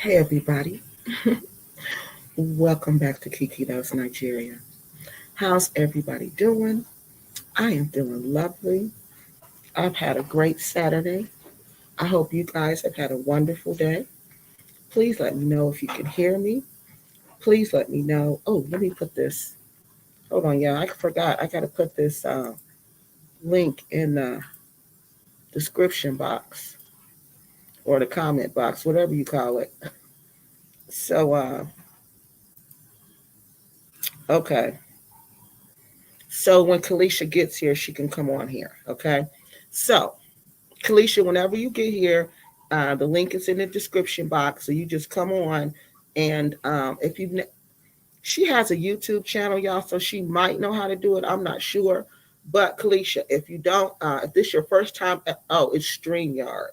Hey everybody, welcome back to Kiki Loves Nigeria. How's everybody doing? I am doing lovely. I've had a great Saturday. I hope you guys have had a wonderful day. Please let me know if you can hear me. Please let me know. Oh, let me put this. Hold on, y'all. I forgot. I got to put this link in the description box or the comment box, whatever you call it. So, okay. So when Kelisha gets here, she can come on here. Okay. So, Kelisha, whenever you get here, the link is in the description box. So you just come on, and if you, she has a YouTube channel, y'all, so she might know how to do it. I'm not sure, but Kelisha, if you don't, if this is your first time, oh, it's StreamYard.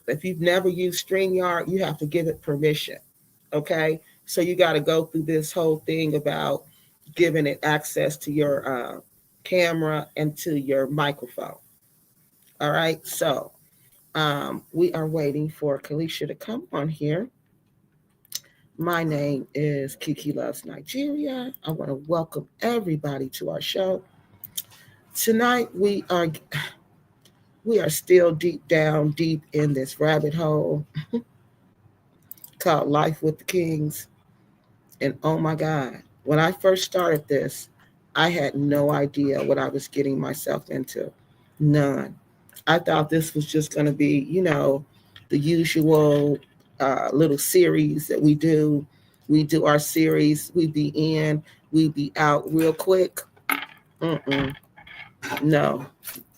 If you've never used StreamYard, you have to give it permission. Okay, so you got to go through this whole thing about giving it access to your camera and to your microphone. All right, so we are waiting for Kelisha to come on here. My name is Kiki Loves Nigeria. I want to welcome everybody to our show. Tonight we are still deep down, deep in this rabbit hole called Life with the Kings. And oh my God, when I first started this, I had no idea what I was getting myself into. None. I thought this was just going to be, the usual little series that we do. We do our series, we be in, we be out real quick. Mm-mm. No,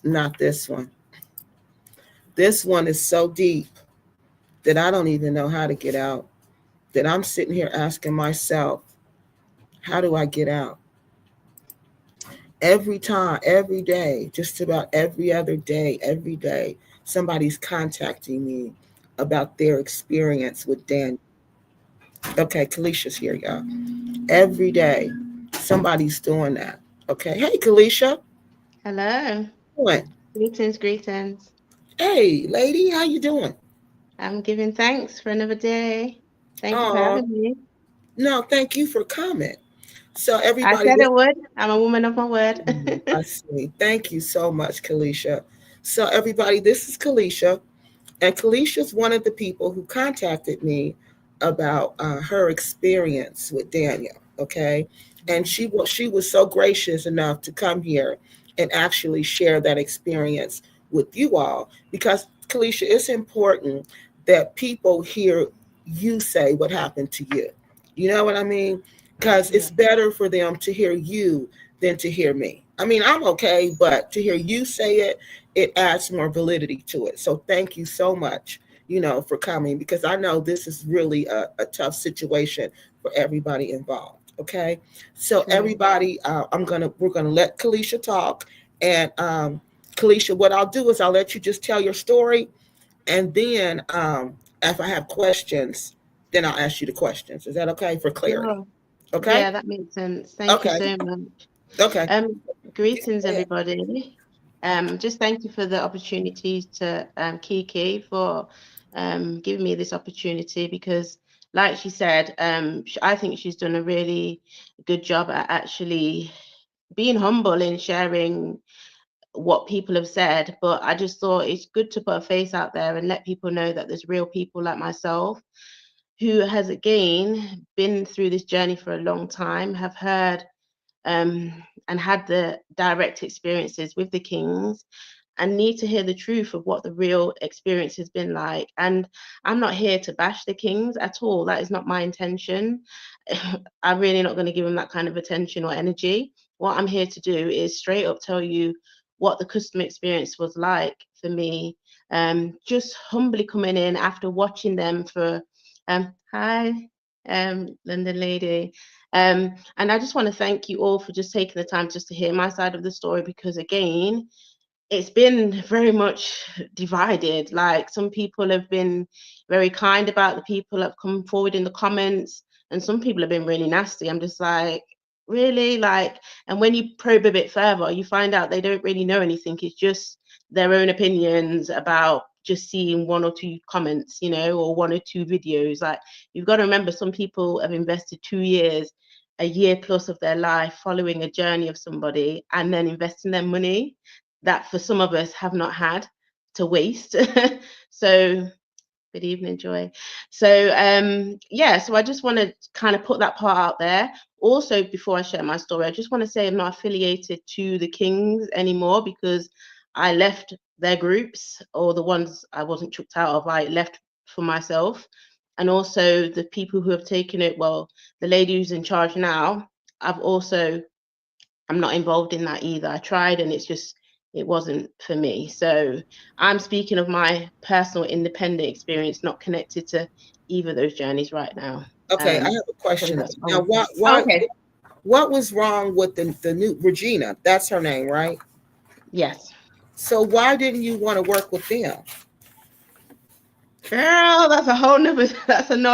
not this one. This one is so deep that I don't even know how to get out. That I'm sitting here asking myself, how do I get out? Every time, every day, just about every other day, every day, somebody's contacting me about their experience with Dan. Okay, Kelisha's here, y'all. Every day, somebody's doing that. Okay, hey, Kelisha, Hello. what? Greetings, greetings. Hey, lady, how you doing? I'm giving thanks for another day. Thank you for Oh, having me. no, thank you for coming. So, I everybody, said this I would. I'm a woman of my word. I see. Thank you so much, Kelisha. So, everybody, this is Kelisha. And Kelisha's one of the people who contacted me about her experience with Daniel. Okay, and she was so gracious enough to come here and actually share that experience with you all because Kelisha, it's important that people hear you say what happened to you. You know what I mean? Because Yeah, it's better for them to hear you than to hear me. I mean, I'm okay, but to hear you say it, it adds more validity to it. So thank you so much, for coming because I know this is really a tough situation for everybody involved. Okay, so true. everybody, we're gonna let Kelisha talk, and Kelisha, what I'll do is I'll let you just tell your story, and then if I have questions, then I'll ask you the questions. Is that okay for clarity? Sure. Okay. Yeah, that makes sense. Thank you Okay. so much. Okay. Um, Greetings, Yeah. everybody. Just thank you for the opportunity to Kiki for giving me this opportunity because, like she said, I think she's done a really good job at actually being humble in sharing what people have said, but I just thought it's good to put a face out there and let people know that there's real people like myself who has again been through this journey for a long time, have heard um, and had the direct experiences with the Kings and need to hear the truth of what the real experience has been like. And I'm not here to bash the Kings at all. That is not my intention. I'm really not going to give them that kind of attention or energy. What I'm here to do is straight up tell you what the customer experience was like for me. Just humbly coming in after watching them for, hi, London lady. And I just want to thank you all for just taking the time just to hear my side of the story because, again, it's been very much divided. Like some people have been very kind about the people that have come forward in the comments, and some people have been really nasty. I'm just like, really? Like, and when you probe a bit further, you find out they don't really know anything. It's just their own opinions about just seeing one or two comments, you know, or one or two videos. Like, you've got to remember, some people have invested 2 years, a year plus of their life following a journey of somebody, and then investing their money that for some of us have not had to waste. So good evening, Joy. So yeah, so I just want to kind of put that part out there. Also, before I share my story, I just want to say I'm not affiliated to the Kings anymore, because I left their groups, or the ones I wasn't chucked out of, I left for myself. And also the people who have taken it, well, the lady who's in charge now, I've also, I'm not involved in that either. I tried, and it wasn't for me. So I'm speaking of my personal independent experience, not connected to either of those journeys right now. Okay, I have a So question. that's Now, all. why, Okay. what was wrong with the new Regina? That's her name, right? Yes. So why didn't you want to work with them? Girl, that's a whole nother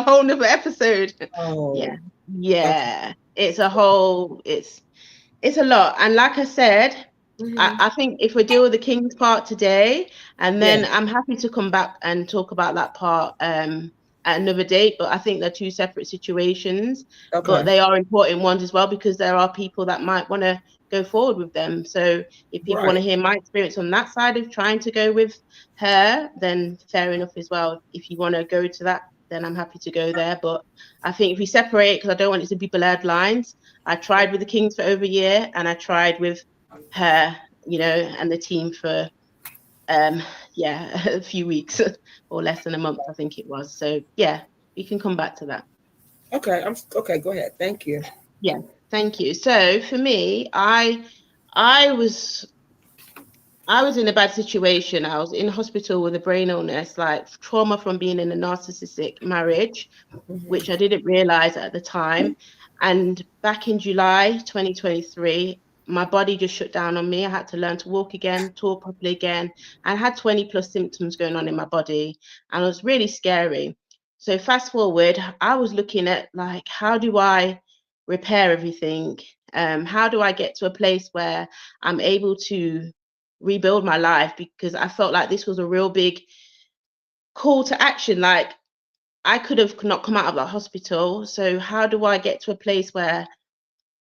whole nother episode. Yeah. Oh, okay. Yeah. It's a whole, it's a lot. And like I said, Hmm. I think if we deal with the King's part today, and Yeah. then I'm happy to come back and talk about that part at another date. But I think they're two separate situations, but Okay. they are important ones as well, because there are people that might want to go forward with them. So if people want Right. to hear my experience on that side of trying to go with her, then fair enough as well. If you want to go to that, then I'm happy to go there. But I think if we separate, because I don't want it to be blurred lines, I tried with the Kings for over a year, and I tried with her, you know, and the team for yeah, a few weeks or less than a month, I think it was. So yeah, we can come back to that. Okay. Okay. Go ahead. Thank you. Yeah, thank you. So for me, I was I was in a bad situation. I was in hospital with a brain illness, like trauma from being in a narcissistic marriage, which I Hmm. didn't realize at the time. And back in July 2023, my body just shut down on me. I had to learn to walk again, talk properly again. I had 20 plus symptoms going on in my body, and it was really scary. So fast forward, I was looking at, like, how do I repair everything? How do I get to a place where I'm able to rebuild my life? Because I felt like this was a real big call to action. Like, I could have not come out of that hospital. So how do I get to a place where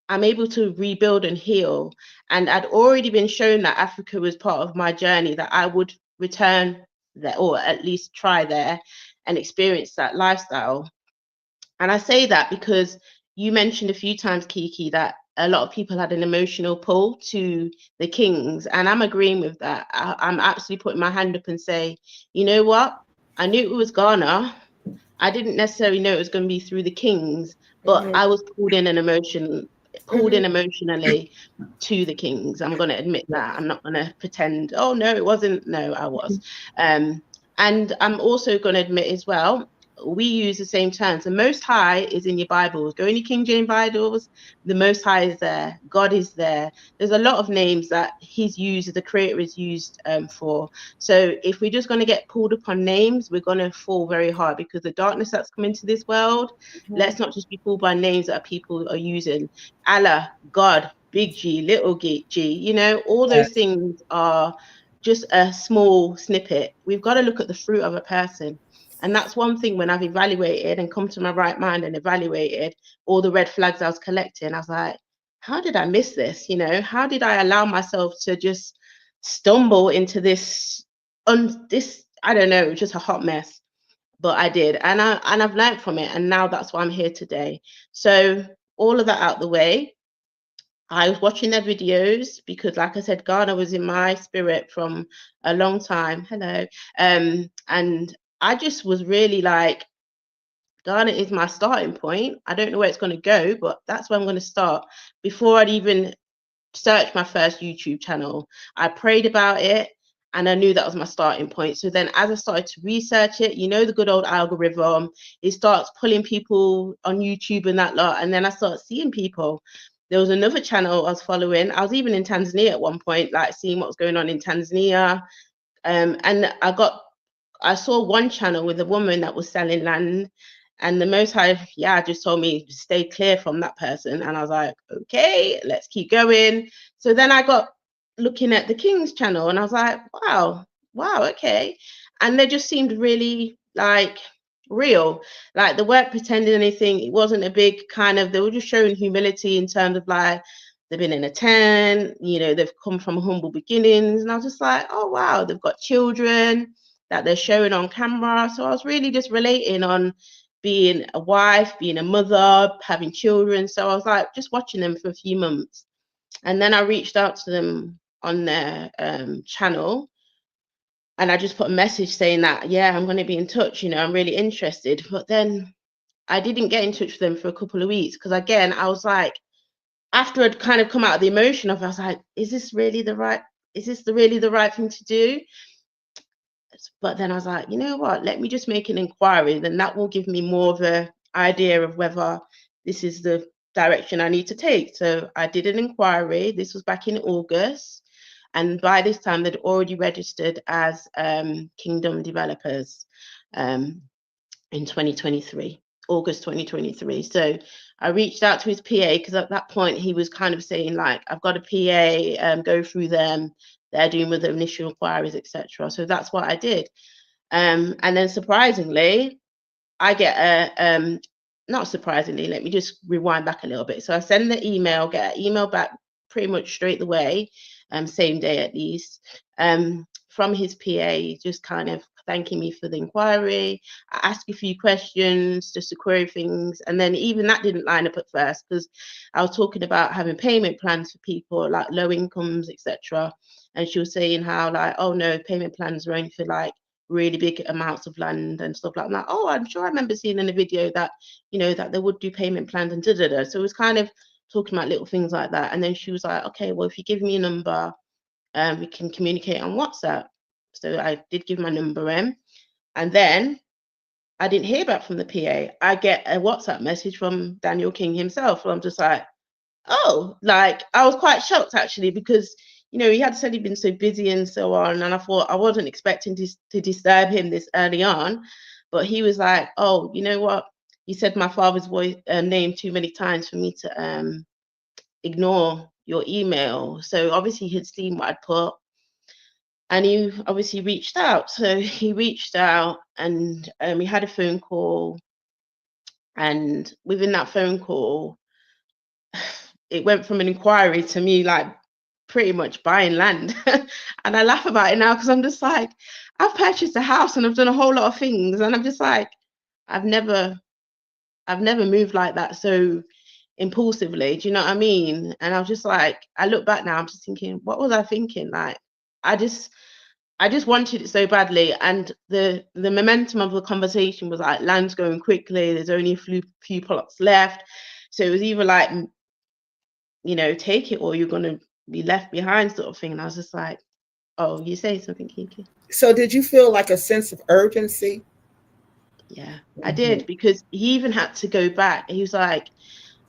I'm able to rebuild and heal? And I'd already been shown that Africa was part of my journey, that I would return there, or at least try there and experience that lifestyle. And I say that because you mentioned a few times, Kiki, that a lot of people had an emotional pull to the Kings. And I'm agreeing with that. I'm absolutely putting my hand up and say, you know what? I knew it was Ghana. I didn't necessarily know it was going to be through the Kings, but Hmm. I was pulled in Hmm. emotionally to the Kings. I'm going to admit that. I'm not going to pretend, oh no, it wasn't. No, I was. Um, and I'm also going to admit as well, we use the same terms. The Most High is in your Bibles. Go in your King James Bibles. The Most High is there. God is there. There's a lot of names that He's used, the Creator is used for. So if we're just going to get pulled upon names, we're going to fall very hard, because the darkness that's come into this world, let's not just be pulled by names that people are using. Allah, God, big G, little G, you know, all those Yes. things are just a small snippet. We've got to look at the fruit of a person. And that's one thing, when I've evaluated and come to my right mind and evaluated all the red flags I was collecting, I was like, how did I miss this? You know, how did I allow myself to just stumble into this, I don't know, just a hot mess? But I did, and I've learned from it, and now that's why I'm here today. So all of that out the way, I was watching their videos because, like I said, Ghana was in my spirit from a long time. Hello. And I just was really like, Ghana is my starting point. I don't know where it's going to go, but that's where I'm going to start. Before I'd even search my first YouTube channel, I prayed about it, and I knew that was my starting point. So then as I started to research it, you know, the good old algorithm, it starts pulling people on YouTube and that lot. And then I started seeing people. There was another channel I was following. I was even in Tanzania at one point, like seeing what was going on in Tanzania. And I saw one channel with a woman that was selling land, and the Most High, yeah, just told me stay clear from that person. And I was like, okay, let's keep going. So then I got looking at the King's channel, and I was like, wow, okay. and they just seemed really like real. Like, they weren't pretending anything. It wasn't a big kind of, they were just showing humility in terms of like, they've been in a tent, you know, they've come from humble beginnings. And I was just like, oh wow, they've got children that they're showing on camera. So I was really just relating on being a wife, being a mother, having children. So I was like just watching them for a few months. And then I reached out to them on their channel, and I just put a message saying that, yeah, I'm going to be in touch, you know, I'm really interested. But then I didn't get in touch with them for a couple of weeks, because again, I was like, after I'd kind of come out of the emotion of, I was like, is this really the right thing to do? But then I was like, you know what, let me just make an inquiry, then that will give me more of an idea of whether this is the direction I need to take. So I did an inquiry. This was back in August. And by this time, they'd already registered as Kingdom developers in 2023, August 2023. So I reached out to his PA, because at that point he was kind of saying like, I've got a PA, go through them. They're doing with the initial inquiries, etc. So that's what I did. And then surprisingly, I get a not surprisingly, let me just rewind back a little bit. So I send the email, get an email back pretty much straight away, same day at least, from his PA, just kind of thanking me for the inquiry. I asked a few questions just to query things, and then even that didn't line up at first, because I was talking about having payment plans for people like low incomes, etc. And she was saying how like, oh no, payment plans are only for like really big amounts of land and stuff like that. Oh, I'm sure I remember seeing in a video that, you know, that they would do payment plans and da. So it was kind of talking about little things like that. And then she was like, okay, well, if you give me a number, we can communicate on WhatsApp. So I did give my number in, and then I didn't hear back from the PA. I get a WhatsApp message from Daniel Kiing himself. And I'm just like, oh, like, I was quite shocked actually, because, you know, he had said he'd been so busy and so on. And I thought I wasn't expecting to disturb him this early on. But he was like, oh, you know what? You said my father's name too many times for me to ignore your email. So obviously he'd seen what I'd put, and he obviously reached out. So he reached out, and we had a phone call. And within that phone call, it went from an inquiry to me like pretty much buying land. And I laugh about it now, because I'm just like, I've purchased a house and I've done a whole lot of things, and I'm just like, I've never moved like that so impulsively. Do you know what I mean? And I was just like, I look back now, I'm just thinking, what was I thinking? Like, I just wanted it so badly. And the momentum of the conversation was like, land's going quickly, there's only a few plots left. So it was either like, you know, take it or you're going to be left behind, sort of thing. And I was just like, oh, you say something, Kiki? So did you feel like a sense of urgency? Yeah, I did, because he even had to go back. He was like,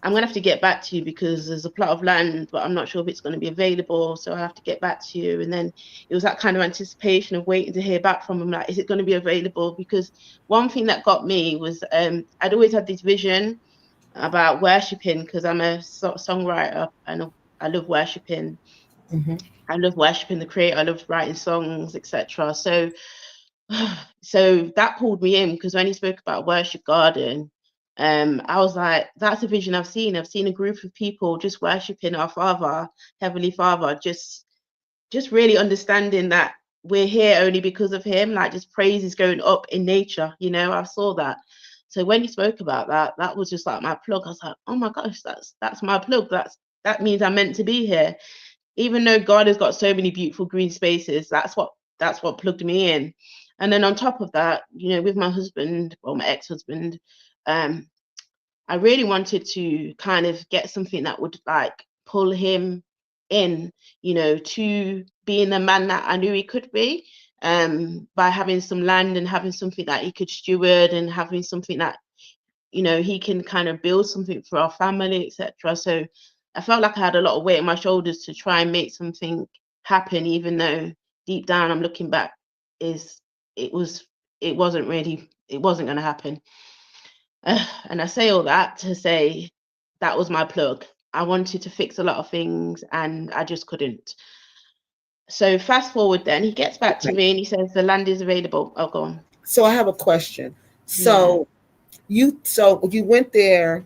I'm going to have to get back to you because there's a plot of land, but I'm not sure if it's going to be available. So I have to get back to you. And then it was that kind of anticipation of waiting to hear back from him. Like, is it going to be available? Because one thing that got me was I'd always had this vision about worshiping, because I'm a songwriter and I love worshiping. Mm-hmm. I love worshiping the Creator. I love writing songs, etc. So that pulled me in, because when he spoke about worship garden, I was like, that's a vision I've seen. I've seen a group of people just worshiping our Father, Heavenly Father, just really understanding that we're here only because of him. Like, just praise is going up in nature, you know. I saw that. So when he spoke about that, that was just like my plug. I was like, oh my gosh, that's my plug. That means I'm meant to be here. Even though God has got so many beautiful green spaces, that's what plugged me in. And then on top of that, you know, with my husband, or my ex-husband, I really wanted to kind of get something that would like pull him in, you know, to being the man that I knew he could be, by having some land and having something that he could steward, and having something that, you know, he can kind of build something for our family, etc. So I felt like I had a lot of weight on my shoulders to try and make something happen, even though deep down I'm looking back, it wasn't going to happen. And I say all that to say that was my plug. I wanted to fix a lot of things and I just couldn't. So fast forward, then he gets back to Okay. me and he says the land is available. Oh, go on. So I have a question. Yeah. So you went there.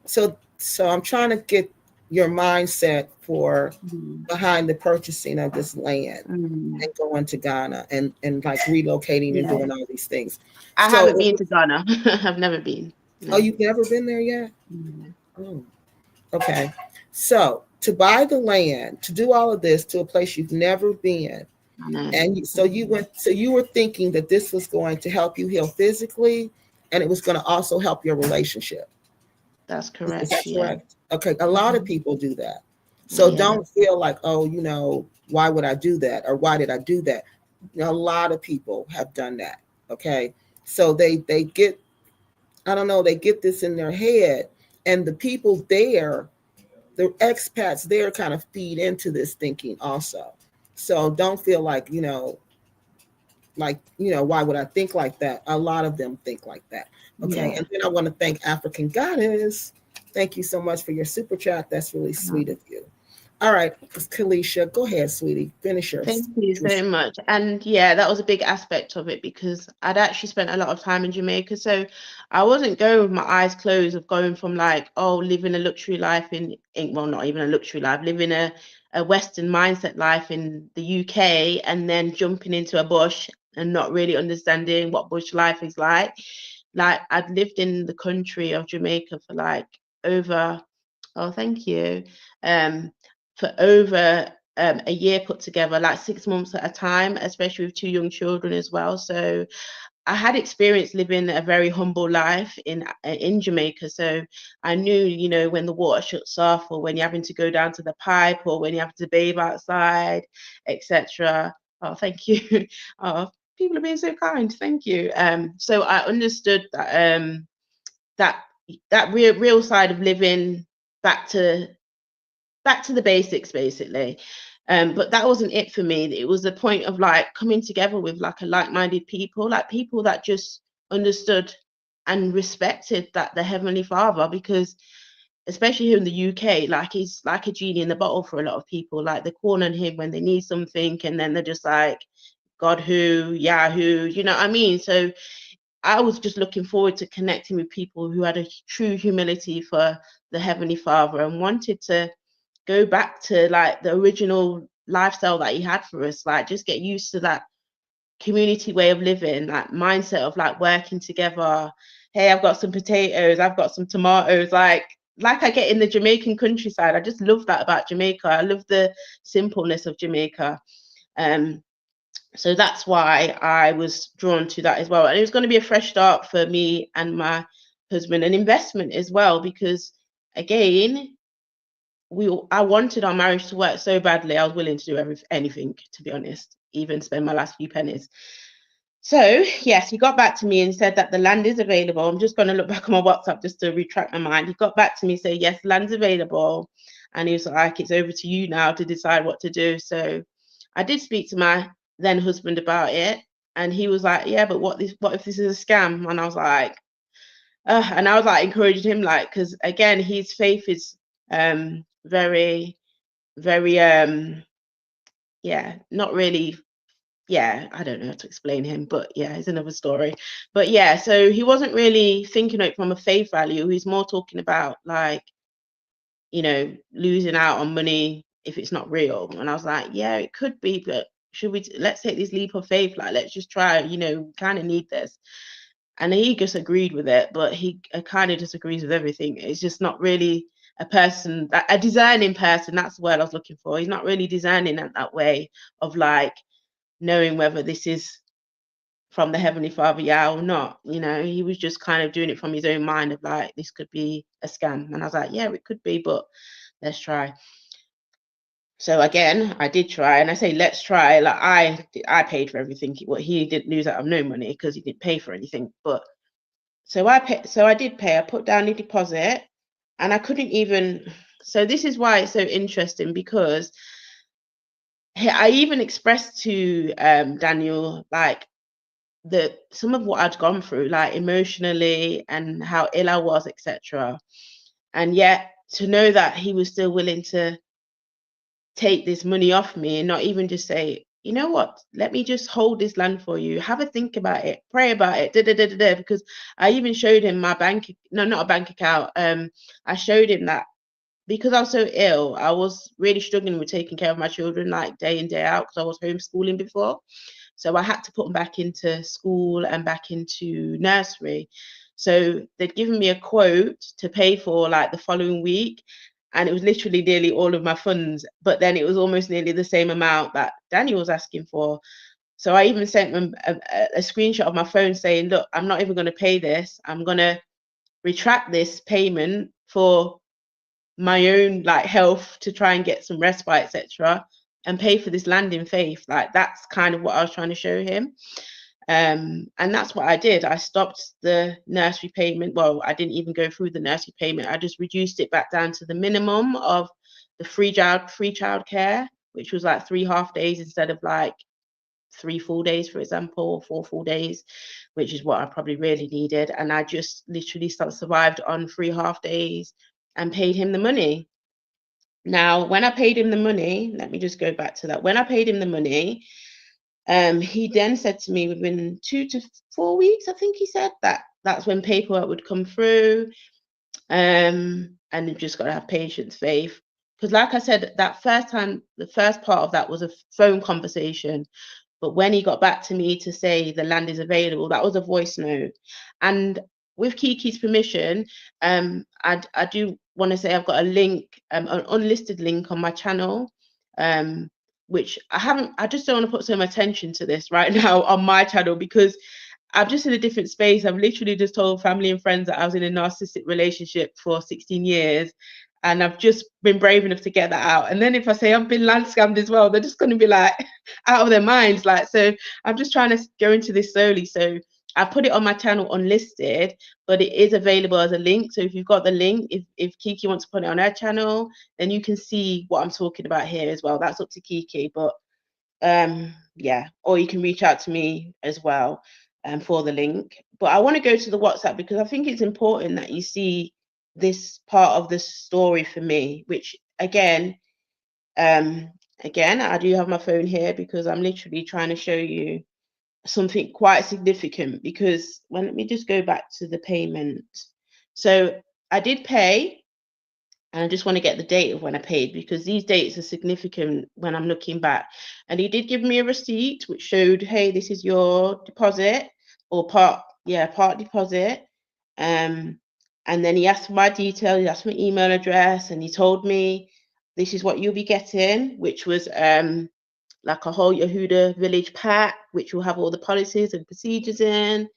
So I'm trying to get your mindset for Mm, behind the purchasing of this land mm, and going to Ghana and like relocating and yeah. doing all these things. I So, haven't been to Ghana. I've never been. oh, No. you've never been there yet? Mm, Oh, okay. So to buy the land, to do all of this to a place you've never been, I know. and so you went, so you were thinking that this was going to help you heal physically, and it was going to also help your relationship. That's Is correct. that Yeah. correct? Okay, a lot of Hmm. people do that. So Yeah. don't feel like, oh, why would I do that? Or why did I do that? A lot of people have done that. Okay. So they get, I don't know, they get this in their head. And the people there, the expats there kind of feed into this thinking also. So don't feel like, why would I think like that? A lot of them think like that. Okay. Yeah. And then I want to thank African Goddess. Thank you so much for your super chat. That's really sweet of you. All right, Kelisha, go ahead, sweetie. Finish your. Thank you so much. And yeah, that was a big aspect of it because I'd actually spent a lot of time in Jamaica. So I wasn't going with my eyes closed of going from like, oh, living a luxury life well, not even a luxury life, living a Western mindset life in the UK and then jumping into a bush and not really understanding what bush life is like. Like I'd lived in the country of Jamaica for like over, oh, thank you. For over a year put together, like 6 months at a time, especially with two young children as well. So I had experience living a very humble life in Jamaica. So I knew, when the water shuts off, or when you're having to go down to the pipe, or when you have to bathe outside, etc. Oh, thank you. Oh, people are being so kind. Thank you. So I understood that that real side of living back to the basics basically. But that wasn't it for me. It was the point of like coming together with like a like-minded people, like people that just understood and respected that the Heavenly Father, because especially here in the UK, like he's like a genie in the bottle for a lot of people. Like they call on him when they need something, and then they're just like, God who, Yahoo, you know what I mean? So I was just looking forward to connecting with people who had a true humility for the Heavenly Father and wanted to go back to like the original lifestyle that he had for us, like just get used to that community way of living, like mindset of like working together. Hey, I've got some potatoes, I've got some tomatoes, like I get in the Jamaican countryside. I just love that about Jamaica. I love the simpleness of Jamaica. um so that's why I was drawn to that as well. And it was going to be a fresh start for me and my husband, an investment as well, because again, I wanted our marriage to work so badly. I was willing to do anything, to be honest, even spend my last few pennies. So yes, he got back to me and said that the land is available. I'm just going to look back on my WhatsApp just to retract my mind. He got back to me, say yes, land's available, and he was like, it's over to you now to decide what to do. So I did speak to my then husband about it, and he was like, yeah, but what if this is a scam? And I was like, and I was like encouraging him, like, because again, his faith is very, very yeah, not really, yeah, I don't know how to explain him, but yeah, it's another story. But yeah, so he wasn't really thinking of it from a faith value. He's more talking about like, losing out on money if it's not real. And I was like, yeah, it could be, but let's take this leap of faith, like let's just try, we kind of need this. And he just agreed with it, but he kind of disagrees with everything. It's just not really a discerning person. That's the word I was looking for. He's not really discerning in that way of like knowing whether this is from the Heavenly Father, yeah, or not. He was just kind of doing it from his own mind of like, this could be a scam. And I was like, yeah, it could be, but let's try. So again, I did try, and I say let's try. Like I paid for everything. What he didn't lose out of no money because he didn't pay for anything. But so I did pay. I put down a deposit, and I couldn't even. So this is why it's so interesting, because I even expressed to Daniel like some of what I'd gone through, like emotionally, and how ill I was, etc. And yet to know that he was still willing to take this money off me and not even just say, you know what, let me just hold this land for you, have a think about it, pray about it, because I even showed him my not a bank account. I showed him that because I was so ill, I was really struggling with taking care of my children like day in, day out, because I was homeschooling before. So I had to put them back into school and back into nursery. So they'd given me a quote to pay for like the following week. And it was literally nearly all of my funds. But then it was almost nearly the same amount that Daniel was asking for. So I even sent them a screenshot of my phone saying, look, I'm not even going to pay this. I'm going to retract this payment for my own like health, to try and get some respite, etc., and pay for this land in faith. Like, that's kind of what I was trying to show him. And that's what I did. I stopped the nursery payment. Well, I didn't even go through the nursery payment. I just reduced it back down to the minimum of the free child care, which was like 3 half days instead of like 3 full days, for example, or 4 full days, which is what I probably really needed. And I just literally survived on 3 half days and paid him the money. Now, when I paid him the money, let me just go back to that. When I paid him the money, he then said to me within 2 to 4 weeks, I think he said, that's when paperwork would come through. And you've just got to have patience, faith. Because like I said, that first time, the first part of that was a phone conversation. But when he got back to me to say the land is available, that was a voice note. And with Kiki's permission, I do want to say I've got a link, an unlisted link on my channel, which I just don't want to put some attention to this right now on my channel, because I'm just in a different space. I've literally just told family and friends that I was in a narcissistic relationship for 16 years. And I've just been brave enough to get that out. And then if I say I've been land scammed as well, they're just going to be like out of their minds. Like, so I'm just trying to go into this slowly. So I put it on my channel unlisted, but it is available as a link. So if you've got the link, if Kiki wants to put it on her channel, then you can see what I'm talking about here as well. That's up to Kiki. But yeah, or you can reach out to me as well for the link. But I want to go to the WhatsApp because I think it's important that you see this part of the story for me, which again, I do have my phone here because I'm literally trying to show you something quite significant. Because let me just go back to the payment. So I did pay, and I just want to get the date of when I paid, because these dates are significant when I'm looking back. And he did give me a receipt which showed, hey, this is your deposit, or part deposit. And then he asked for my details, he asked for my email address, and he told me this is what you'll be getting, which was like a whole Yehuda village pack, which will have all the policies and procedures in,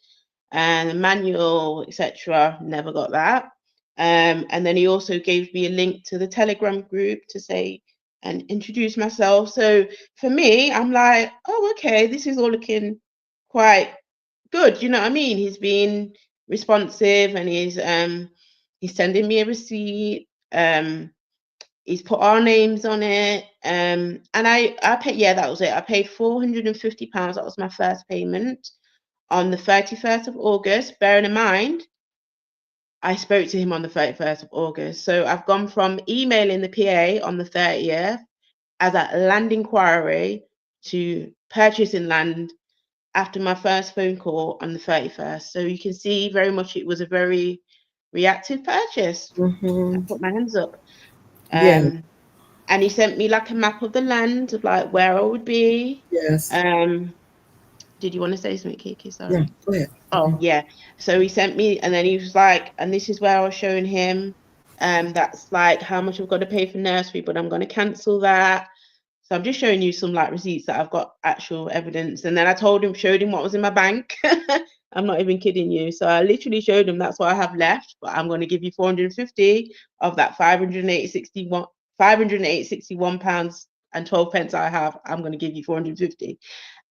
and a manual, etc. Never got that. And then he also gave me a link to the Telegram group to say and introduce myself. So for me, I'm like, oh, okay, this is all looking quite good. You know what I mean? He's being responsive, and he's sending me a receipt. He's put our names on it. And I paid, yeah, that was it. I paid £450. That was my first payment on the 31st of August. Bearing in mind, I spoke to him on the 31st of August. So I've gone from emailing the PA on the 30th as a land inquiry to purchasing land after my first phone call on the 31st. So you can see very much it was a very reactive purchase. I put my hands up. Yeah. And he sent me like a map of the land of like where I would be. Yes. Did you want to say something, Kiki? Yeah. Sorry. Go ahead. Oh, yeah. So he sent me, and then he was like, and this is where I was showing him, that's like how much I've got to pay for nursery, but I'm going to cancel that. So I'm just showing you some like receipts that I've got actual evidence. And then I showed him what was in my bank. I'm not even kidding you. So I literally showed him that's what I have left, but I'm going to give you 450 of that 508.61 pounds and 12 pence I have. I'm going to give you 450.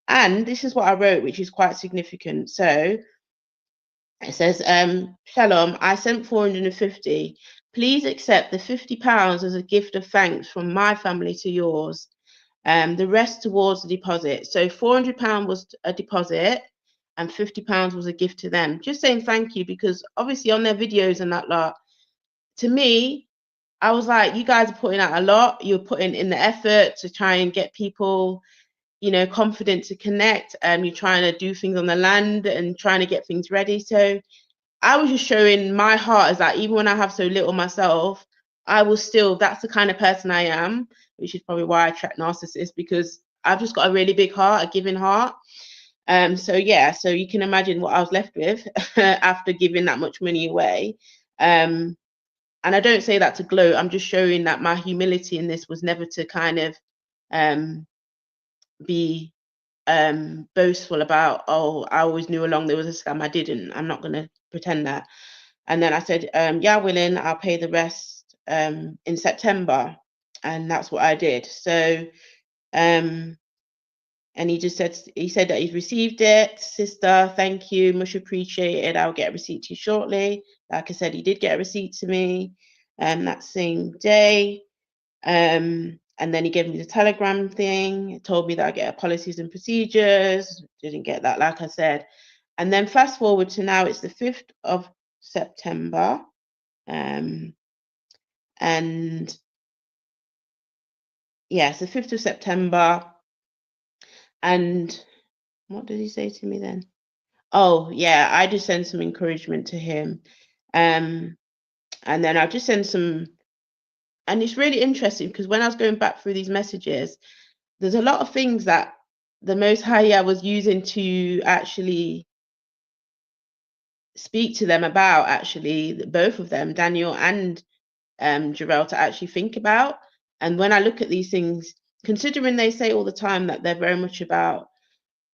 And this is what I wrote, which is quite significant. So it says, Shalom, I sent 450. Please accept the £50 as a gift of thanks from my family to yours. The rest towards the deposit. So £400 was a deposit and £50 was a gift to them. Just saying thank you, because obviously on their videos and that lot, to me, I was like, you guys are putting out a lot. You're putting in the effort to try and get people, you know, confident to connect. You're trying to do things on the land and trying to get things ready. So I was just showing my heart as that even when I have so little myself, I will still, that's the kind of person I am, which is probably why I attract narcissists, because I've just got a really big heart, a giving heart. So yeah, so you can imagine what I was left with after giving that much money away. And I don't say that to gloat. I'm just showing that my humility in this was never to kind of be boastful about, oh, I always knew along there was a scam. I didn't. I'm not going to pretend that. And then I said, yeah, willing, I'll pay the rest in September. And that's what I did. So, and he said that he's received it. Sister, thank you, much appreciated. I'll get a receipt to you shortly. Like I said, he did get a receipt to me that same day. And then he gave me the Telegram thing. He told me that I get policies and procedures. Didn't get that, like I said. And then fast forward to now, it's the 5th of September. And yeah, it's the 5th of September. And what did he say to me then? Oh, yeah, I just sent some encouragement to him. And then I just sent some, and it's really interesting because when I was going back through these messages, there's a lot of things that the Most High was using to actually speak to them about, actually, both of them, Daniel and Jarrell, to actually think about. And when I look at these things, considering they say all the time that they're very much about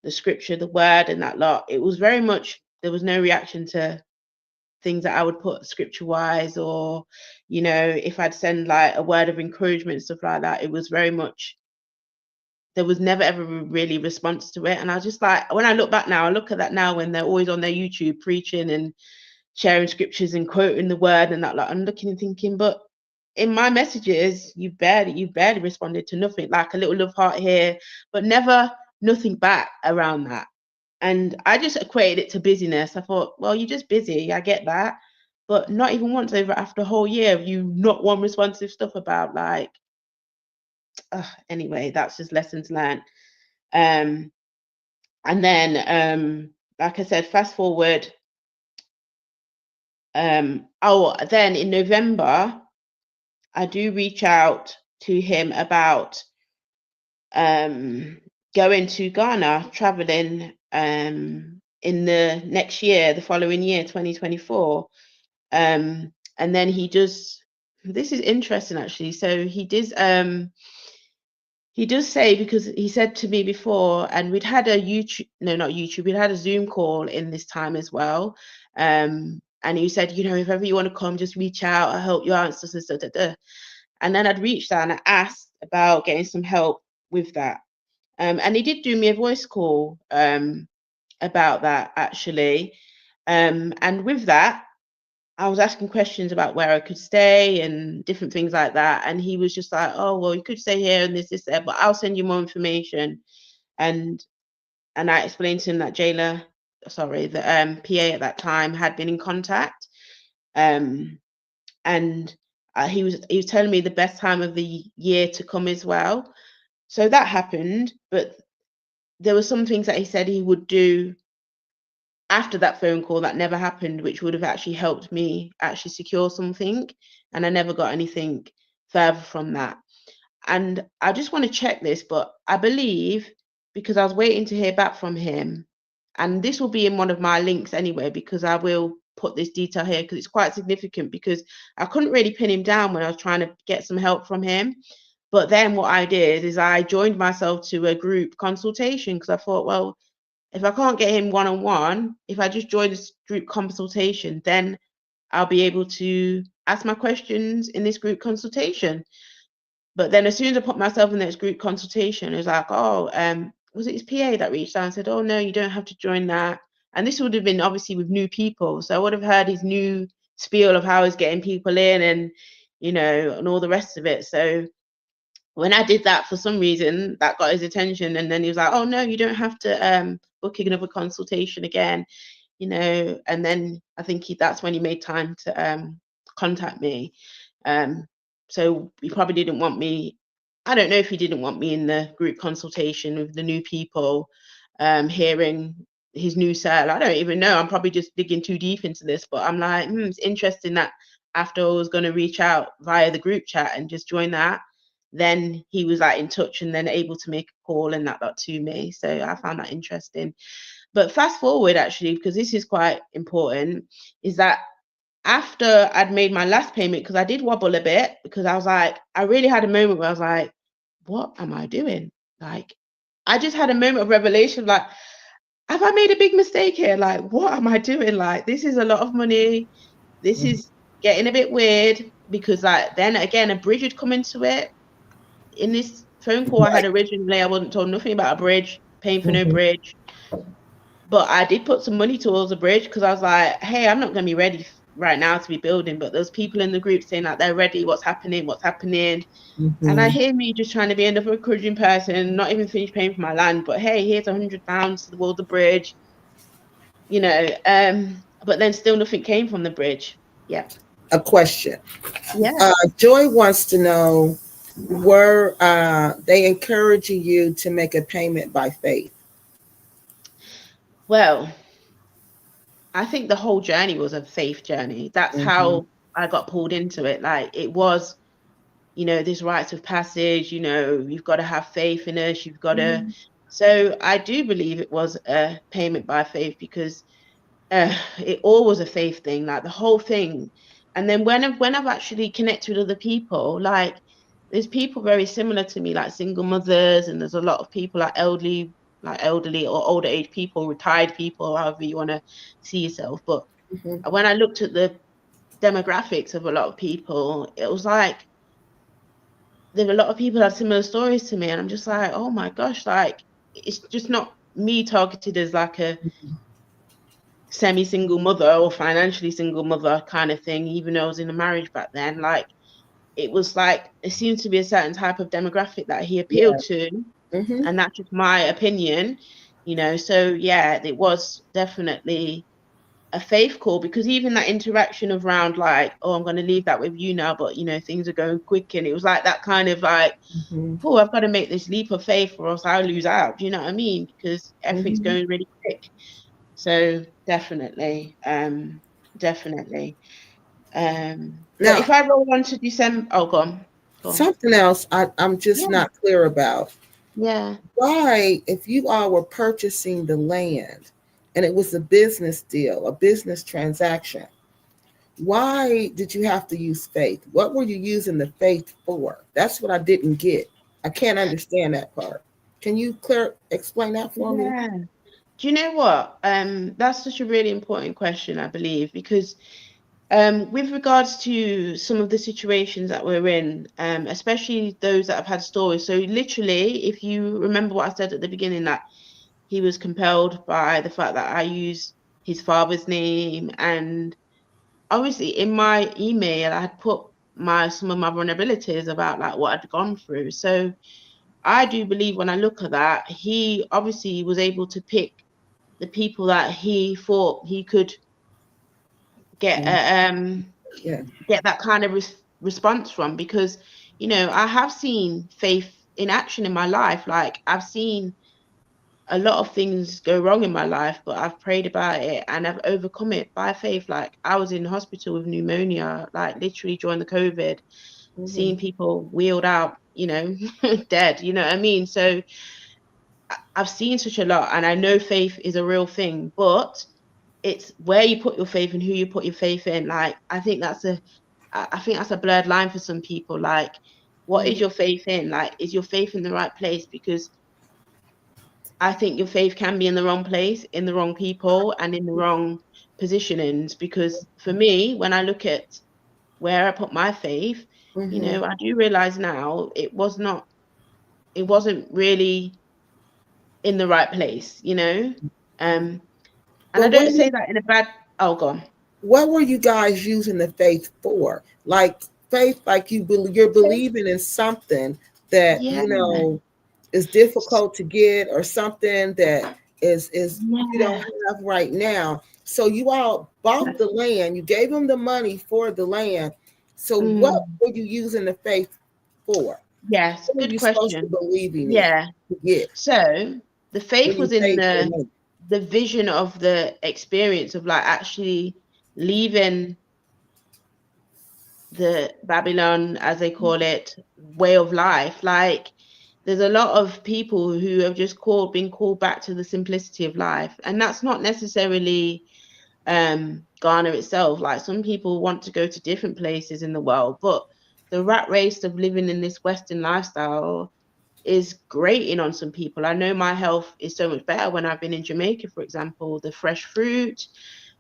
the scripture, the word, and that lot, it was very much, there was no reaction to things that I would put scripture wise, or, you know, if I'd send like a word of encouragement, stuff like that, it was very much, there was never ever really response to it. And I was just like, when I look back now, I look at that now when they're always on their YouTube preaching and sharing scriptures and quoting the word and that, like, I'm looking and thinking, but in my messages, you barely responded to nothing, like a little love heart here, but never nothing back around that. And I just equated it to busyness. I thought, well, you're just busy. I get that. But not even once over after a whole year of you not one responsive stuff about, like, anyway, that's just lessons learned. And then, like I said, fast forward. Then in November, I do reach out to him about going to Ghana, traveling in the next year, the following year, 2024. And then he does, this is interesting actually. So he does say, because he said to me before, and we'd had a YouTube, no, not YouTube, we'd had a Zoom call in this time as well. And he said, you know, if ever you want to come, just reach out, I'll help you out. And then I'd reached out and I asked about getting some help with that. And he did do me a voice call about that actually. And with that, I was asking questions about where I could stay and different things like that. And he was just like, oh, well, you could stay here and this, there, but I'll send you more information. And I explained to him that the PA at that time had been in contact. And he was telling me the best time of the year to come as well. So that happened, but there were some things that he said he would do after that phone call that never happened, which would have actually helped me actually secure something. And I never got anything further from that. And I just want to check this, but I believe, because I was waiting to hear back from him, and this will be in one of my links anyway, because I will put this detail here because it's quite significant, because I couldn't really pin him down when I was trying to get some help from him. But then what I did is I joined myself to a group consultation, because I thought, well, if I can't get him one-on-one, if I just join this group consultation, then I'll be able to ask my questions in this group consultation. But then as soon as I put myself in this group consultation, it was like, oh, was it his PA that reached out and said, oh, no, you don't have to join that. And this would have been obviously with new people. So I would have heard his new spiel of how he's getting people in and, you know, and all the rest of it. So when I did that, for some reason, that got his attention. And then he was like, oh, no, you don't have to book another consultation again, you know. And then I think that's when he made time to contact me. so he probably didn't want me. I don't know if he didn't want me in the group consultation with the new people, hearing his new sale. I don't even know. I'm probably just digging too deep into this, but I'm like, it's interesting that after I was going to reach out via the group chat and just join that, then he was like in touch and then able to make a call and that to me. So I found that interesting. But fast forward, actually, because this is quite important, is that after I'd made my last payment, because I did wobble a bit, because I was like, I really had a moment where I was like, what am I doing? Like, I just had a moment of revelation, like, have I made a big mistake here? Like, what am I doing? Like, this is a lot of money. This Mhm. is getting a bit weird, because like then again a bridge had come into it. In this phone call I had Right. originally, I wasn't told nothing about a bridge, paying for no Mhm. bridge. But I did put some money towards a bridge, because I was like, hey, I'm not going to be ready right now to be building. But there's people in the group saying that they're ready. What's happening? What's happening? And I Mhm. hear me just trying to be another encouraging person, not even finished paying for my land. But hey, here's £100 towards the bridge, you know. But then still nothing came from the bridge. Yeah. A question. Yeah. Joy wants to know, were they encouraging you to make a payment by faith? Well, I think the whole journey was a faith journey. That's Mm-hmm. how I got pulled into it. Like it was, this rites of passage, you've got to have faith in us, you've got to. So I do believe it was a payment by faith, because it all was a faith thing, like the whole thing. And then when I've actually connected with other people, like there's people very similar to me, like single mothers, and there's a lot of people like elderly or older age people, retired people, however you want to see yourself. But Mm-hmm. when I looked at the demographics of a lot of people, it was like there were a lot of people that had similar stories to me, and I'm just like, oh my gosh, like it's just not me targeted as like a semi-single mother or financially single mother kind of thing, even though I was in a marriage back then. Like it was like it seems to be a certain type of demographic that he appealed Yeah. to, Mm-hmm. and that's just my opinion. So yeah, it was definitely a faith call, because even that interaction around like, oh, I'm going to leave that with you now, but things are going quick, and it was like that kind of like, Mm-hmm. oh, I've got to make this leap of faith or else I'll lose out. Do you know what I mean? Because everything's Mm-hmm. going really quick. So definitely, definitely. But Now, if I roll on to December, oh, go on, go on. something else I'm just Yeah, not clear about. yeah. Why, if you all were purchasing the land and it was a business deal, a business transaction, why did you have to use faith? What were you using the faith for? That's what I didn't get. I can't understand that part. Can you explain that for me? Yeah. Do you know what? That's such a really important question, I believe, because with regards to some of the situations that we're in, especially those that have had stories. So literally, if you remember what I said at the beginning, that he was compelled by the fact that I use his father's name, and obviously in my email I had put my some of my vulnerabilities about like what I'd gone through. So I do believe when I look at that, he obviously was able to pick the people that he thought he could get Mm, yeah. get that kind of response from, because I have seen faith in action in my life. Like I've seen a lot of things go wrong in my life, but I've prayed about it and I've overcome it by faith. Like I was in hospital with pneumonia, like literally during the COVID, Mm-hmm. seeing people wheeled out, dead, you know what I mean? So I've seen such a lot, and I know faith is a real thing, but it's where you put your faith and who you put your faith in. Like I think that's a blurred line for some people. Like, what is Mm-hmm. your faith in? Like, is your faith in the right place? Because I think your faith can be in the wrong place, in the wrong people, and in the wrong positionings. Because for me, when I look at where I put my faith, Mm-hmm. I do realize now it wasn't really in the right place. Um, and But I don't say that in a bad. Oh, God. what were you guys using the faith for? Like faith, like you're believing in something that Yeah, is difficult to get, or something that is you don't yeah, have right now. So you all bought the land. You gave them the money for the land. So what Mm. were you using the faith for? Yes, What were good you supposed to question. believing in Yeah. to get So the when faith you was in paid your money? the vision of the experience of like actually leaving the Babylon, as they call it, way of life. Like there's a lot of people who have just been called back to the simplicity of life. And that's not necessarily Ghana itself. Like some people want to go to different places in the world, but the rat race of living in this Western lifestyle is grating on some people. I know my health is so much better when I've been in Jamaica, for example. The fresh fruit,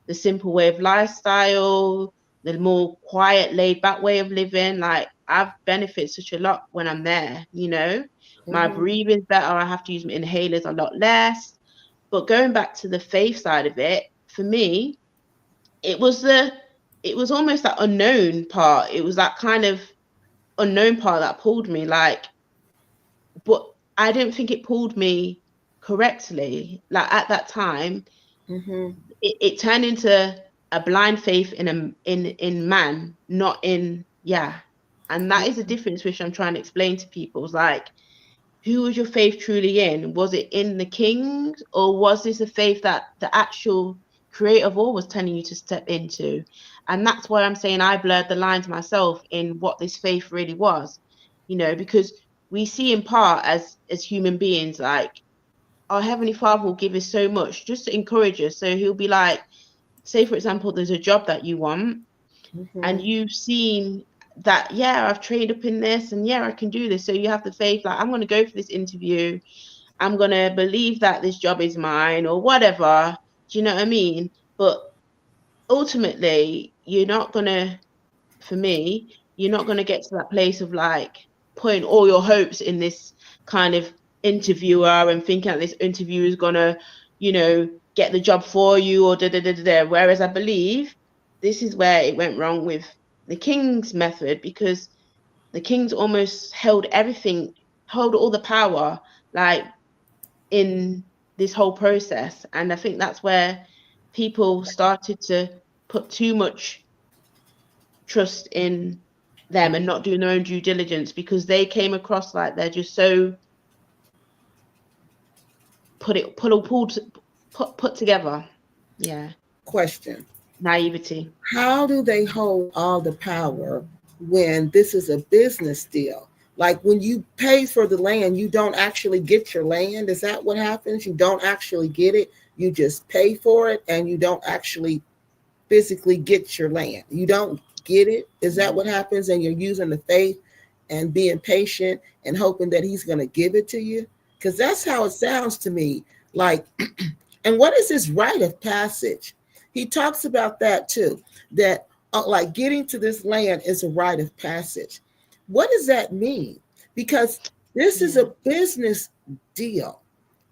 the simple way of lifestyle, the more quiet, laid back way of living. Like I've benefited such a lot when I'm there, you know. My Mm-hmm. breathing's better. I have to use my inhalers a lot less. But going back to the faith side of it, for me, it was almost that unknown part. It was that kind of unknown part that pulled me. Like, but I don't think it pulled me correctly. Like at that time, Mm-hmm. it turned into a blind faith in in man, not in yeah. And that is the difference which I'm trying to explain to people. It's like, who was your faith truly in? Was it in the kings, or was this a faith that the actual creator of all was telling you to step into? And that's why I'm saying I blurred the lines myself in what this faith really was, you know, because we see in part as human beings, like our heavenly father will give us so much just to encourage us. So he'll be like, say for example, there's a job that you want Mm-hmm. and you've seen that, yeah, I've trained up in this and yeah, I can do this. So you have the faith, like, I'm going to go for this interview. I'm going to believe that this job is mine or whatever. Do you know what I mean? But ultimately, you're not going to, for me, you're not going to get to that place of like putting all your hopes in this kind of interviewer and thinking that this interviewer is going to, you know, get the job for you or da da da da da. Whereas I believe this is where it went wrong with the King's method, because the King's almost held everything, held all the power, like in this whole process. And I think that's where people started to put too much trust in them and not doing their own due diligence, because they came across like they're just so put together. Yeah, Question: naivety. how do they hold all the power when this is a business deal? Like when you pay for the land, you don't actually get your land. Is that what happens? You don't actually get it. You just pay for it and you don't actually physically get your land. You don't get it. Is that what happens? And you're using the faith and being patient and hoping that he's going to give it to you? Because that's how it sounds to me. Like, and what is this rite of passage? He talks about that too, that like getting to this land is a rite of passage. What does that mean? Because this is Yeah, a business deal.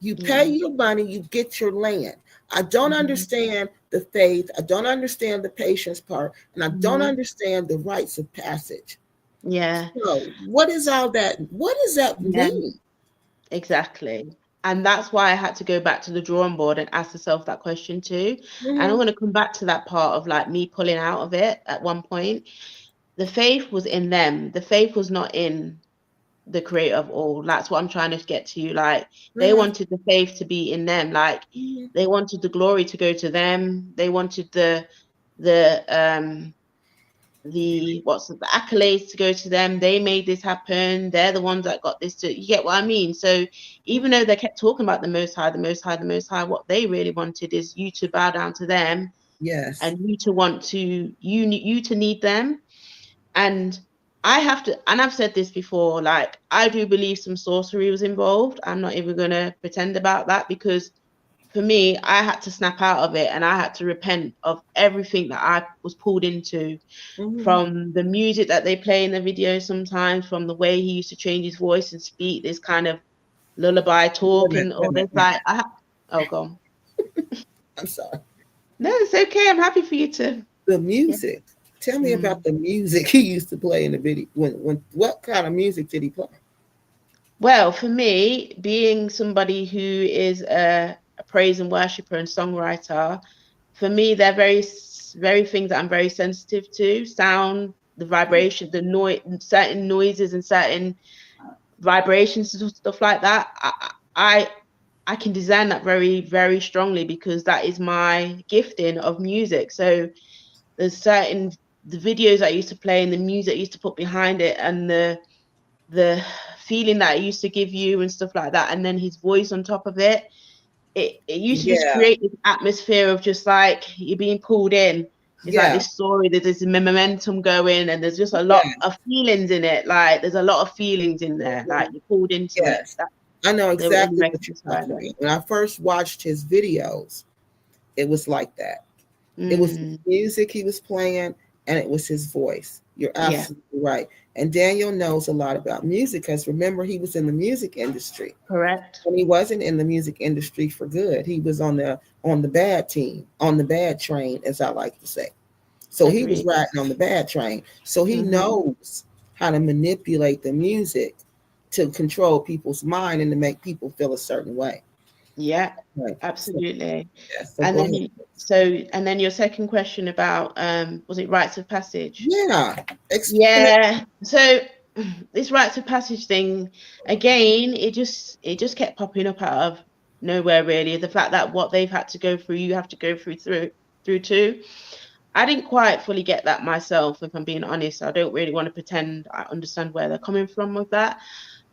You pay yeah, your money, you get your land. I don't hmm understand the faith. I don't understand the patience part. And I don't hmm understand the rites of passage. yeah, So, what is all that? What does that yeah, mean? exactly. And that's why I had to go back to the drawing board and ask myself that question too. And I'm Mm-hmm. going to come back to that part of like me pulling out of it at one point. The faith was in them. The faith was not in the creator of all. That's what I'm trying to get to. Like they Uh-huh. wanted the faith to be in them. Like Mm-hmm. they wanted the glory to go to them. They wanted the the accolades to go to them. They made this happen. They're the ones that got this to, you get what I mean? So even though they kept talking about the most high, the most high, the most high, what they really wanted is you to bow down to them Yes. and you to want to you to need them. And I have to, and I've said this before, like I do believe some sorcery was involved. I'm not even gonna pretend about that, because for me, I had to snap out of it and I had to repent of everything that I was pulled into, Mm-hmm. from the music that they play in the video sometimes, from the way he used to change his voice and speak this kind of lullaby Wait a talk minute. and Wait a all this. minute. Wait a Like, minute. oh, go on. I'm sorry. No, it's okay. I'm happy for you to. The Yeah. music. Tell me about Mm. the music he used to play in the video. When what kind of music did he play? Well, for me, being somebody who is a praise and worshiper and songwriter, for me, they're very things that I'm very sensitive to. Sound, the vibration, the noise, certain noises and certain vibrations and stuff like that. I can design that very, very strongly because that is my gifting of music. So there's certain the videos I used to play and the music I used to put behind it and the feeling that it used to give you and stuff like that, and then his voice on top of it. It used to just Yeah. create this atmosphere of just like you're being pulled in. It's like Yeah. this story, there's this momentum going, and there's just a lot Yeah. of feelings in it. Like there's a lot of feelings in there. Like you're pulled into it. Yes. That's I know the only exactly way I what can you're describe talking it. about. When I first watched his videos, it was like that. It was his Mm, music he was playing, and it was his voice. You're yeah, absolutely right. And Daniel knows a lot about music because remember, he was in the music industry. correct. When he wasn't in the music industry for good, he was on the bad team, on the bad train, as I like to say. So he was Agreed. riding on the bad train. So he Hmm. knows how to manipulate the music to control people's mind and to make people feel a certain way. Yeah, Right. So, absolutely. yeah, so And go then ahead. and then your second question about was it rites of passage? Yeah. Explain it. Yeah. So this rites of passage thing, again, it just kept popping up out of nowhere really. The fact that what they've had to go through, you have to go through too. I didn't quite fully get that myself, if I'm being honest. I don't really want to pretend I understand where they're coming from with that.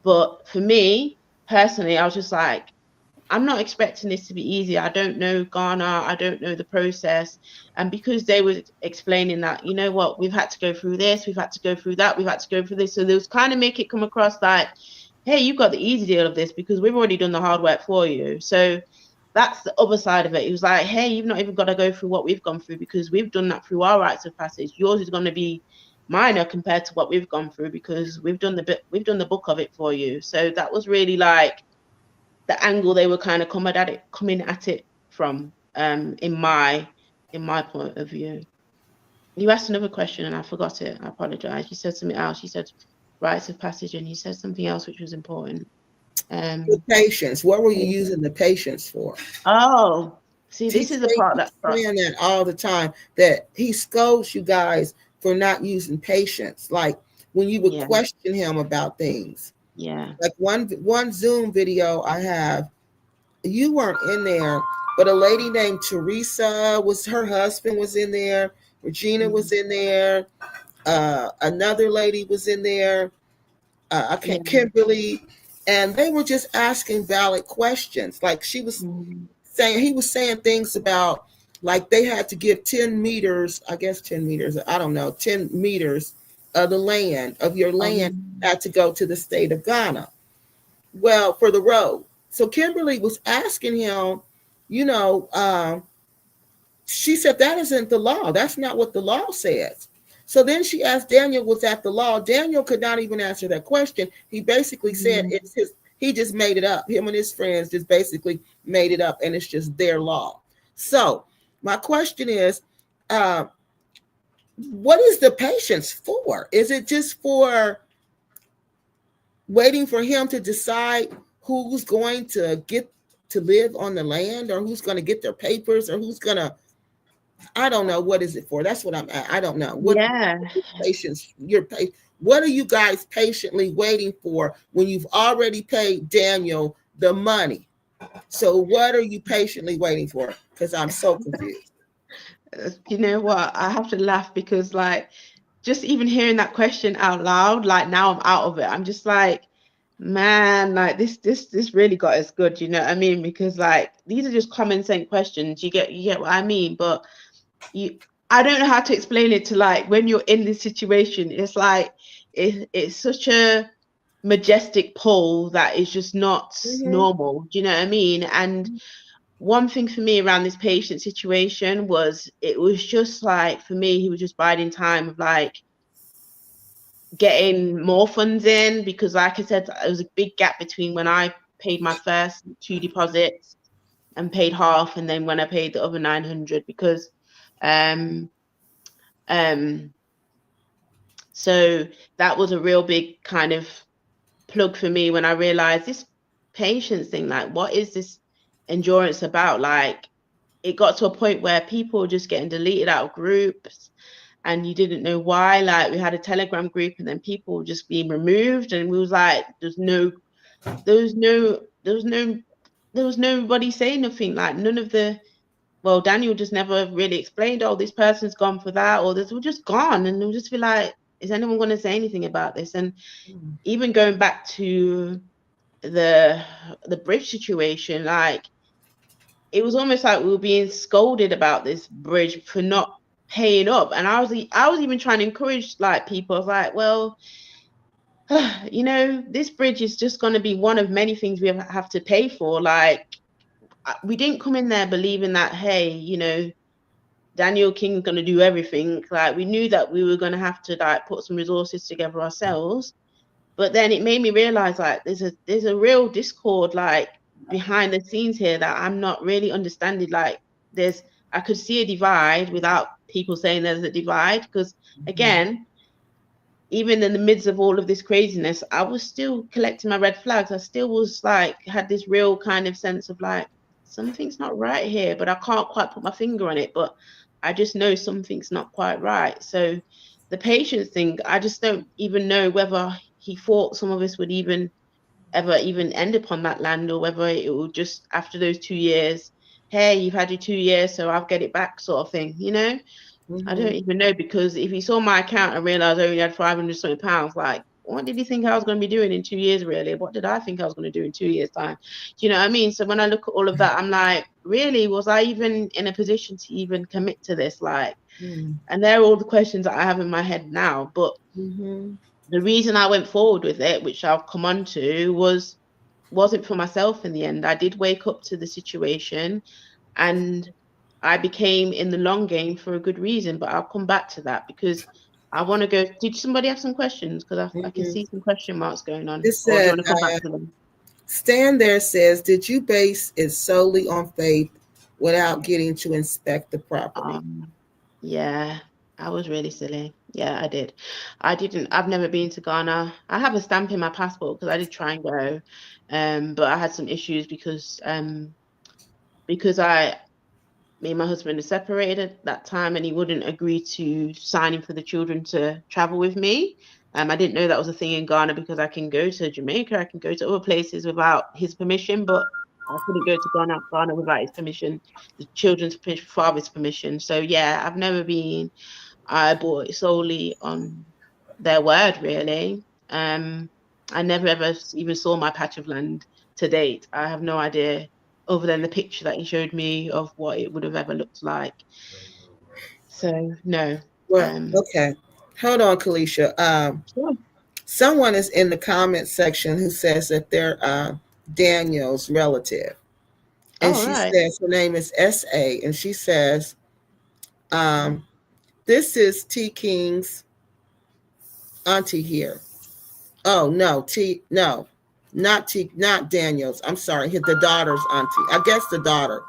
But for me, personally, I was just like, I'm not expecting this to be easy. I don't know Ghana. I don't know the process. And because they were explaining that, you know what, we've had to go through this, we've had to go through that, we've had to go through this. So they was kind of make it come across like, hey, you've got the easy deal of this because we've already done the hard work for you. So that's the other side of it. It was like, hey, you've not even got to go through what we've gone through because we've done that through our rites of passage. Yours is going to be minor compared to what we've gone through because we've done the book of it for you. So that was really like the angle they were kind of coming at it from in my point of view. You asked another question and I forgot it. I apologize. You said something else. You said rites of passage and you said something else which was important. The Um patience. What were you using the patience for? oh, see, He this is the part keeps that saying that all the time. That he scolds you guys for not using patience. Like when you would yeah, question him about things. yeah, Like one Zoom video I have, you weren't in there, but a lady named Teresa was her husband was in there. Regina was mm, in there. Another lady was in there. I yeah, can't Kimberly, and they were just asking valid questions. Like she was mm, saying, he was saying things about like they had to give 10 meters, I guess 10 meters, I don't know, 10 meters of the land of your land um, had to go to the state of Ghana. Well, for the road. So Kimberly was asking him, you know, she said that isn't the law. That's not what the law says. So then she asked Daniel, was that the law? Daniel could not even answer that question. He basically said mm, it's his, he just made it up. Him and his friends just basically made it up and it's just their law. So my question is, uh, what is the patience for? Is it just for waiting for him to decide who's going to get to live on the land or who's going to get their papers or who's going to, I don't know, what is it for? That's what I'm at. I don't know what yeah. patience what are you guys patiently waiting for when you've already paid Daniel the money? So what are you patiently waiting for? Because I'm so confused. You know what? I have to laugh because like just even hearing that question out loud, like now I'm out of it. I'm just like, man, like this really got us good, you know what I mean? Because like these are just common sense questions. You get what I mean? But you I don't know how to explain it to like when you're in this situation, it's like it's such a majestic pull that is just not Mm-hmm. normal. Do you know what I mean? And one thing for me around this patient situation was it was just like for me he was just biding time of like getting more funds in because like I said there was a big gap between when I paid my first two deposits and paid half and then when I paid the other 900 because um um so that was a real big kind of plug for me when I realized this patience thing like what is this endurance about like it got to a point where people were just getting deleted out of groups and you didn't know why. Like, we had a Telegram group, and then people were just being removed, and we was like, there was no, there was no, there was nobody saying nothing. Like, none of the, well, Daniel just never really explained, oh, this person's gone for that, or this, we're just gone, and we'll just be like, is anyone going to say anything about this? And even going back to the bridge situation, like, it was almost like we were being scolded about this bridge for not paying up. And I was even trying to encourage, like, people. I was like, well, you know, this bridge is just going to be one of many things we have to pay for. Like, we didn't come in there believing that, hey, you know, Daniel King's going to do everything. Like, we knew that we were going to have to, like, put some resources together ourselves. But then it made me realize, like, there's a real discord, like, behind the scenes here that I'm not really understanding. Like, I could see a divide without people saying there's a divide, because again, even in the midst of all of this craziness, I was still collecting my red flags. I still was like, had this real kind of sense of like, something's not right here, but I can't quite put my finger on it. But I just know something's not quite right. So the patience thing, I just don't even know whether he thought some of us would ever even end up on that land, or whether it will just, after those 2 years, hey, you've had your 2 years, so I'll get it back, sort of thing, you know? I don't even know, because if he saw my account and realized I only had 500 something pounds, like, what did he think I was going to be doing in 2 years, really? What did I think I was going to do in 2 years' time? Do you know what I mean? So when I look at all of that, I'm like, really, was I even in a position to even commit to this? Like, and they're all the questions that I have in my head now. But the reason I went forward with it, which I'll come on to, wasn't for myself in the end. I did wake up to the situation, and I became in the long game for a good reason. But I'll come back to that, because I want to go. Did somebody have some questions? Because I can see some question marks going on. It Or do you said, want to come back to them? Stan there says, did you base it solely on faith without getting to inspect the property? Yeah, I was really silly. Yeah, I did. I've never been to Ghana. I have a stamp in my passport because I did try and go. But I had some issues because me and my husband are separated at that time, and he wouldn't agree to signing for the children to travel with me. I didn't know that was a thing in Ghana, because I can go to Jamaica, I can go to other places without his permission, but I couldn't go to Ghana without his permission, the children's father's permission. So yeah, I've never been. I bought it solely on their word, really. I never ever even saw my patch of land to date. I have no idea, other than the picture that he showed me, of what it would have ever looked like. So no. Well, okay. Hold on, Kelisha. Sure. Someone is in the comment section who says that they're Daniel's relative. And Oh, she right. says her name is S.A. And she says, this is T. King's auntie here. Oh, no, not Daniel's. I'm sorry, the daughter's auntie. I guess the daughter.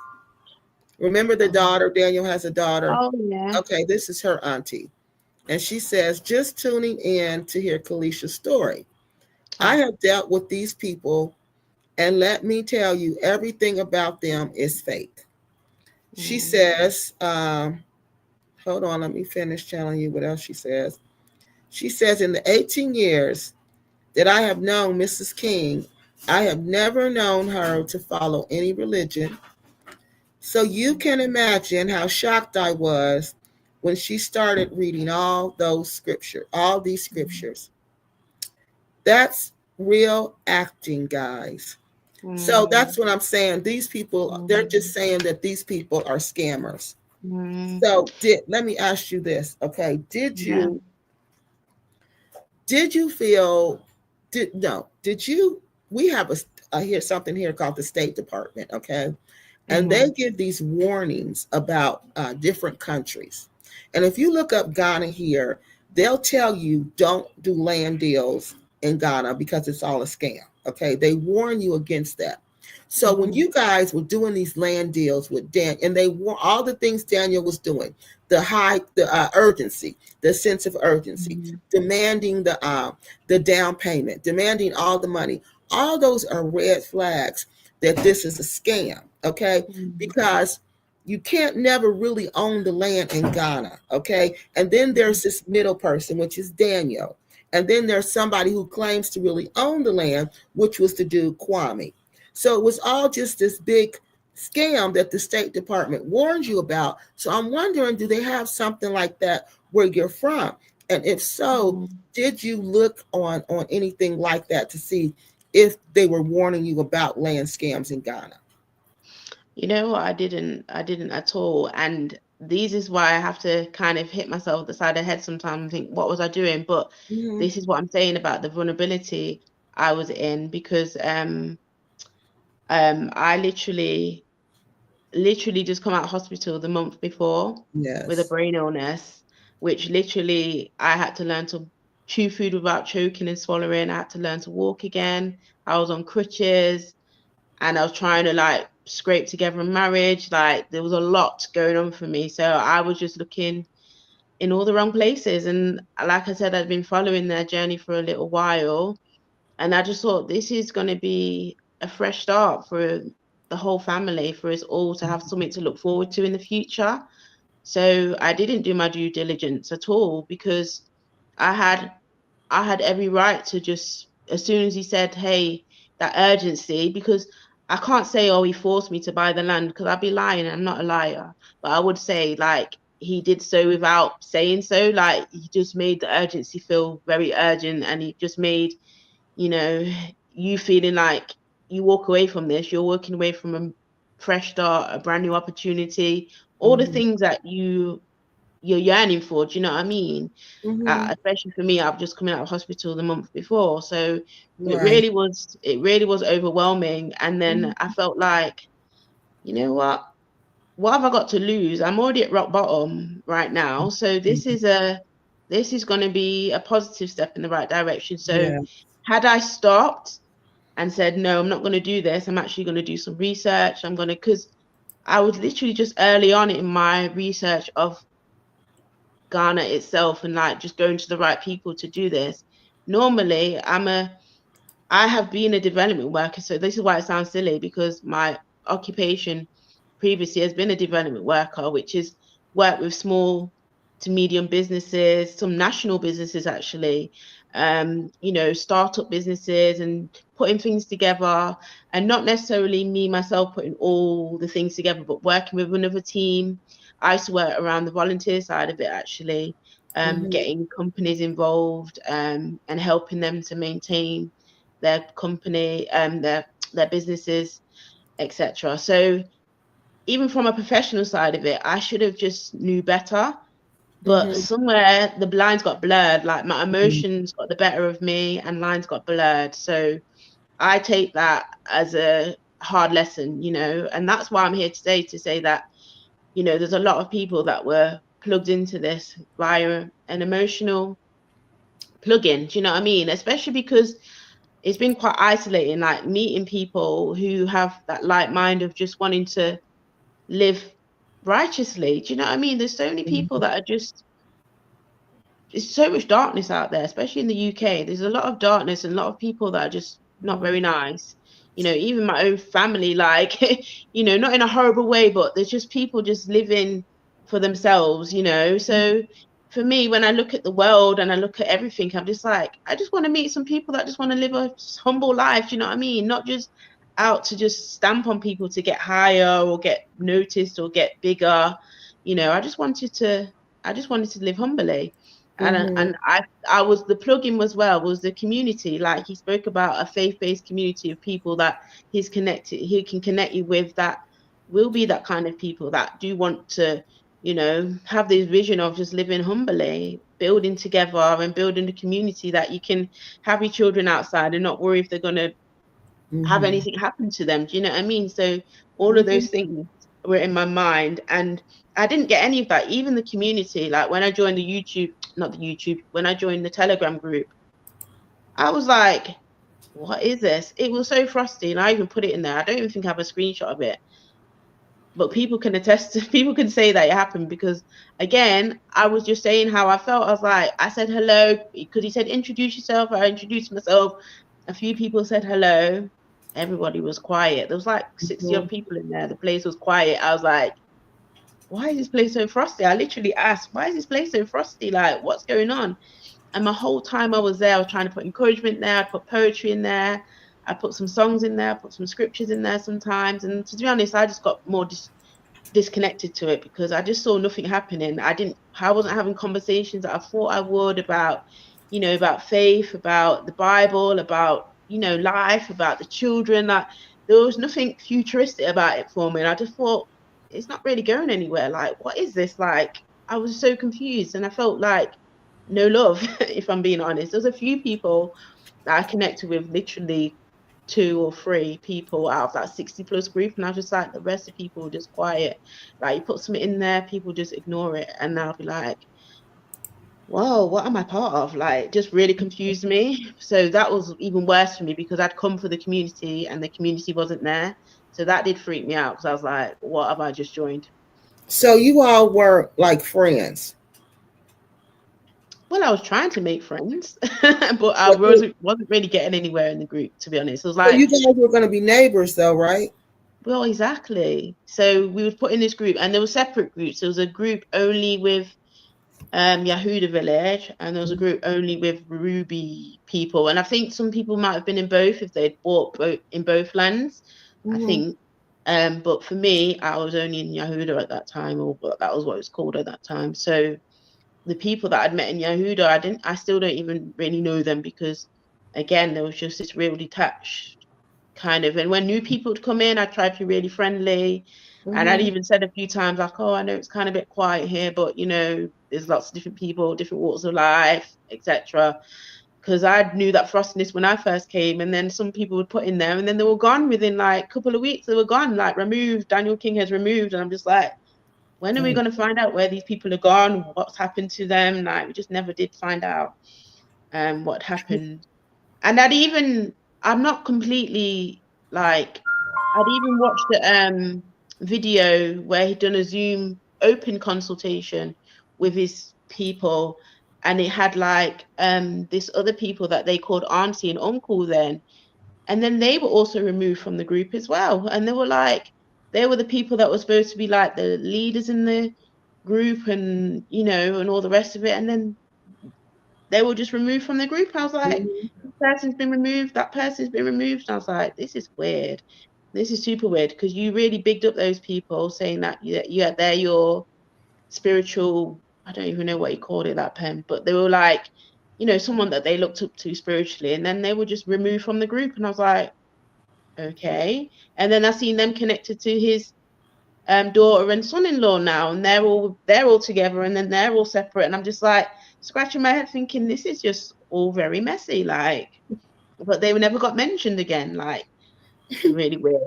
Remember the daughter? Daniel has a daughter. Oh, yeah. Okay, this is her auntie. And she says, just tuning in to hear Kelisha's story. I have dealt with these people, and let me tell you, everything about them is fake. She says, hold on, let me finish telling you what else she says. She says, in the 18 years that I have known Mrs. Kiing, I have never known her to follow any religion. So you can imagine how shocked I was when she started reading all these scriptures. That's real acting, guys. So that's what I'm saying. These people, they're just saying that these people are scammers. So let me ask you this, okay? Did you feel, we have here something here called the State Department, okay? And they give these warnings about different countries. And if you look up Ghana here, they'll tell you don't do land deals in Ghana because it's all a scam. Okay, they warn you against that. So when you guys were doing these land deals with Dan, and they were all the things Daniel was doing, the urgency, the sense of urgency, demanding the down payment, demanding all the money, all those are red flags that this is a scam. Okay, because you can't never really own the land in Ghana, okay? And then there's this middle person, which is Daniel. And then there's somebody who claims to really own the land, which was the dude Kwame. So it was all just this big scam that the State Department warned you about. So I'm wondering, do they have something like that where you're from? And if so, Mm. did you look on anything like that to see if they were warning you about land scams in Ghana? You know what? I didn't at all. And this is why I have to kind of hit myself the side of the head sometimes and think, what was I doing? But Mm-hmm. this is what I'm saying about the vulnerability I was in, because I literally just come out of hospital the month before with a Yes. brain illness, which literally I had to learn to chew food without choking and swallowing. I had to learn to walk again. I was on crutches, and I was trying to like scrape together a marriage. Like there was a lot going on for me. So I was just looking in all the wrong places. And like I said, I'd been following their journey for a little while. And I just thought this is going to be a fresh start for the whole family, for us all to have something to look forward to in the future. So I didn't do my due diligence at all, because I had I had every right to just, as soon as he said, hey, that urgency, because I can't say, oh, he forced me to buy the land, because I'd be lying. I'm not a liar. But I would say, like, he did so without saying so. Like, he just made the urgency feel very urgent. And he just made, you know, you feeling like you walk away from this, you're walking away from a fresh start, a brand new opportunity, all the Mm-hmm. things that you're yearning for. Do you know what I mean? Mm-hmm. Especially for me, I've just come out of hospital the month before, so Right. it really was overwhelming. And then I Mm-hmm. felt like, you know what have I got to lose? I'm already at rock bottom right now, so this is going to be a positive step in the right direction. So Yeah. had I stopped and said, no, I'm not going to do this, I'm actually going to do some research, I'm going to, because I was literally just early on in my research of Ghana itself, and like just going to the right people to do this. Normally, I have been a development worker, so this is why it sounds silly, because my occupation previously has been a development worker, which is work with small to medium businesses, some national businesses actually, startup businesses, and putting things together, and not necessarily me myself putting all the things together, but working with another team. I used to work around the volunteer side of it actually, Mm-hmm. getting companies involved, and helping them to maintain their company, their businesses, etc. So even from a professional side of it, I should have just knew better. But Mm-hmm. somewhere the lines got blurred, like my emotions got the better of me and lines got blurred. So I take that as a hard lesson, and that's why I'm here today, to say that, there's a lot of people that were plugged into this via an emotional plug-in. Do you know what I mean? Especially because it's been quite isolating, like meeting people who have that light mind of just wanting to live righteously. Do you know what I mean? There's so many people that are just, there's so much darkness out there, especially in the UK. There's a lot of darkness and a lot of people that are just not Mm-hmm. very nice. Even my own family, like, not in a horrible way, but there's just people just living for themselves. So for me, when I look at the world and I look at everything, I'm just like, I just want to meet some people that just want to live a humble life. Do you know what I mean? Not just out to just stamp on people to get higher or get noticed or get bigger. I just wanted to live humbly. Mm-hmm. And I was, the plugin as well was the community. Like he spoke about a faith-based community of people that he can connect you with, that will be that kind of people that do want to, have this vision of just living humbly, building together and building a community that you can have your children outside and not worry if they're going to have Mm-hmm. anything happen to them. Do you know what I mean? So all of Mm-hmm. those things were in my mind, and I didn't get any of that. Even the community, like when I joined the YouTube, not the YouTube, when I joined the Telegram group, I was like, what is this? It was so frosty, and I even put it in there. I don't even think I have a screenshot of it, but people can attest to, people can say that it happened, because again, I was just saying how I felt. I was like, I said hello because he said introduce yourself. I introduced myself. A few people said hello. Everybody was quiet. There was like 60 odd people in there. The place was quiet. I was like, why is this place so frosty? I literally asked, why is this place so frosty? Like, what's going on? And my whole time I was there, I was trying to put encouragement there. I put poetry in there. I put some songs in there. I put some scriptures in there sometimes. And to be honest, I just got more disconnected to it because I just saw nothing happening. I wasn't having conversations that I thought I would about, about faith, about the Bible, about, life, about the children. Like there was nothing futuristic about it for me. And I just thought it's not really going anywhere. Like, what is this? Like, I was so confused and I felt like no love, if I'm being honest. There's a few people that I connected with, literally 2 or 3 people out of that 60 plus group, and I was just like, the rest of people were just quiet. Like you put something in there, people just ignore it, and I'll be like, whoa, what am I part of? Like, just really confused me. So that was even worse for me because I'd come for the community and the community wasn't there. So that did freak me out because I was like, what have I just joined? So you all were like friends. Well, I was trying to make friends, but I But you- wasn't really getting anywhere in the group, to be honest. It was so like, you guys were going to be neighbors, though, right? well, exactly. So we would put in this group, and there were separate groups. There was a group only with Yahuda village, and there was a group only with Ruby people. And I think some people might have been in both if they'd bought both in both lands. I Mm-hmm. think. But for me, I was only in Yahuda at that time, or that was what it was called at that time. So the people that I'd met in Yahuda, I still don't even really know them because, again, there was just this real detached kind of. And when new people would come in, I tried to be really friendly. And I'd Mm-hmm. even said a few times, like, oh, I know it's kind of a bit quiet here, but there's lots of different people, different walks of life, etc. Because I knew that frostiness when I first came, and then some people would put in there, and then they were gone within like a couple of weeks. They were gone, like removed. Daniel King has removed, and I'm just like, when are we going to find out where these people are gone? What's happened to them? Like, we just never did find out what happened. And I'm not completely like, I'd even watched the video where he'd done a Zoom open consultation with his people, and it had like this other people that they called auntie and uncle then, and then they were also removed from the group as well. And they were the people that were supposed to be like the leaders in the group, and and all the rest of it. And then they were just removed from the group. I was like, Mm-hmm. this person's been removed, that person's been removed. And I was like, this is weird. This is super weird because you really bigged up those people saying that they're your spiritual, I don't even know what you called it, that pen, but they were like, someone that they looked up to spiritually, and then they were just removed from the group. And I was like, okay. And then I seen them connected to his daughter and son-in-law now, and they're all together, and then they're all separate. And I'm just like scratching my head, thinking this is just all very messy. Like, but they never got mentioned again. Like, really weird.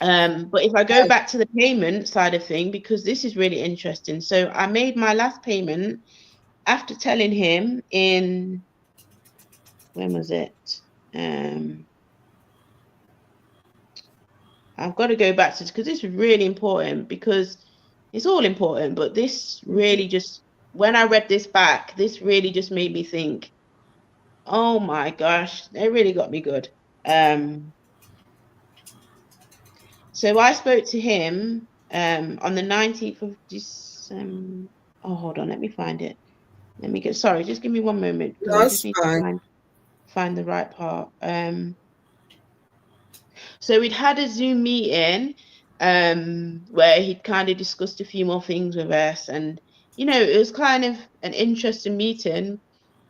But if I go back to the payment side of thing, because this is really interesting. So I made my last payment after telling him in, when was it? Um, I've got to go back to this because this is really important, because it's all important, but this really just, when I read this back, this really just made me think, oh my gosh, they really got me good. Um, so I spoke to him on the 19th of December. Oh, hold on, let me find it. Sorry, just give me one moment because No, I just it's need to fine. find the right part. So we'd had a Zoom meeting where he'd kind of discussed a few more things with us. And, it was kind of an interesting meeting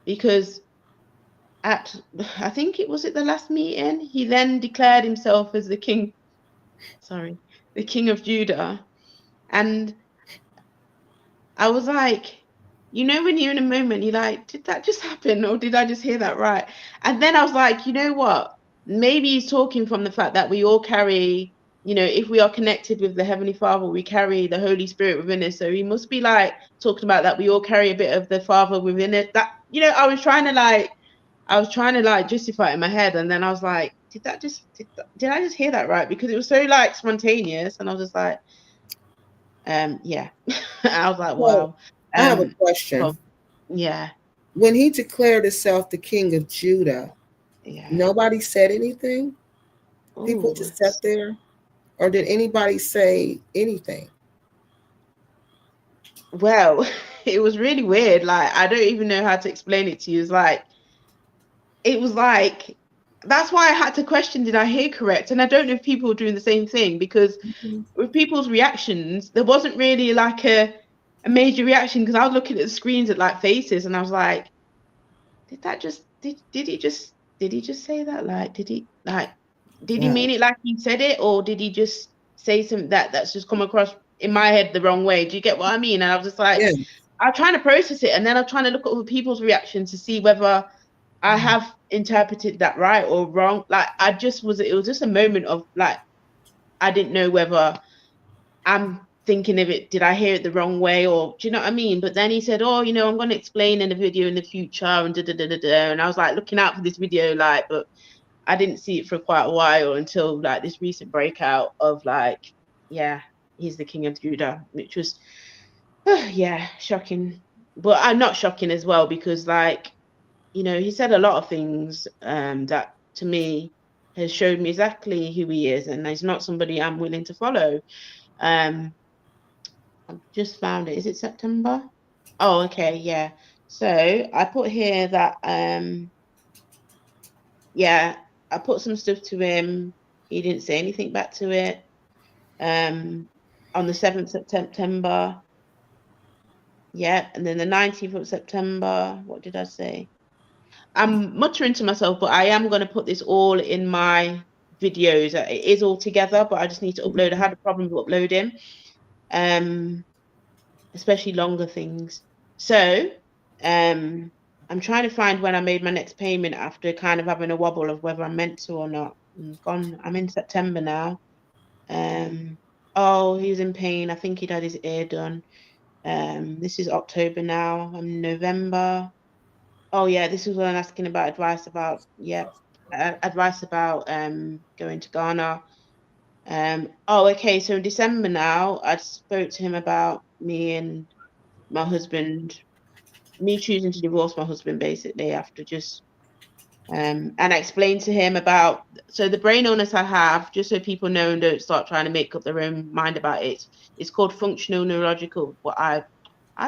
because I think it was at the last meeting, he then declared himself as the king of Judah. And I was like, when you're in a moment, you're like, did that just happen or did I just hear that right? And then I was like, you know what? Maybe he's talking from the fact that we all carry, if we are connected with the Heavenly Father, we carry the Holy Spirit within us. So he must be like talking about that we all carry a bit of the Father within it. That, I was trying to like justify it in my head. And then I was like, did I just hear that right? Because it was so like spontaneous. And I was just like, yeah. I was like, So wow. I have a question. Well, yeah, When he declared himself the king of Judah, yeah. nobody said anything? People Oh, just sat there? Or did anybody say anything? Well, it was really weird. Like, I don't even know how to explain it to you. It was like, that's why I had to question, did I hear correct? And I don't know if people were doing the same thing, because Mhm. with people's reactions, there wasn't really like a major reaction, because I was looking at the screens at like faces, and I was like, did that just did he just say that? Like, did he Wow. mean it like he said it, or did he just say something that's just come across in my head the wrong way? Do you get what I mean? And I was just like, Yeah. I'm trying to process it, and then I'm trying to look at other people's reactions to see whether I have interpreted that right or wrong. Like, it was just a moment of like, I didn't know whether I'm thinking of it, did I hear it the wrong way, or do you know what I mean? But then he said, oh, I'm going to explain in the video in the future, and da da da da da. And I was like looking out for this video, like, but I didn't see it for quite a while until like this recent breakout of like, yeah, he's the king of Judah, which was, yeah, shocking. But I'm not shocking as well, because like, he said a lot of things that to me has showed me exactly who he is, and he's not somebody I'm willing to follow. Um, I've just found it. Is it September? Oh, okay, yeah. So I put here that yeah, I put some stuff to him. He didn't say anything back to it. Um on the 7th of September, yeah, and then the 19th of September, what did I say? I'm muttering to myself, but I am going to put this all in my videos. It is all together, but I just need to upload. I had a problem with uploading, um, especially longer things. So, um, I'm trying to find when I made my next payment after kind of having a wobble of whether I'm meant to or not. I'm in September now. Um, oh, he was in pain. I think he'd had his ear done. This is October now. I'm in November. Oh yeah, this is when I'm asking about advice about, yeah, advice about going to Ghana. Oh, okay, so in December now, I spoke to him about me and my husband, me choosing to divorce my husband basically after just and I explained to him about, so the brain illness I have, just so people know and don't start trying to make up their own mind about it. It's called functional neurological, but I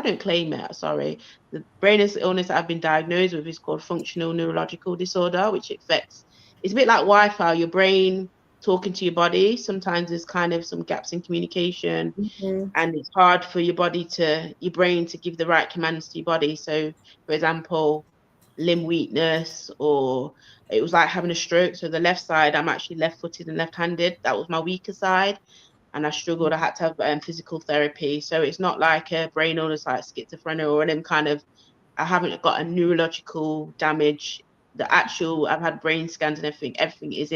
don't claim it, sorry. The brain illness I've been diagnosed with is called functional neurological disorder, which affects, it's a bit like Wi-Fi, your brain talking to your body. Sometimes there's kind of some gaps in communication, Mhm. and it's hard for your brain to give the right commands to your body. So, for example, limb weakness, or it was like having a stroke. So the left side, I'm actually left-footed and left-handed. That was my weaker side, and I struggled. I had to have physical therapy. So it's not like a brain illness like schizophrenia or any kind of. I haven't got a neurological damage. The actual, I've had brain scans and everything. Everything is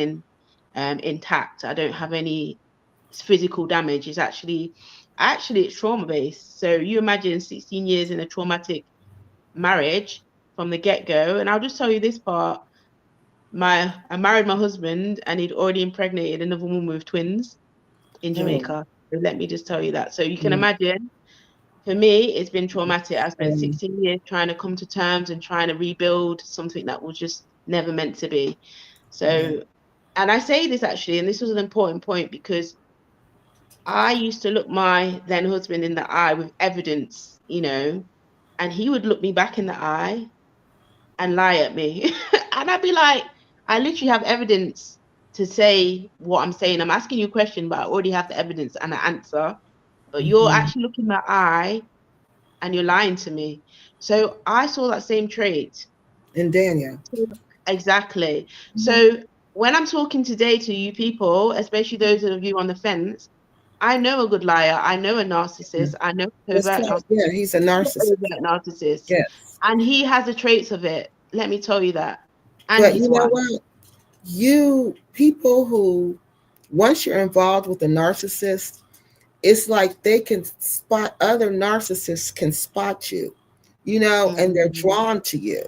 intact. I don't have any physical damage. It's actually it's trauma based. So you imagine 16 years in a traumatic marriage from the get go. And I'll just tell you this part. I married my husband, and he'd already impregnated another woman with twins in Oh. Jamaica. So let me just tell you that. So you can Mm. imagine, for me, it's been traumatic. I spent Um, 16 years trying to come to terms and trying to rebuild something that was just never meant to be. yeah. So, and I say this actually, and this was an important point, because I used to look my then husband in the eye with evidence, and he would look me back in the eye and lie at me. And I'd be like, I literally have evidence to say what I'm saying. I'm asking you a question, but I already have the evidence and the answer. But you're Mhm. actually looking my eye and you're lying to me. So I saw that same trait. And Daniel. Exactly. Mhm. So when I'm talking today to you people, especially those of you on the fence, I know a good liar. I know a Yeah. narcissist. I know a Let's covert talk. narcissist. Yeah, he's a narcissist. Overt narcissist. Yes. And he has the traits of it. Let me tell you that. And But his you know wife. what? You people who, once you're involved with a narcissist, it's like they can spot other narcissists can spot you, and they're Mhm. drawn to you.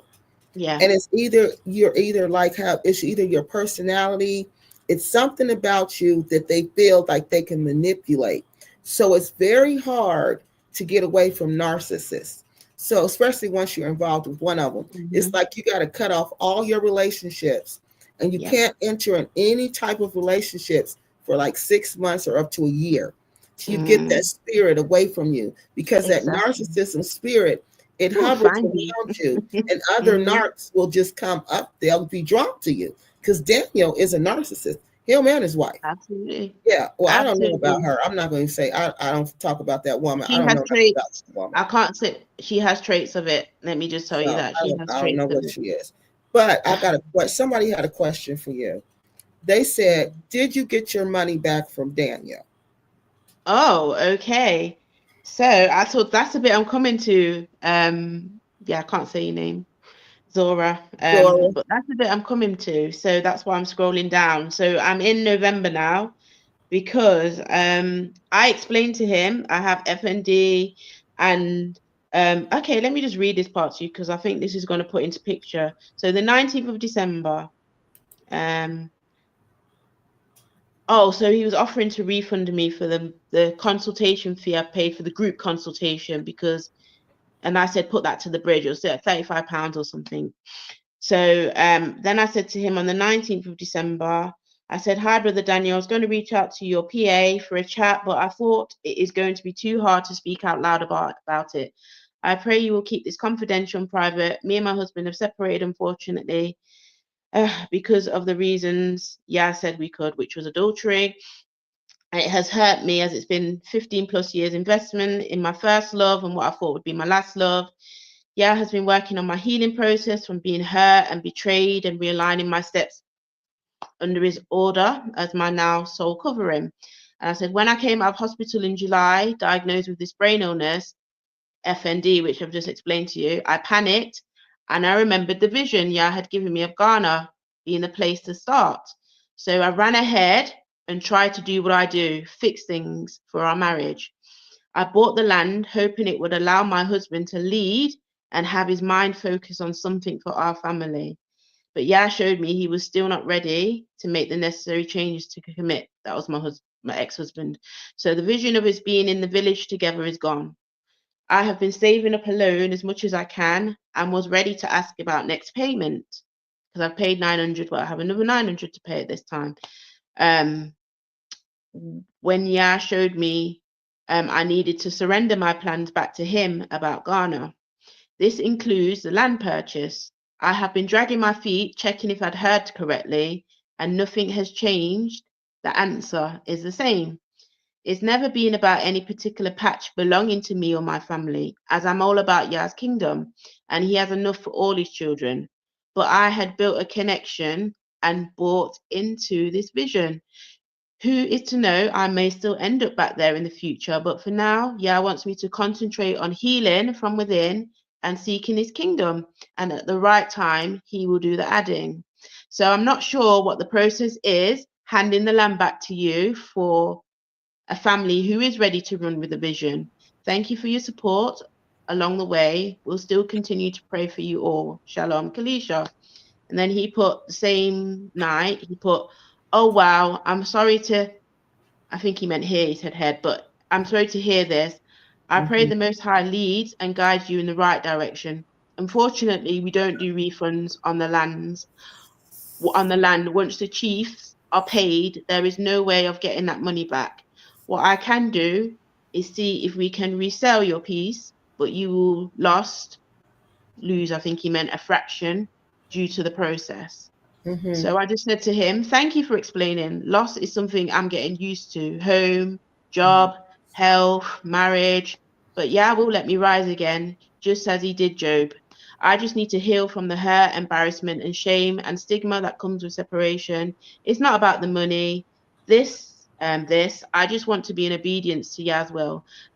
Yeah. And it's either you're either like how it's either your personality, it's something about you that they feel like they can manipulate. So it's very hard to get away from narcissists. So especially once you're involved with one of them, it's Hmm. like you got to cut off all your relationships, and you Yeah. can't enter in any type of relationships for like 6 months or up to a year, You get that spirit away from you, because that Exactly. narcissism spirit, it Will hovers find you. around you, and other Mm, narcs will just come up. They'll be drawn to you because Daniel is a narcissist. Him and his wife. absolutely. Yeah. Well, I don't know about Absolutely. her. I'm not going to say. I don't talk about that woman. I She don't has know nothing about traits. that woman. I can't say she has traits of it. Let me just tell you So that she has I don't traits know of what it. she is. But I got a question. Somebody had a question for you. They said, "Did you get your money back from Daniel?" Oh, okay. So I thought that's a bit I'm coming to. Yeah, I can't say your name, Zora. Zora. But that's the bit I'm coming to. So that's why I'm scrolling down. So I'm in November now because I explained to him I have FND and okay, let me just read this part to you because I think this is going to put into picture. So the 19th of December, um, oh, so he was offering to refund me for the consultation fee I paid for the group consultation because, and I said put that to the bridge. It was at £35 or something. So then I said to him on the 19th of December, I said, "Hi, Brother Daniel, I was going to reach out to your PA for a chat, but I thought it is going to be too hard to speak out loud about it. I pray you will keep this confidential and private. Me and my husband have separated, unfortunately, because of the reasons I said we could, which was adultery. It has hurt me as it's been 15 plus years investment in my first love and what I thought would be my last love. Has been working on my healing process from being hurt and betrayed and realigning my steps under his order as my now sole covering." And I said, when I came out of hospital in July, diagnosed with this brain illness, FND, which I've just explained to you, I panicked and I remembered the vision had given me of Ghana being the place to start. So I ran ahead and tried to do what I do, fix things for our marriage. I bought the land, hoping it would allow my husband to lead and have his mind focus on something for our family. But showed me he was still not ready to make the necessary changes to commit. That was my ex-husband. So the vision of us being in the village together is gone. I have been saving up alone as much as I can and was ready to ask about next payment because I've paid 900, but I have another 900 to pay at this time. Um, when showed me I needed to surrender my plans back to him about Ghana. This includes the land purchase. I have been dragging my feet, checking if I'd heard correctly, and nothing has changed. The answer is the same. It's never been about any particular patch belonging to me or my family, as I'm all about Yah's kingdom, and he has enough for all his children. But I had built a connection and bought into this vision. Who is to know, I may still end up back there in the future, but for now, wants me to concentrate on healing from within and seeking his kingdom. And at the right time, he will do the adding. So I'm not sure what the process is, handing the land back to you for a family who is ready to run with a vision. Thank you for your support along the way. We'll still continue to pray for you all. Shalom, Kelisha. And then he put the same night, he put, "Oh, wow, I'm sorry to," I think he meant hear, he said head, but "I'm sorry to hear this. I pray Mm-hmm. the Most High leads and guides you in the right direction. Unfortunately, we don't do refunds on the land. Once the chiefs are paid, there is no way of getting that money back. What I can do is see if we can resell your piece, but you will lose, I think he meant a fraction due to the process." Mm-hmm. So I just said to him, "Thank you for explaining. Loss is something I'm getting used to. Home, job, health, marriage. But will let me rise again, just as he did Job. I just need to heal from the hurt, embarrassment, and shame and stigma that comes with separation. It's not about the money. I just want to be in obedience to Yah's.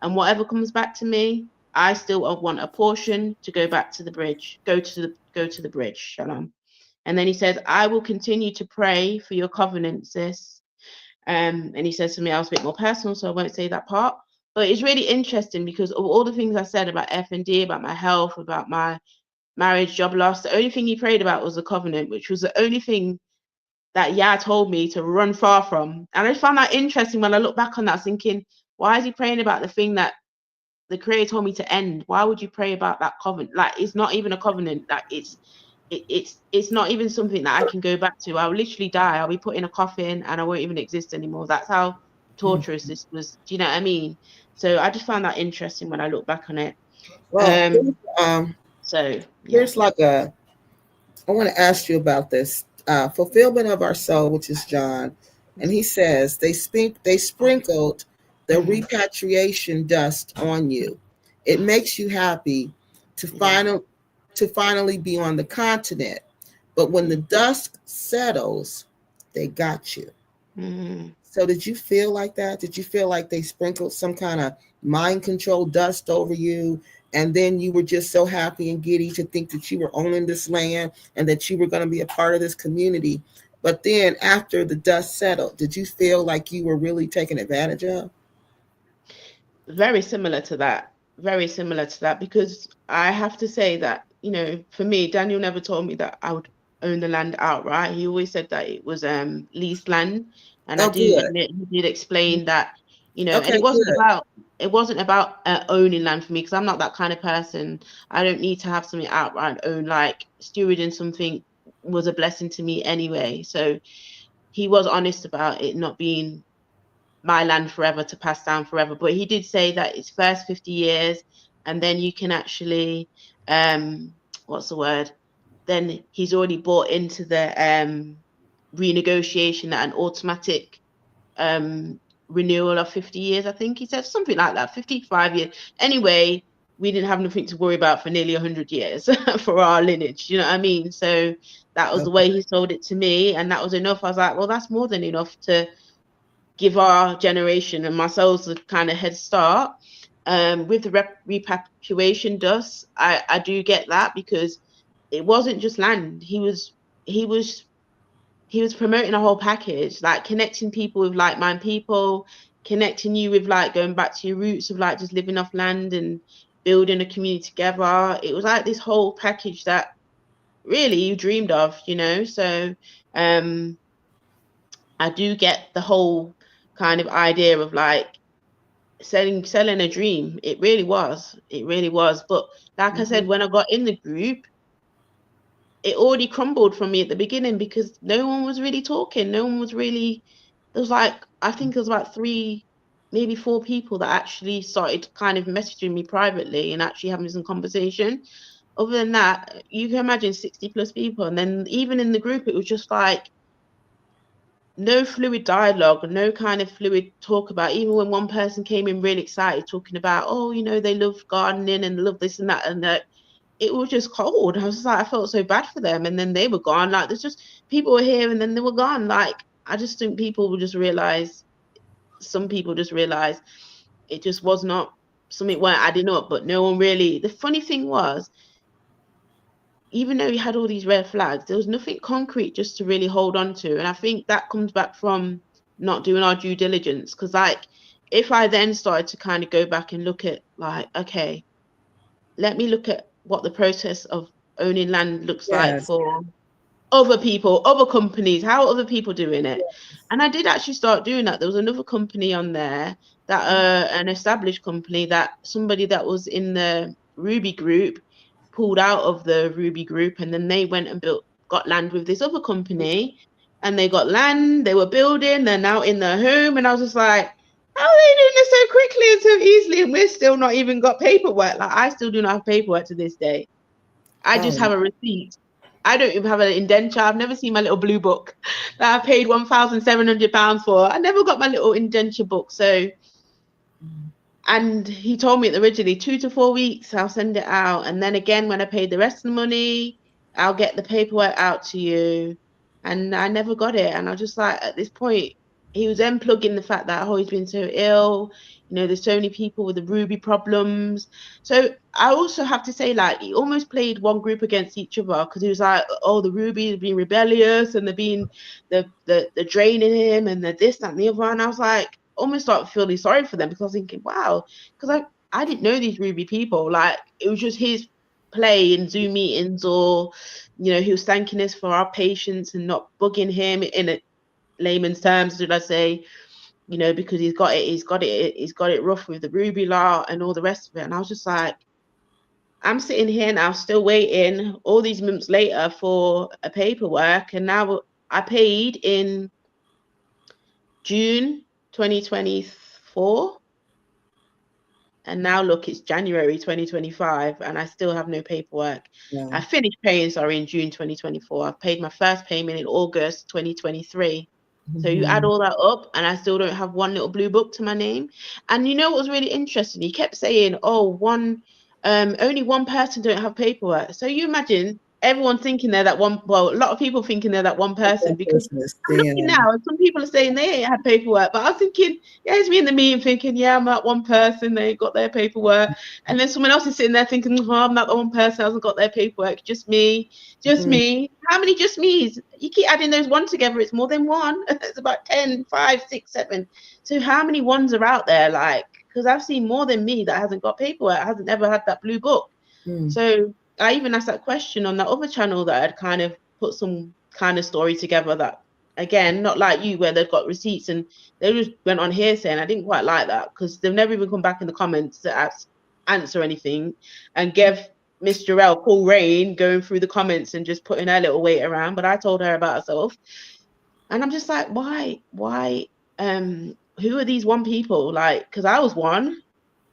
And whatever comes back to me, I still want a portion to go back to the bridge. Go to the bridge. Shalom." And then he says, "I will continue to pray for your covenant, sis." And he says something else a bit more personal, so I won't say that part. But it's really interesting because of all the things I said about F&D, about my health, about my marriage, job loss, the only thing he prayed about was the covenant, which was the only thing that told me to run far from. And I found that interesting when I look back on that, thinking, why is he praying about the thing that the creator told me to end? Why would you pray about that covenant? Like, it's not even a covenant. Like, it's not even something that I can go back to. I'll literally die. I'll be put in a coffin and I won't even exist anymore. That's how torturous this was. Do you know what I mean? So I just found that interesting when I look back on it. Well, Um, so yeah, here's like a, I want to ask you about this fulfillment of our soul, which is John, and he says they sprinkled the mm, repatriation dust on you. It makes you happy to yeah, finally be on the continent, but when the dust settles, they got you. mm. So did you feel like that? Did you feel like they sprinkled some kind of mind control dust over you? And then you were just so happy and giddy to think that you were owning this land and that you were going to be a part of this community. But then after the dust settled, did you feel like you were really taken advantage of? Very similar to that. Very similar to that, because I have to say that, for me, Daniel never told me that I would own the land outright. He always said that it was leased land. And I Oh, do good. admit he did explain that, and Okay, good. it wasn't about owning land for me, because I'm not that kind of person. I don't need to have something outright owned. Like stewarding something was a blessing to me anyway. So he was honest about it not being my land forever to pass down forever. But he did say that it's first 50 years, and then you can actually, what's the word? Then he's already bought into the renegotiation at an automatic um, renewal of 50 years, I think he said, something like that, 55 years. Anyway, we didn't have nothing to worry about for nearly 100 years for our lineage. You know what I mean? So that was the Okay. way he sold it to me, and that was enough. I was like, well, that's more than enough to give our generation and myself a kind of head start. With the repatriation dust, I do get that, because it wasn't just land. He was he was promoting a whole package, like connecting people with like-minded people, connecting you with like going back to your roots of like just living off land and building a community together. It was like this whole package that really you dreamed of. So um I do get the whole kind of idea of like selling a dream. It really was. It really was. But like I said, Mhm. when I got in the group, it already crumbled from me at the beginning, because no one was really talking. No one was really, there was like, I think there was about three, maybe four people that actually started kind of messaging me privately and actually having some conversation. Other than that, you can imagine 60 plus people. And then even in the group, it was just like no fluid dialogue, no kind of fluid talk about, even when one person came in really excited talking about, oh, they love gardening and love this and that, and that, it was just cold. I was just like, I felt so bad for them, and then they were gone. Like there's just people were here and then they were gone. Like I just think people will just realize, some people just realize it just was not something weren't adding up. But no one really, the funny thing was, even though we had all these red flags, there was nothing concrete just to really hold on to. And I think that comes back from not doing our due diligence. Because, like, if I then started to kind of go back and look at, like, okay, let me look at what the process of owning land looks like Yes. for other people, other companies, how are other people doing it? And I did actually start doing that. There was another company on there that an established company, that somebody that was in the Ruby group pulled out of the Ruby group, and then they went and got land with this other company, and they got land, they were building, they're now in their home. And I was just like, how are they doing this so quickly and so easily? And we're still not even got paperwork. Like I still do not have paperwork to this day. I just Oh, have a receipt. I don't even have an indenture. I've never seen my little blue book that I paid £1,700 for. I never got my little indenture book. So, and he told me originally 2 to 4 weeks, I'll send it out. And then again, when I paid the rest of the money, I'll get the paperwork out to you. And I never got it. And I was just like, at this point, he was then plugging the fact that, oh, he's been so ill. There's so many people with the Ruby problems. So I also have to say, like, he almost played one group against each other, because he was like, oh, the Ruby have been rebellious and they're being the draining him and the this, that, and the other. And I was like, almost start feeling sorry for them, because I was thinking, wow, because I didn't know these Ruby people. Like it was just his play in Zoom meetings, or he was thanking us for our patience and not bugging him, in a layman's terms, should I say, because he's got it rough with the Ruby law and all the rest of it. And I was just like, I'm sitting here now still waiting all these months later for a paperwork, and now I paid in June. 2024. And now look, it's January 2025 and I still have no paperwork. I Yeah. finished paying, sorry, in June 2024. I've paid my first payment in August 2023. So you add Hmm. all that up and I still don't have one little blue book to my name. And you know what was really interesting? He kept saying, oh, only one person don't have paperwork. So you imagine everyone thinking they're that one, well, a lot of people thinking they're that one person One because person is I'm looking thin. now and some people are saying they ain't had paperwork, but I was thinking, yeah, it's me in the meeting thinking, yeah, I'm that one person, they got their paperwork. And then someone else is sitting there thinking, oh, I'm not the one person who hasn't got their paperwork, just me, just Mhm. me. How many just me's? You keep adding those one together, it's more than one. It's about 10, 5, 6, 7. So how many ones are out there? Like, because I've seen more than me that hasn't got paperwork, hasn't ever had that blue book. Mm. So I even asked that question on that other channel that I'd kind of put some kind of story together that, again, not like you where they've got receipts and they just went on hearsay, and I didn't quite like that because they've never even come back in the comments to answer anything and gave Miss Jarrell full reign going through the comments and just putting her little weight around. But I told her about herself, and I'm just like, why, who are these one people? Like, because I was one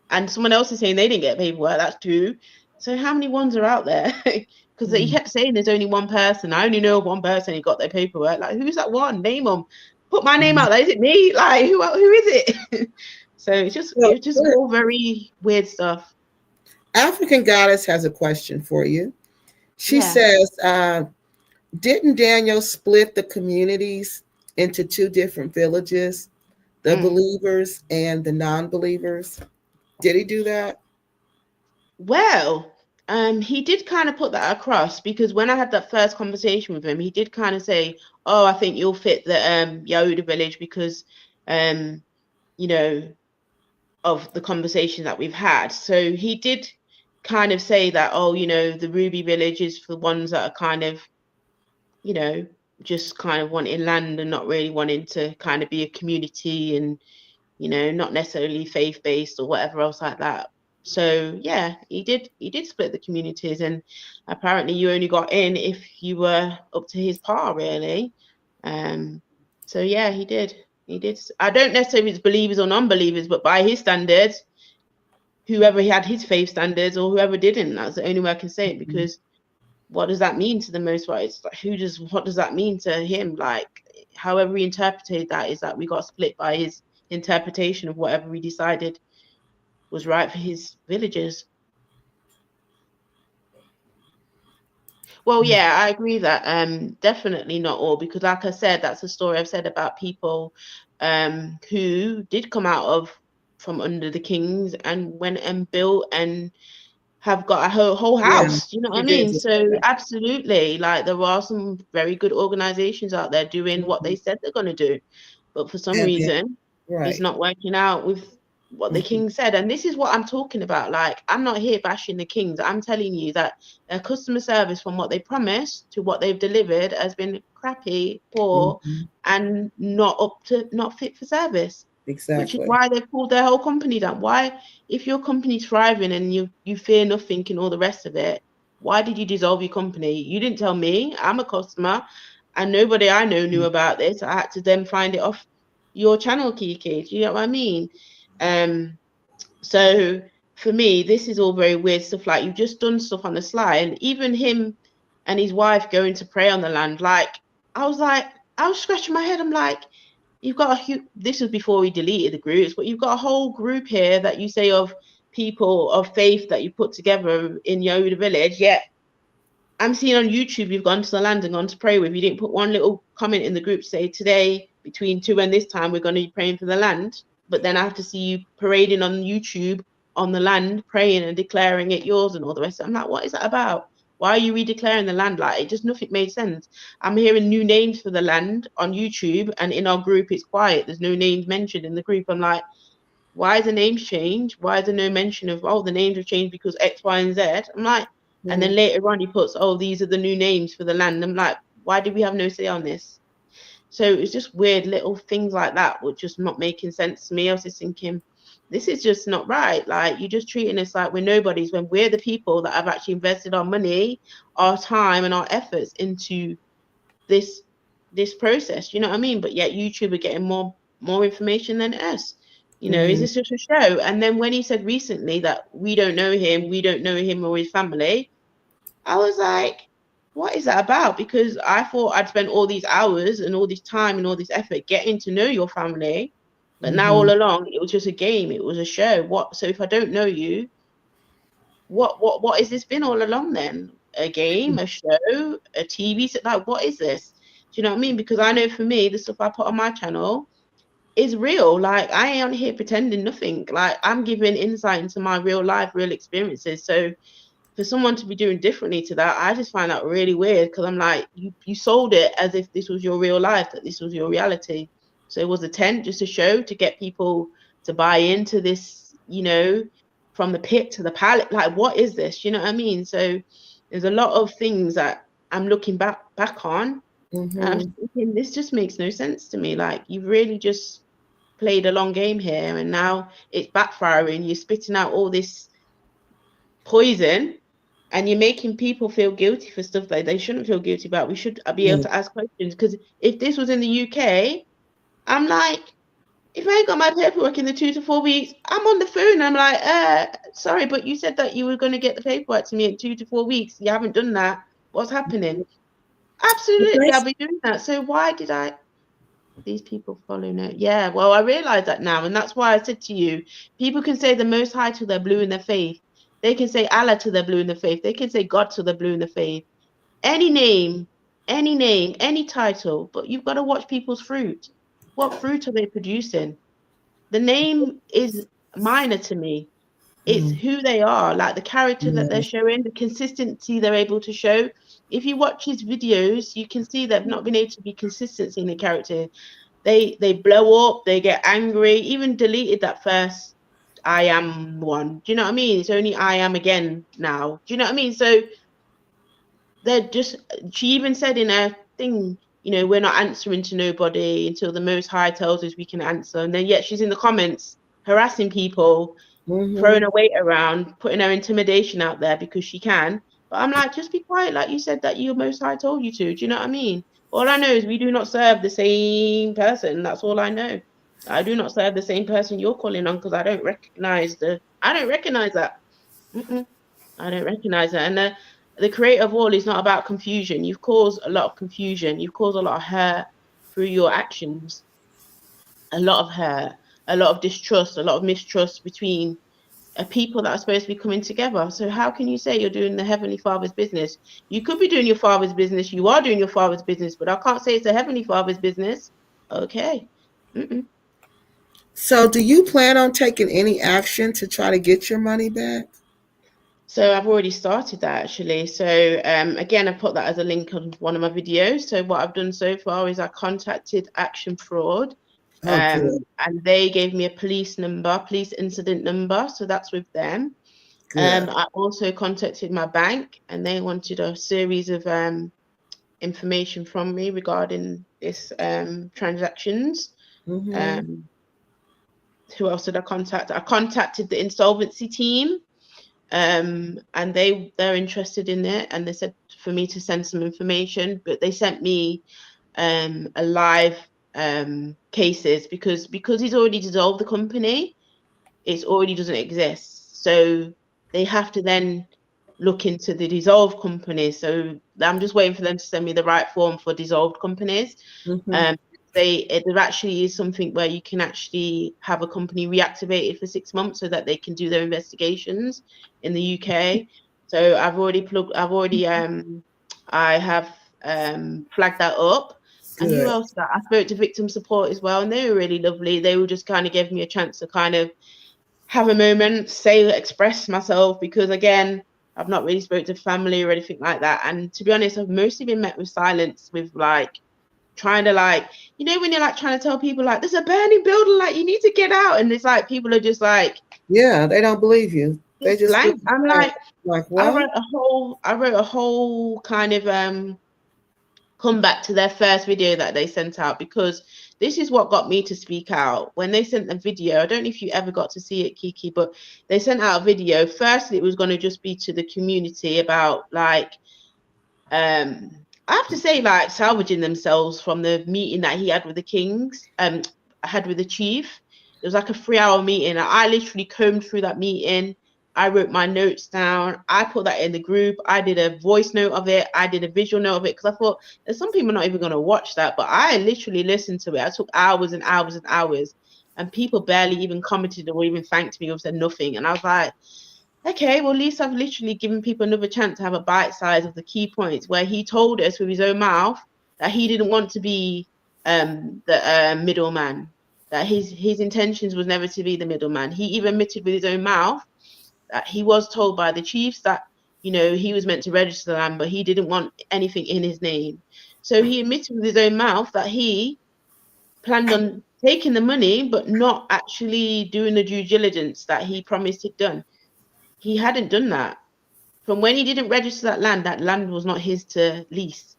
and someone else is saying they didn't get paperwork. That's two. So how many ones are out there? Because he Mm. kept saying there's only one person. I only know of one person who got their paperwork. Like, who's that one? Name them. Put my name out there. Is it me? Like, who is it? So Well, it's just all very weird stuff. African Goddess has a question for you. She Yeah. says, didn't Daniel split the communities into two different villages, the Mm. believers and the non believers? Did he do that? Well, he did kind of put that across because when I had that first conversation with him, he did kind of say, "Oh, I think you'll fit the Yahuda village because um, you know, of the conversation that we've had." So he did kind of say that, oh, the Ruby village is for ones that are kind of, you know, just kind of wanting land and not really wanting to kind of be a community and, not necessarily faith based or whatever else like that. So yeah, he did split the communities, and apparently you only got in if you were up to his par, really. Um, so yeah, he did. He did. I don't necessarily it's believers or non-believers, but by his standards, whoever had his faith standards or whoever didn't, that's the only way I can say it. Mhm. Because what does that mean to the most part? It's like what does that mean to him? Like, however he interpreted that is that we got split by his interpretation of whatever he decided was right for his villagers. Well, yeah, I agree that definitely not all, because like I said, that's a story I've said about people who did come out of from under the kings and went and built and have got a whole Yeah, house. You know what he I did mean? just say So that. absolutely, like there are some very good organizations out there doing what they Mhm. said they're going to do, but for some And reason, it's right. not working out with what the Mhm. king said. And this is what I'm talking about. Like, I'm not here bashing the kings. I'm telling you that their customer service from what they promised to what they've delivered has been crappy, poor, Mhm. and not fit for service, which is Exactly. why they've pulled their whole company down. Why, if your company's thriving and you fear nothing and all the rest of it, why did you dissolve your company? You didn't tell me. I'm a customer, and nobody I know knew about this. I had to then find it off your channel, Kiki. Do you know what I mean? Um, so for me, this is all very weird stuff. Like, you've just done stuff on the sly, and even him and his wife going to pray on the land. Like, I was scratching my head. I'm like, you've got this was before we deleted the groups, but you've got a whole group here that you say of people of faith that you put together in Yoda Village. Yet I'm seeing on YouTube you've gone to the land and gone to pray with. You didn't put one little comment in the group say today between 2 and this time we're going to be praying for the land. But then I have to see you parading on YouTube on the land, praying and declaring it yours and all the rest. I'm like, what is that about? Why are you redeclaring the land? Like, it just nothing made sense. I'm hearing new names for the land on YouTube, and in our group it's quiet. There's no names mentioned in the group. I'm like, why is the names changed? Why is there no mention of, oh, the names have changed because X, Y, and Z? I'm like, and Mhm. then later on he puts, oh, these are the new names for the land. I'm like, why do we have no say on this? So it's just weird little things like that, which just not making sense to me. I was just thinking, this is just not right. Like, you're just treating us like we're nobodies when we're the people that have actually invested our money, our time, and our efforts into this this process. You know what I mean? But yet YouTube are getting more more information than us. You know, is Mm-hmm. this just a show? And then when he said recently that we don't know him or his family, I was like, what is that about? Because I thought I'd spent all these hours and all this time and all this effort getting to know your family, but now Mm-hmm. all along it was just a game, it was a show. What? So if I don't know you, what has this been all along then? A game, a show, a TV set? Like, what is this? Do you know what I mean? Because I know for me, the stuff I put on my channel is real. Like, I ain't on here pretending nothing. Like, I'm giving insight into my real life, real experiences. So for someone to be doing differently to that, I just find that really weird, because I'm like, you sold it as if this was your real life, that this was your reality. So it was a tent, just a show to get people to buy into this, you know, from the pit to the palette. Like, what is this? You know what I mean? So there's a lot of things that I'm looking back on, and I'm Mm-hmm. thinking, this just makes no sense to me. Like, you've really just played a long game here, and now it's backfiring. You're spitting out all this poison, and you're making people feel guilty for stuff that they shouldn't feel guilty about. We should be able Yeah. to ask questions, because if this was in the UK, I'm like, if I ain't got my paperwork in the 2 to 4 weeks, I'm on the phone. I'm like, sorry, but you said that you were going to get the paperwork to me in 2 to 4 weeks. You haven't done that. What's happening? But Absolutely, I'll that's be doing that. So why did these people follow no? Yeah, well, I realize that now, and that's why I said to you, people can say the Most High till they're blue in the faith. They can say Allah till they're blue in the faith. They can say God till they're blue in the faith. Any name, any title, but you've got to watch people's fruit. What fruit are they producing? The name is minor to me. It's mm, who they are, like the character that they're yeah. showing, the consistency they're able to show. If you watch his videos, you can see they've not been able to be consistent in the character. They blow up, they get angry, even deleted that first I am one. Do you know what I mean? It's only I am again now. Do you know what I mean? So they're just, she even said in her thing, you know, we're not answering to nobody until the Most High tells us we can answer. And then yet she's in the comments harassing people, throwing Mm-hmm. her weight around, putting her intimidation out there because she can. But I'm like, just be quiet, like you said that your Most High told you to. Do you know what I mean? All I know is we do not serve the same person. That's all I know. I do not serve the same person you're calling on, because I don't recognize that. Mm-mm, I don't recognize that. And the creator of all is not about confusion. You've caused a lot of confusion. You've caused a lot of hurt through your actions. A lot of hurt, a lot of distrust, a lot of mistrust between people that are supposed to be coming together. So how can you say you're doing the Heavenly Father's business? You could be doing your Father's business. You are doing your Father's business, but I can't say it's the Heavenly Father's business. Okay. Mm-mm. So, do you plan on taking any action to try to get your money back? So I've already started that actually. So again, I put that as a link on one of my videos. So what I've done so far is I contacted Action Fraud, Oh, good, and they gave me a police number, police incident number. So that's with them. good. I also contacted my bank, and they wanted a series of information from me regarding this transactions. Mm-hmm. Um, who else did I contact? I contacted the insolvency team, and they're interested in it, and they said for me to send some information, but they sent me a live cases, because he's already dissolved the company. It already doesn't exist, so they have to then look into the dissolved companies. So I'm just waiting for them to send me the right form for dissolved companies. Mm-hmm. Um, there actually is something where you can actually have a company reactivated for 6 months so that they can do their investigations in the UK. So I have flagged that up. And who Good. else? That I spoke to victim support as well, and they were really lovely. They were just kind of gave me a chance to kind of have a moment, express myself, because again, I've not really spoke to family or anything like that. And to be honest, I've mostly been met with silence, with like trying to like, you know, when you're like trying to tell people like there's a burning building, like you need to get out, and it's like people are just like Yeah, they don't believe you. They just just give blank. you I'm that. like, Like what? I wrote a whole kind of come back to their first video that they sent out, because this is what got me to speak out. When they sent the video, I don't know if you ever got to see it, Kiki, but they sent out a video. Firstly, it was going to just be to the community about like I have to say, like, salvaging themselves from the meeting that he had with the Kings. had with the chief. It was like a 3-hour meeting. I literally combed through that meeting. I wrote my notes down. I put that in the group. I did a voice note of it. I did a visual note of it because I thought there's some people not even going to watch that. But I literally listened to it. I took hours and hours and hours, and people barely even commented or even thanked me or said nothing. And I was like, okay, well, at least I've literally given people another chance to have a bite size of the key points where he told us with his own mouth that he didn't want to be the middleman, that his intentions was never to be the middleman. He even admitted with his own mouth that he was told by the chiefs that, you know, he was meant to register the land, but he didn't want anything in his name. So he admitted with his own mouth that he planned on taking the money, but not actually doing the due diligence that he promised he'd done. He hadn't done that. From when he didn't register that land was not his to lease.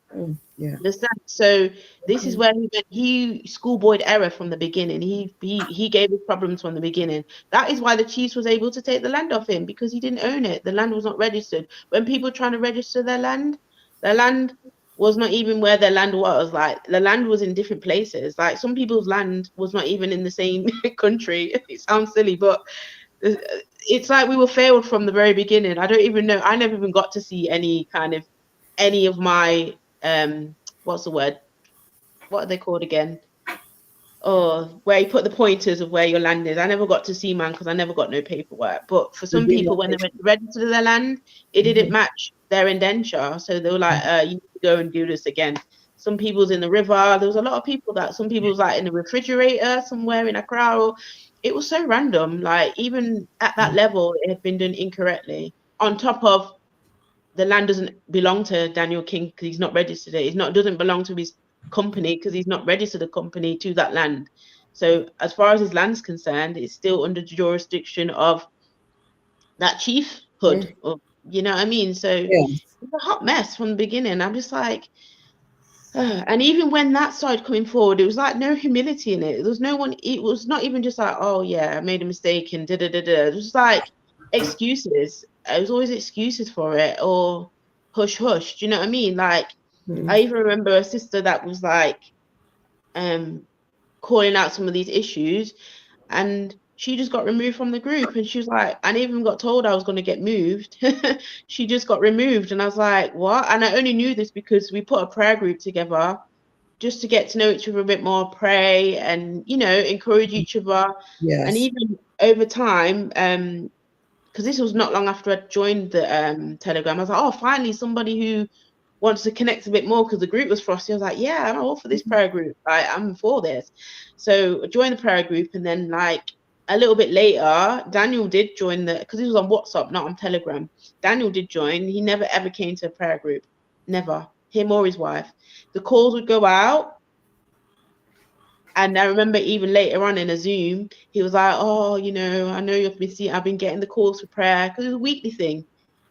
Yeah. Understand? So this is Okay. where he schoolboyed error from the beginning. He gave us problems from the beginning. That is why the Chiefs was able to take the land off him, because he didn't own it. The land was not registered. When people trying to register their land was not even where their land was. Like, the land was in different places. Like, some people's land was not even in the same country. It sounds silly, but it's like we were failed from the very beginning. I don't even know. I never even got to see any of my what's the word? What are they called again? Oh, where you put the pointers of where your land is. I never got to see mine because I never got no paperwork. But for The some people, when they demarcation. went to register their land, it didn't match their indenture. So they were like, you need to go and do this again. Some people's in the river. There was a lot of people that some people's like in the refrigerator somewhere in Accra. It was so random. Like, even at that level, it had been done incorrectly. On top of the land doesn't belong to Daniel King because he's not registered it. It's not doesn't belong to his company because he's not registered a company to that land. So as far as his land's concerned, it's still under the jurisdiction of that chiefhood. Or, you know what I mean? So Yes. it's a hot mess from the beginning. I'm just like, and even when that started coming forward, it was like no humility in it. There was no one. It was not even just like, oh yeah, I made a mistake and da da da da. It was like excuses. It was always excuses for it, or hush hush. Do you know what I mean? Like, I even remember a sister that was like, um, calling out some of these issues, and she just got removed from the group. And she was like, I never even got told I was going to get moved. She just got removed, and I was like, what? And I only knew this because we put a prayer group together just to get to know each other a bit more, pray, and, you know, encourage each other. And Yes. even over time, because this was not long after I joined the Telegram, I was like, oh, finally somebody who wants to connect a bit more, because the group was frosty. I was like, yeah, I'm all for this prayer group. I'm for this. So I joined the prayer group, and then like a little bit later, Daniel did join because he was on WhatsApp, not on Telegram. Daniel did join. He never ever came to a prayer group. Never. Him or his wife. The calls would go out, and I remember even later on in a Zoom, he was like, oh, you know, I know you've been seeing, I've been getting the calls for prayer, because it was a weekly thing.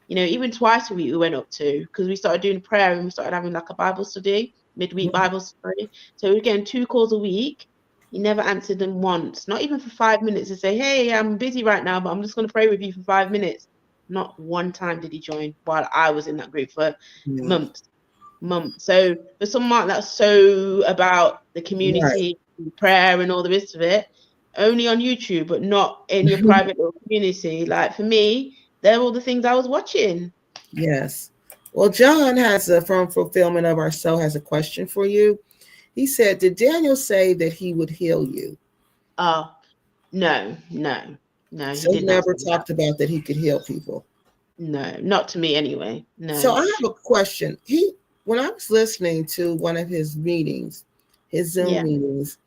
You know, even twice a week we went up to, because we started doing prayer and we started having like a Bible study, midweek Bible study. So we were getting 2 calls a week. He never answered them once, not even for 5 minutes, to say, hey, I'm busy right now, but I'm just going to pray with you for 5 minutes. Not one time did he join while I was in that group for Yeah. months. So for someone that's so about the Right. community, prayer, and all the rest of it, only on YouTube, but not in your private little community. Like, for me, they're all the things I was watching. Yes. Well, John has from Fulfillment of Our Soul has a question for you. He said, did Daniel say that he would heal you? Oh, no, he So he did not never say that. talked about that he could heal people. No, not to me anyway. So No. I have a question. When I was listening to one of his meetings, his Zoom Yeah. meetings,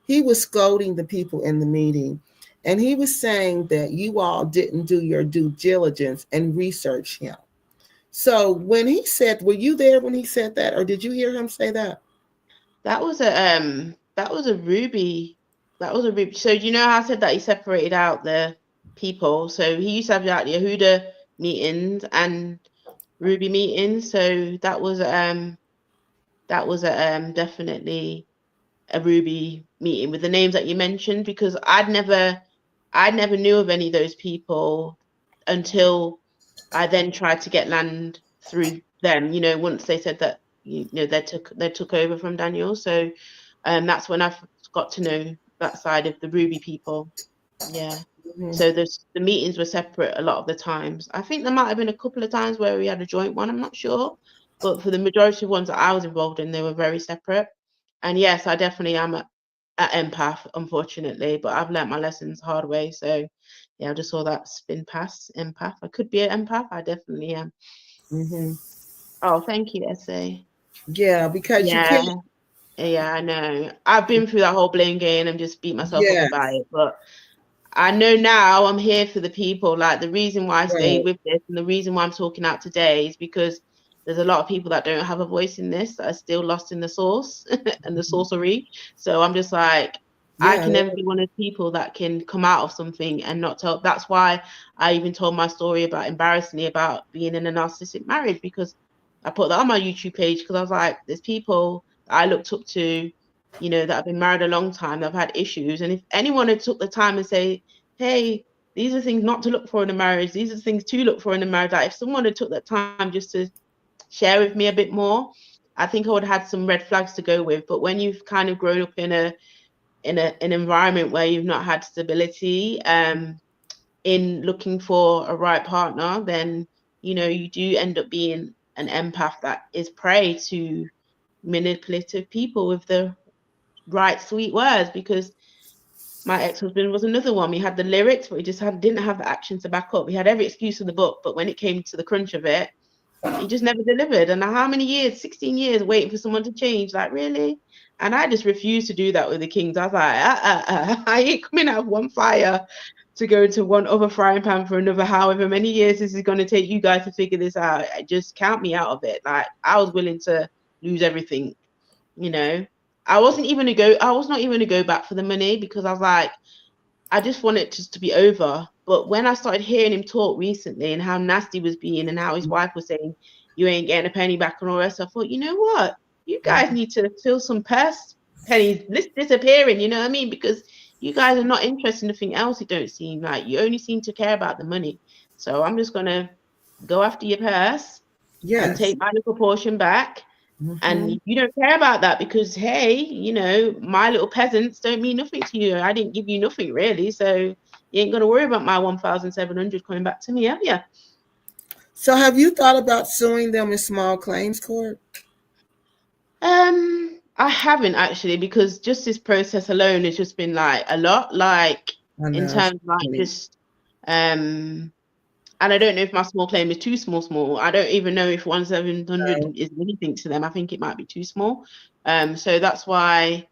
he was scolding the people in the meeting, and he was saying that you all didn't do your due diligence and research him. So when he said, were you there when he said that, or did you hear him say that? That was a Ruby. That was a Ruby. So do you know how I said that he separated out the people? So he used to have like the Yehuda meetings and Ruby meetings. So that was definitely a Ruby meeting with the names that you mentioned, because I'd never knew of any of those people until I then tried to get land through them, you know, once they said that, you know, they took over from Daniel. So that's when I got to know that side of the Ruby people. Yeah. Mhm. So the meetings were separate a lot of the times. I think there might have been a couple of times where we had a joint one, I'm not sure. But for the majority of ones that I was involved in, they were very separate. And yes, I definitely am a empath, unfortunately, but I've learnt my lessons the hard way. So yeah, I just saw that spin past empath. I could be an empath. I definitely am. Mhm. Oh, thank you, Essay. Yeah, because you Yeah, can't. yeah, I know. I've been through that whole blame game and just beat myself up about Yes. it. But I know now I'm here for the people. Like the reason why I stayed Right. with this and the reason why I'm talking out today is because there's a lot of people that don't have a voice in this that are still lost in the source and the sorcery. So I'm just like, I Yeah. can never be one of the people that can come out of something and not tell. That's why I even told my story about embarrassingly about being in a narcissistic marriage, because I put that on my YouTube page because I was like, there's people that I looked up to, you know, that have been married a long time, that have had issues. And if anyone had took the time and say, hey, these are things not to look for in a marriage, these are things to look for in a marriage. Like if someone had took that time just to share with me a bit more, I think I would have had some red flags to go with. But when you've kind of grown up in an environment where you've not had stability, in looking for a right partner, then you know you do end up being an empath that is prey to manipulative people with the right sweet words. Because my ex-husband was another one. We had the lyrics, but we just didn't have the action to back up. We had every excuse in the book, but when it came to the crunch of it, he just never delivered. And how many years? 16 years waiting for someone to change. Like, really? And I just refused to do that with the Kings. I was like, I ain't coming out of one fire to go into one other frying pan for another however many years this is going to take you guys to figure this out. Just count me out of it. Like, I was willing to lose everything, you know. I was not even gonna go back for the money, because I was like, I just want it just to be over. But when I started hearing him talk recently and how nasty he was being and how his wife was saying, you ain't getting a penny back and all that, I thought, you know what? You guys need to feel some pennies disappearing, you know what I mean? Because you guys are not interested in anything else, it don't seem like. You only seem to care about the money. So I'm just gonna go after your purse and Yes. take my little portion back, and Mhm. you don't care about that because, hey, you know, my little peasants don't mean nothing to you. I didn't give you nothing really. So you ain't going to worry about my 1,700 coming back to me, have you? So have you thought about suing them in small claims court? I haven't actually, because just this process alone has just been like a lot, like I in know. terms of like just, and I don't know if my small claim is too small. I don't even know if 1,700 is anything to them. I think it might be too small. So that's why.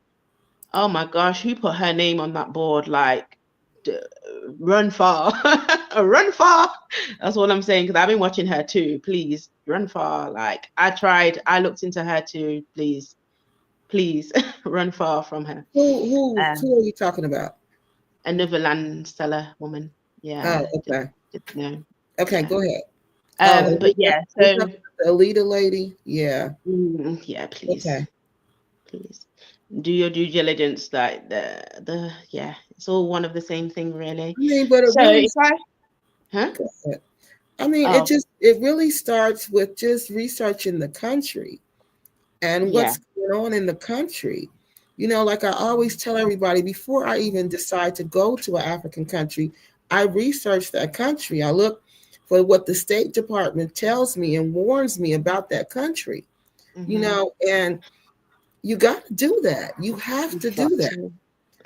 Oh my gosh, who put her name on that board? Like, d- run far, run far. That's what I'm saying, because I've been watching her too. Please run far. Like, I looked into her too. Please, run far from her. Who Um, are you talking about? another land seller woman. Oh, Yeah, okay. just no. Okay, Yeah. go ahead. Oh, But yeah. you So, talking about the Alita lady? Yeah. yeah, please, Okay. please do your due diligence. Like yeah, it's all one of the same thing, really. I mean, but it So really, if I, huh? go ahead. I mean, Oh, it really starts with just researching the country and yeah. what's going on in the country. You know, like I always tell everybody, before I even decide to go to an African country, I research that country. I look for what the State Department tells me and warns me about that country. You Mm-hmm. know, and you got to do that. You have to You've do got that to.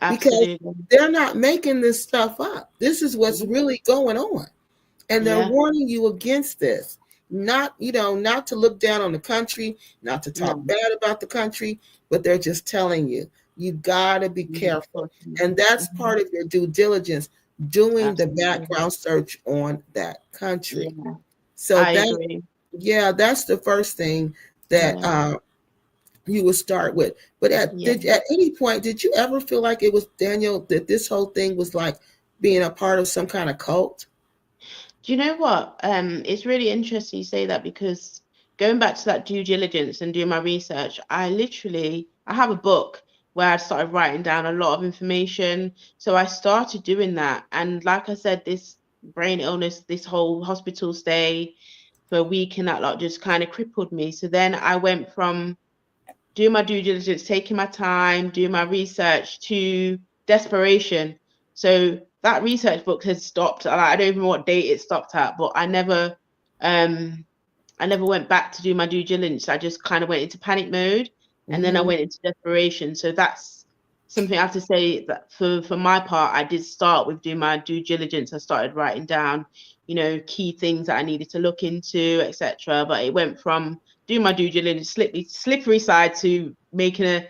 because Absolutely. they're not making this stuff up. This is what's Mhm. really going on. And they're Yeah. warning you against this. Not, not to look down on the country, not to talk No. bad about the country, but they're just telling you, you got to be Mhm. careful. Fortunately. And that's Mhm. part of your due diligence, doing the Absolutely. background search on that country. Yeah. So I that, agree. yeah, that's the first thing that Yeah. you would start with. But Yeah. at any point, did you ever feel like it was Daniel, that this whole thing was like being a part of some kind of cult? Do you know what? It's really interesting you say that, because going back to that due diligence and doing my research, I have a book where I started writing down a lot of information. So I started doing that. And like I said, this brain illness, this whole hospital stay for a week and that lot just kind of crippled me. So then I went from doing my due diligence, taking my time, doing my research, to desperation. So that research book has stopped. I don't even know what date it stopped at, but I never went back to do my due diligence. I just kind of went into panic mode, and then I went into desperation. So that's something I have to say, that for my part, I did start with doing my due diligence. I started writing down, key things that I needed to look into, etc. But it went from doing my due diligence, slippery side, to making a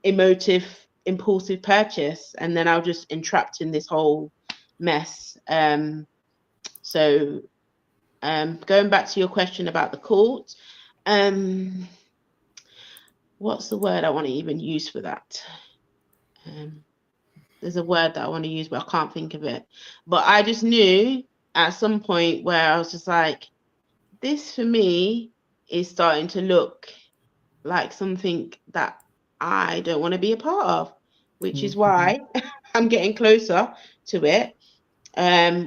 emotive, impulsive purchase, and then I was just entrapped in this whole mess. So going back to your question about the court, what's the word I want to even use for that? There's a word that I want to use, but I can't think of it. But I just knew at some point where I was just like, this for me is starting to look like something that I don't want to be a part of, which is why I'm getting closer to it.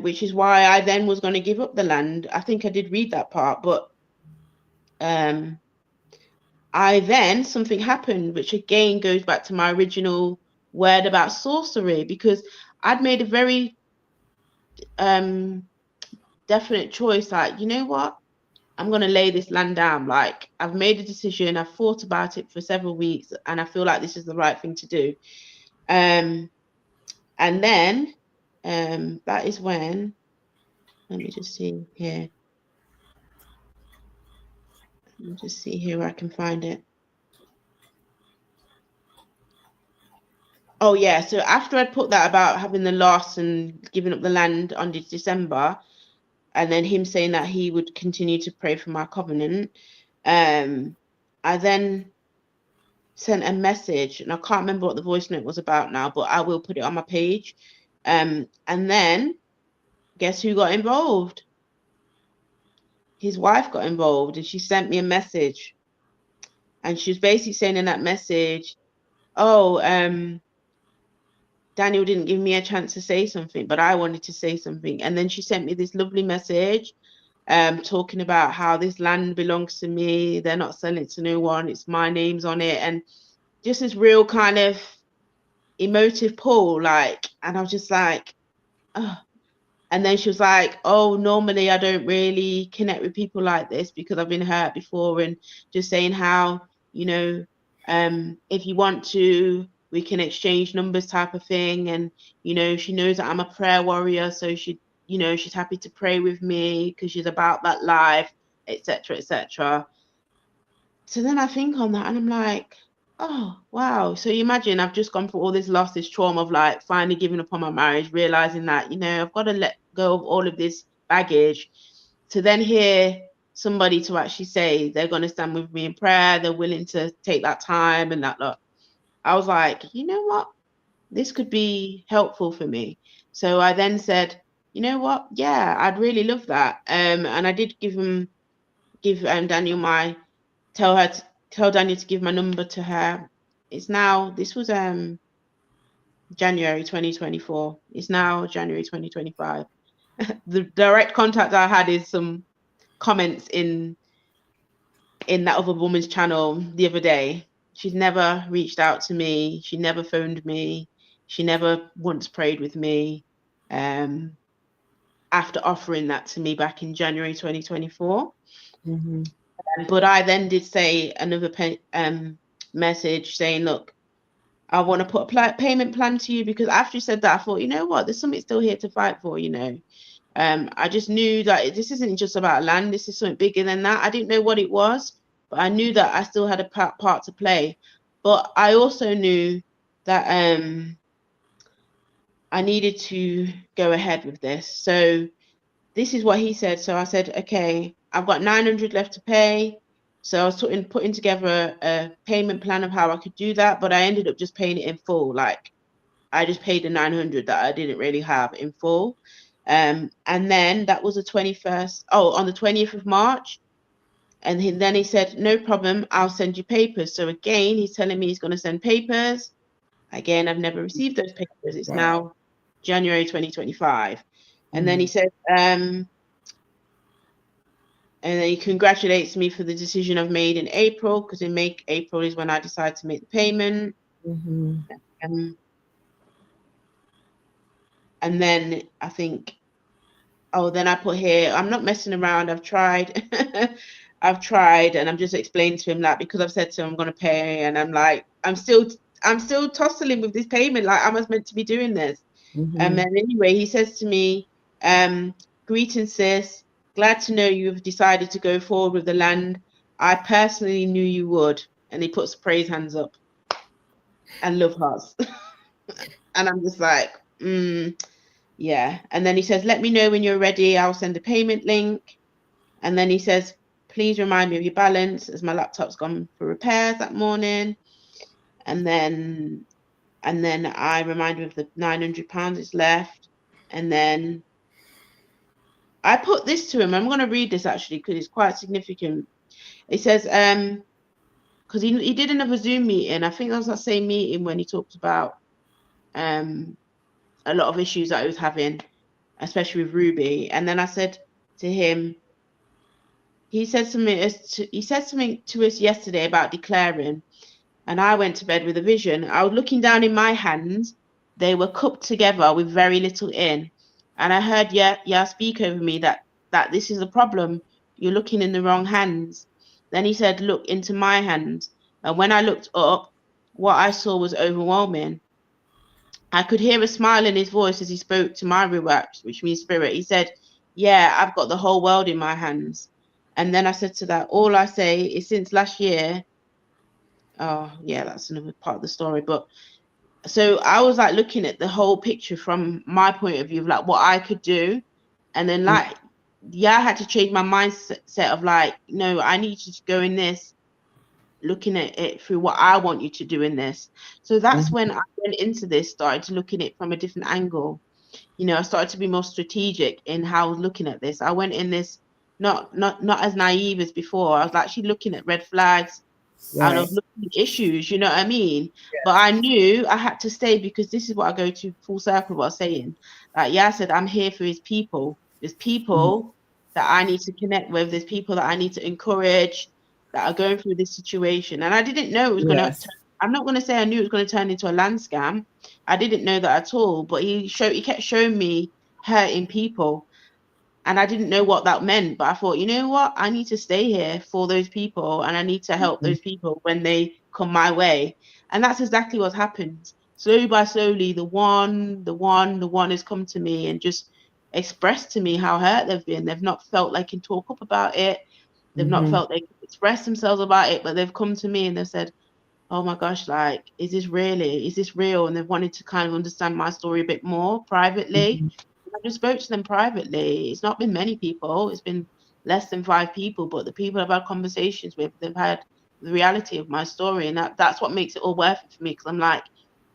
Which is why I then was going to give up the land. I think I did read that part, but something happened, which again goes back to my original word about sorcery, because I'd made a very definite choice, like, you know what, I'm going to lay this land down. Like, I've made a decision, I've thought about it for several weeks, and I feel like this is the right thing to do. And then that is when, let me just see here. Let me just see here where I can find it. Oh yeah, so after I'd put that about having the loss and giving up the land on December, and then him saying that he would continue to pray for my covenant, I then sent a message, and I can't remember what the voice note was about now, but I will put it on my page. And then guess who got involved? His wife got involved, and she sent me a message, and she was basically saying in that message, oh, Daniel didn't give me a chance to say something, but I wanted to say something. And then she sent me this lovely message talking about how this land belongs to me. They're not selling it to no one. It's my name's on it. And just this real kind of emotive pull, like, and I was just like, oh. And then she was like, oh, normally I don't really connect with people like this because I've been hurt before, and just saying how, if you want to, we can exchange numbers type of thing. And, she knows that I'm a prayer warrior, so she's happy to pray with me because she's about that life, etc., etc. So then I think on that, and I'm like, oh, wow. So you imagine I've just gone through all this loss, this trauma of like finally giving up on my marriage, realizing that, I've got to let go of all of this baggage, to then hear somebody to actually say they're going to stand with me in prayer, they're willing to take that time and that lot. I was like, you know what? This could be helpful for me. So I then said, you know what? Yeah, I'd really love that. And I did give Daniel tell Daniel to give my number to her. This was January 2024. It's now January 2025. The direct contact I had is some comments in that other woman's channel the other day. She's never reached out to me. She never phoned me. She never once prayed with me. After offering that to me back in January 2024. But I then did say another message saying, look, I want to put a payment plan to you, because after you said that, I thought, you know what, there's something still here to fight for, I just knew that this isn't just about land, this is something bigger than that. I didn't know what it was, but I knew that I still had a part to play. But I also knew that I needed to go ahead with this. So this is what he said. So I said, okay, I've got 900 left to pay. So I was putting together a payment plan of how I could do that, but I ended up just paying it in full. Like, I just paid the 900 that I didn't really have in full. And then that was the 21st. Oh, on the 20th of March. And then he said, no problem, I'll send you papers. So again, he's telling me he's going to send papers. Again, I've never received those papers. It's now January 2025. And then he said, and then he congratulates me for the decision I've made in April, because April is when I decide to make the payment. And then I think, oh, then I put here, I'm not messing around. I've tried. I've tried, and I'm just explaining to him that because I've said to him I'm gonna pay, and I'm like, I'm still tussling with this payment. Like I was meant to be doing this. And Mm-hmm. then anyway, he says to me, greetings, sis. Glad to know you've decided to go forward with the land. I personally knew you would. And he puts praise hands up and love hearts. And I'm just like, yeah. And then he says, let me know when you're ready. I'll send a payment link. And then he says, please remind me of your balance as my laptop's gone for repairs that morning. And then I remind him of the £900 is left. And then I put this to him. I'm going to read this actually because it's quite significant. It says, because he did another Zoom meeting. I think that was that same meeting when he talked about a lot of issues that he was having, especially with Ruby. And then I said to him, he said something to us yesterday about declaring, and I went to bed with a vision. I was looking down in my hands; they were cupped together with very little in, and I heard Yah speak over me that this is a problem. You're looking in the wrong hands. Then he said, "Look into my hands." And when I looked up, what I saw was overwhelming. I could hear a smile in his voice as he spoke to my ruach, which means spirit. He said, yeah, I've got the whole world in my hands. And then I said to that, all I say is since last year, oh, yeah, that's another part of the story. But so I was like looking at the whole picture from my point of view of like what I could do. And then, like, yeah, I had to change my mindset of like, no, I need you to go in this, looking at it through what I want you to do in this. So that's when I went into this, started to look at it from a different angle. You know, I started to be more strategic in how I was looking at this. I went in this not as naive as before. I was actually looking at red flags and I Right. was looking at issues, you know what I mean? But I knew I had to stay because this is what I go to full circle what I was saying. Like, yeah, I said, I'm here for his people. There's Mhm. people that I need to connect with. There's people that I need to encourage that are going through this situation. And I didn't know it was going to, Yes. I'm not going to say I knew it was going to turn into a land scam. I didn't know that at all. But he kept showing me hurting people and I didn't know what that meant, but I thought, you know what? I need to stay here for those people and I need to help Mhm. those people when they come my way. And that's exactly what happened. Slowly by slowly, the one has come to me and just expressed to me how hurt they've been. They've not felt they can talk up about it. They've not Mhm. felt they can express themselves about it, but they've come to me and they've said, oh my gosh, like, is this real? And they've wanted to kind of understand my story a bit more privately. Mhm. I just spoke to them privately. It's not been many people, it's been less than 5 people, but the people I've had conversations with, they've had the reality of my story. And that's what makes it all worth it for me. Because I'm like,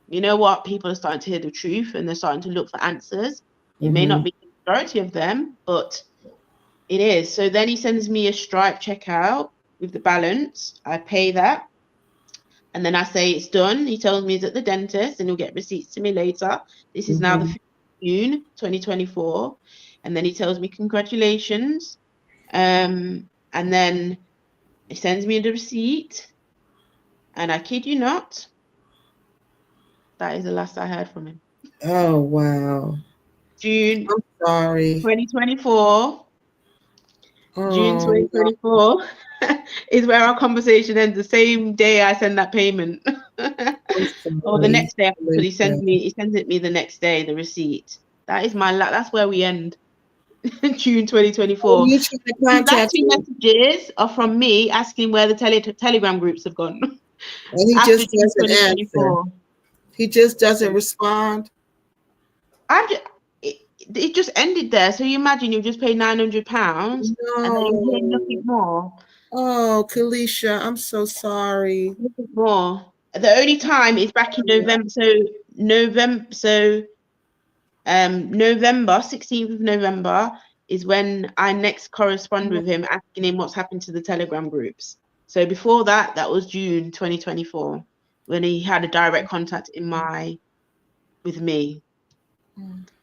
you know what? People are starting to hear the truth and they're starting to look for answers. It may not Mhm. be the majority of them, but it is. So then he sends me a Stripe checkout with the balance. I pay that. And then I say it's done. He tells me he's at the dentist and he'll get receipts to me later. This is now the Mhm. 5th of June 2024. And then he tells me congratulations. And then he sends me the receipt. And I kid you not, that is the last I heard from him. Oh wow. June I'm sorry. 2024. June Oh no. 2024 is where our conversation ends. The same day I send that payment. I'm Or the sorry. next day because Listen. he sends it me the next day, the receipt. That is that's where we end. June Oh, 2024. you trying to These last contact two me, messages are from me asking where the Telegram groups have gone and he after just June doesn't answer. 2024. He just doesn't respond. I'm just, it just ended there. So you imagine you just pay £900 and then you hear nothing No. more. Oh, Kelisha, I'm so sorry. Nothing more. The only time is back in November. So November. So November 16th of November is when I next correspond with him, asking him what's happened to the Telegram groups. So before that, that was June 2024 when he had a direct contact with me.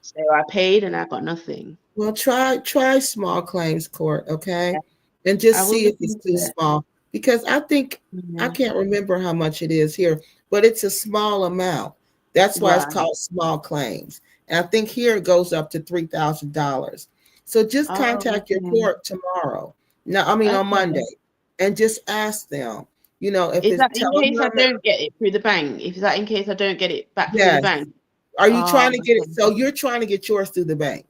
So I paid and I got nothing. Well, try small claims court, okay, Yeah, and I just will see if look it's into too it. small. Because I think I Yeah. can't remember how much it is here, but it's a small amount. That's why it's Right. called small claims. And I think here it goes up to $3,000. So just Oh, contact your okay. court tomorrow. No, I mean on Monday, Okay. and just ask them. If Is it's that in tell them case your I amount. don't get it through the bank? Is that in case I don't get it back through the Yes. bank? Are you Oh, trying to get it? okay. So you're trying to get yours through the bank.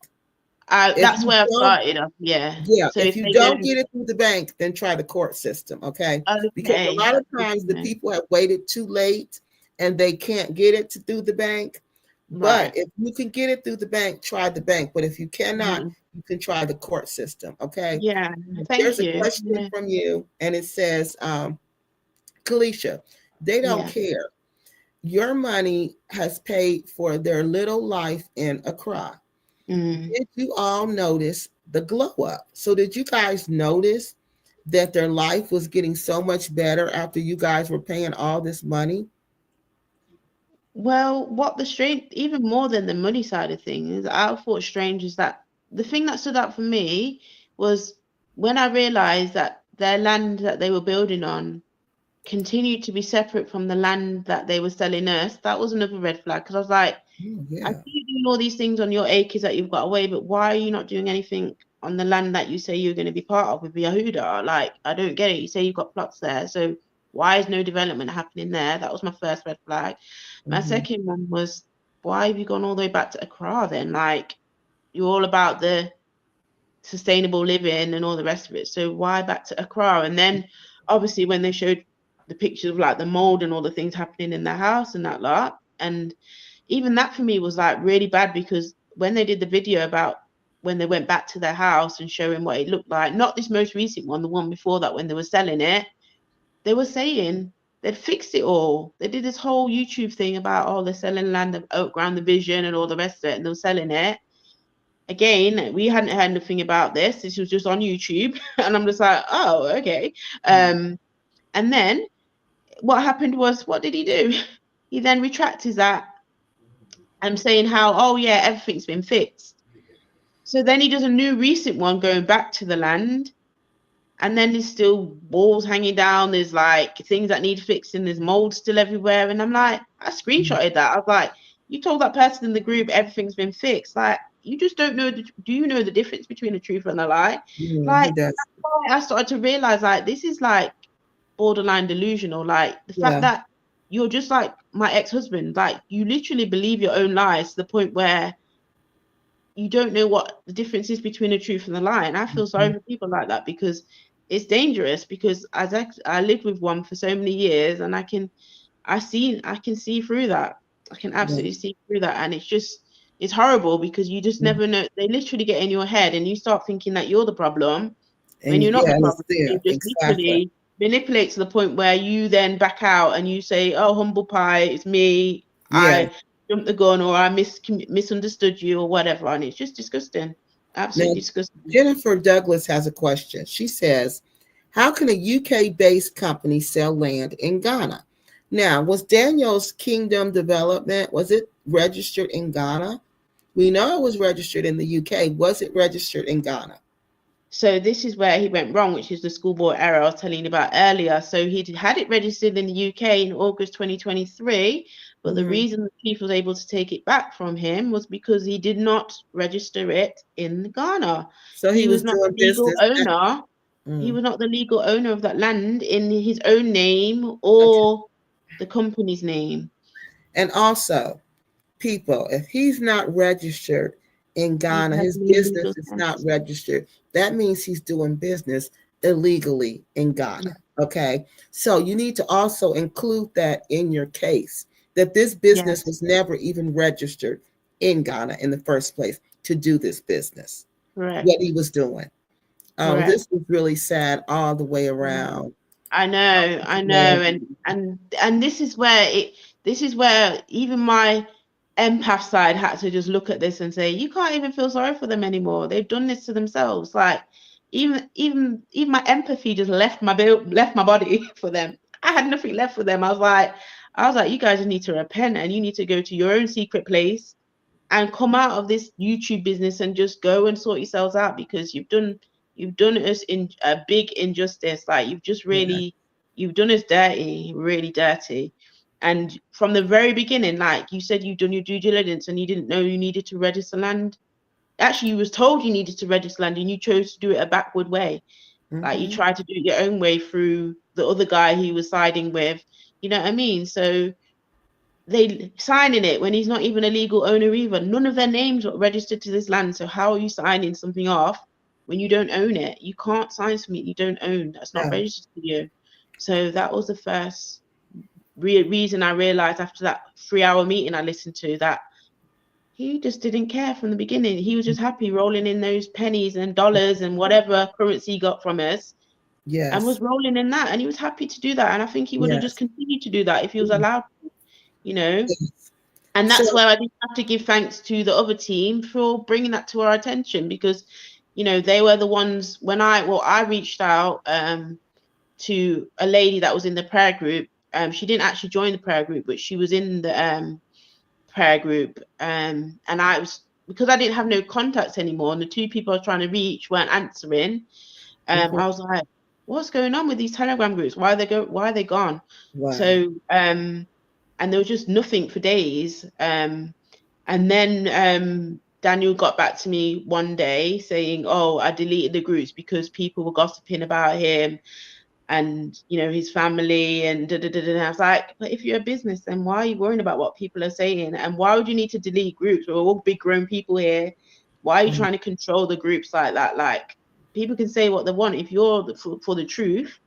If That's you where I don't, started off. Yeah. yeah, So if if you they don't don't, get it through the bank, then try the court system, okay? Because a okay, lot of that's good times to the know. people have waited too late and they can't get it through the bank. But Right. if you can get it through the bank, try the bank. But if you cannot, Mhm. you can try the court system, okay? Yeah. There's Thank a you. question Yeah. from you, and it says, Kelisha, they don't Yeah. care. Your money has paid for their little life in Accra. Mm. Did you all notice the glow up? So did you guys notice that their life was getting so much better after you guys were paying all this money? Well, what the strange, even more than the money side of things, I thought strange is that the thing that stood out for me was when I realized that their land that they were building on continued to be separate from the land that they were selling us. That was another red flag because I was like, Oh, I yeah. see you doing all these things on your acres that you've got away, but why are you not doing anything on the land that you say you're going to be part of with Yahuda? Like, I don't get it. You say you've got plots there, so why is no development happening there? That was my first red flag. My Mm-hmm. second one was, why have you gone all the way back to Accra then? Like, you're all about the sustainable living and all the rest of it. So why back to Accra? And then obviously when they showed the pictures of like the mold and all the things happening in the house and that lot, and even that for me was like really bad because when they did the video about when they went back to their house and showing what it looked like, not this most recent one, the one before that when they were selling it, they were saying they'd fixed it all. They did this whole YouTube thing about, oh, they're selling land of outground the vision and all the rest of it, and they were selling it. Again, we hadn't heard anything about this. This was just on YouTube. And I'm just like, oh, okay. Um, and then what happened was, what did he do? He then retracted that and saying how, oh yeah, everything's been fixed. So then he does a new recent one going back to the land, and then there's still walls hanging down. There's like things that need fixing. There's mold still everywhere, and I'm like, I screenshotted that. I was like, you told that person in the group everything's been fixed. Like, you just don't know. Do you know the difference between a truth and a lie? Mm, Like, he does. that's why I started to realize like this is like borderline delusional. Like the fact Yeah. that you're just like my ex-husband. Like you literally believe your own lies to the point where you don't know what the difference is between a truth and a lie. And I feel sorry Mhm. for people like that because it's dangerous because I lived with one for so many years and I can see through that. I can Yeah. absolutely see through that. And it's horrible because you just Mhm. never know. They literally get in your head and you start thinking that you're the problem when And you're not yeah, the and it's problem. there. You just Exactly. literally manipulate to the point where you then back out and you say, oh, humble pie, it's me. Yeah. I jumped the gun or I misunderstood you or whatever. And it's just disgusting. Now, Absolutely disgusting. Jennifer Douglas has a question. She says, how can a UK based company sell land in Ghana? Now, was Daniel's Kingdom Development, was it registered in Ghana? We know it was registered in the UK. Was it registered in Ghana? So this is where he went wrong, which is the school board error I was telling you about earlier. So he had it registered in the UK in August 2023, but the Hmm. reason the chief was able to take it back from him was because he did not register it in Ghana. So he He was was not the doing legal business. owner. He Mm, was not the legal owner of that land in his own name okay. or the company's name. And also, people, if he's not registered in He Ghana, has his no business legal is not sense. registered. That means he's doing business illegally in Yeah. Ghana. Okay. So you need to also include that in your case that this business Yes. was never even registered in Ghana in the first place to do this business, what Correct. he was doing. This Correct. was really sad all the way around. I Yeah. know, and this is where even my empath side had to just look at this and say, you can't even feel sorry for them anymore. They've done this to themselves. Like even my empathy just left my body for them. I had nothing left for them. I was like, you guys need to repent and you need to go to your own secret place and come out of this YouTube business and just go and sort yourselves out because you've done us in a big injustice. Like Yeah. you've done us dirty, really dirty. And from the very beginning, like you said, you've done your due diligence and you didn't know you needed to register land. Actually, you was told you needed to register land and you chose to do it a backward way. Like you Mm-hmm. tried to do it your own way through the other guy he was siding with. You know what I mean? So they signing it when he's not even a legal owner either. None of their names are registered to this land. So how are you signing something off when you don't own it? You can't sign something you don't own. That's not No. registered to you. So that was the first reason I realized after that 3 hour meeting I listened to, that he just didn't care from the beginning. He was just happy rolling in those pennies and dollars and whatever currency he got from us, and was Yes. rolling in that. And he was happy to do that. And I think he would have just Yes. continued to do that if he was Yes. allowed to, you know. Yes. And So, that's where I did have to give thanks to the other team for bringing that to our attention, because, they were the ones when I reached out to a lady that was in the prayer group. She didn't actually join the prayer group, but she was in the prayer group. And I was, because I didn't have no contacts anymore, and the two people I was trying to reach weren't answering. mhm, I was like, what's going on with these Telegram groups? Why are they gone? wow. So and there was just nothing for days. And then Daniel got back to me one day saying, oh, I deleted the groups because people were gossiping about him and his family and da, da, da, da. And I was like, but if you're a business, then why are you worrying about what people are saying? And why would you need to delete groups? We're all big grown people here. Why are you Mm, trying to control the groups like that? Like, people can say what they want. If you're for the truth,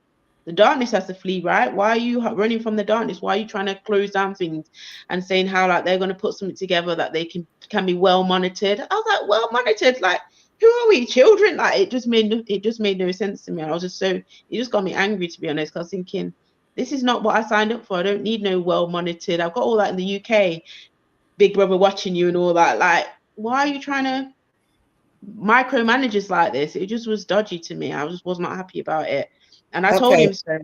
the darkness has to flee, right? Why are you running from the darkness? Why are you trying to close down things and saying how like they're going to put something together that they can be well monitored? I was like, well monitored, like, who are we, children? Like, it just made no sense to me. I was just so, it just got me angry, to be honest. Cause I was thinking, this is not what I signed up for. I don't need no well monitored. I've got all that in the UK, Big Brother watching you and all that. Like, why are you trying to micromanagers like this? It just was dodgy to me. I just was not happy about it. And I told okay. him so.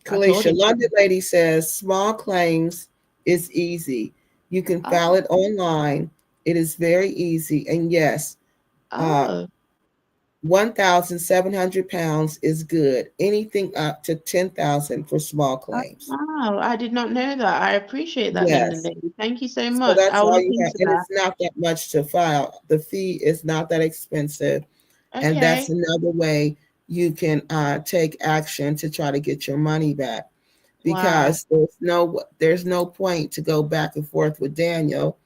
I told Kelisha, him so. London Lady says small claims is easy. You can Oh, file it online. It is very easy. And yes, uh, oh, 1,700 pounds is good. Anything up to 10,000 for small oh, claims. wow. I did not know that. I appreciate that, London Yes. lady. Thank you so So much. that's I will all look you have. into And that. it's not that much to file. The fee is not that expensive. And that's Okay. another way you can take action to try to get your money back, Wow. because there's no point to go back and forth with Daniel.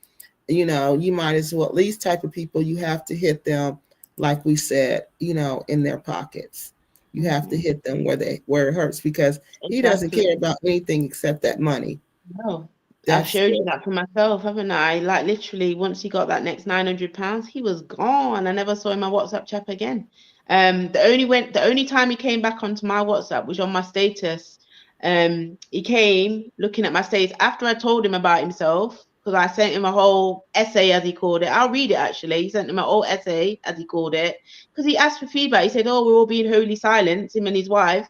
You might as well, these type of people, you have to hit them, like we said, in their pockets. You have to Hmm. hit them where it hurts, because he doesn't Exactly. care about anything except that money. No, I've That's showed you it. that for myself, haven't I? Like, literally, once he got that next £900, he was gone. I never saw him on my WhatsApp chat again. The only time he came back onto my WhatsApp was on my status. He came looking at my status after I told him about himself, because I sent him a whole essay, as he called it. I'll read it actually. He sent him a whole essay, as he called it, because he asked for feedback. He said, "Oh, we're all being holy silent, him and his wife,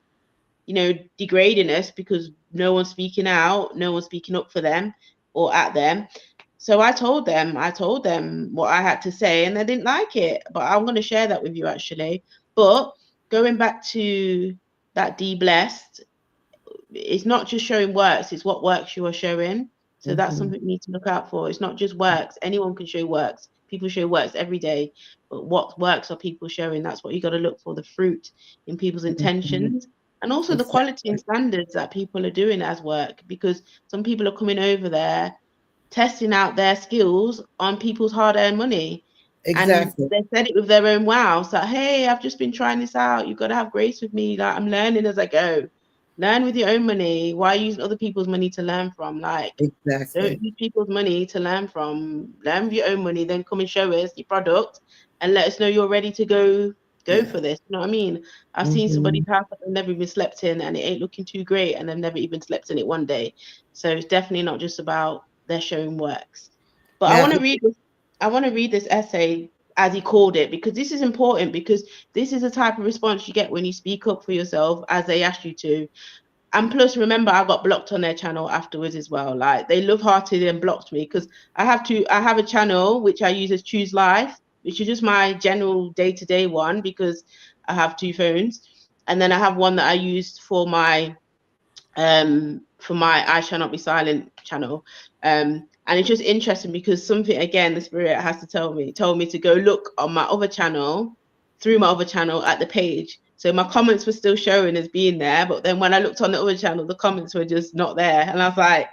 degrading us because no one's speaking out, no one's speaking up for them or at them." So I told them what I had to say, and they didn't like it. But I'm going to share that with you actually. But going back to that D blessed, it's not just showing works, it's what works you are showing. So that's Hmm. something you need to look out for. It's not just works. Anyone can show works. People show works every day. But what works are people showing? That's what you got to look for, the fruit in people's Hmm. intentions. And also the quality Exactly. and standards that people are doing as work, because some people are coming over there testing out their skills on people's hard-earned money. And Exactly. they said it with their own wow. So, hey, I've just been trying this out. You've got to have grace with me. Like, I'm learning as I go. Learn with your own money. Why using other people's money to learn from? Like, don't Exactly. use people's money to learn from. Learn with your own money, then come and show us your product and let us know you're ready to go Yeah. for this. You know what I mean? I've seen Hmm. somebody's house that they've never even slept in and it ain't looking too great, and they've never even slept in it one day. So it's definitely not just about their showing works. But I Now, want to read this. I want to read this essay, as he called it, because this is important, because this is the type of response you get when you speak up for yourself as they asked you to. And plus, remember, I got blocked on their channel afterwards as well. Like, they love hearted and blocked me, because I have a channel which I use as Choose Life, which is just my general day-to-day one, because I have two phones. And then I have one that I use for my for my I Shall Not Be Silent channel. And it's just interesting because something, again, the spirit has to told me to go look on my other channel, through my other channel at the page. So my comments were still showing as being there, but then when I looked on the other channel, the comments were just not there. And I was like,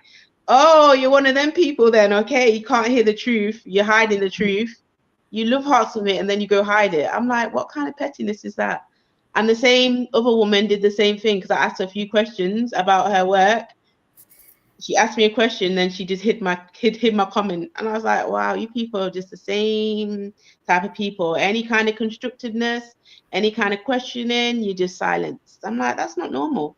oh, you're one of them people then. Okay, you can't hear the truth. You're hiding the truth. You love parts of it and then you go hide it. I'm like, what kind of pettiness is that? And the same other woman did the same thing because I asked her a few questions about her work. She asked me a question, then she just hid my comment, and I was like, "Wow, you people are just the same type of people. Any kind of constructiveness, any kind of questioning, you just silenced." I'm like, "That's not normal.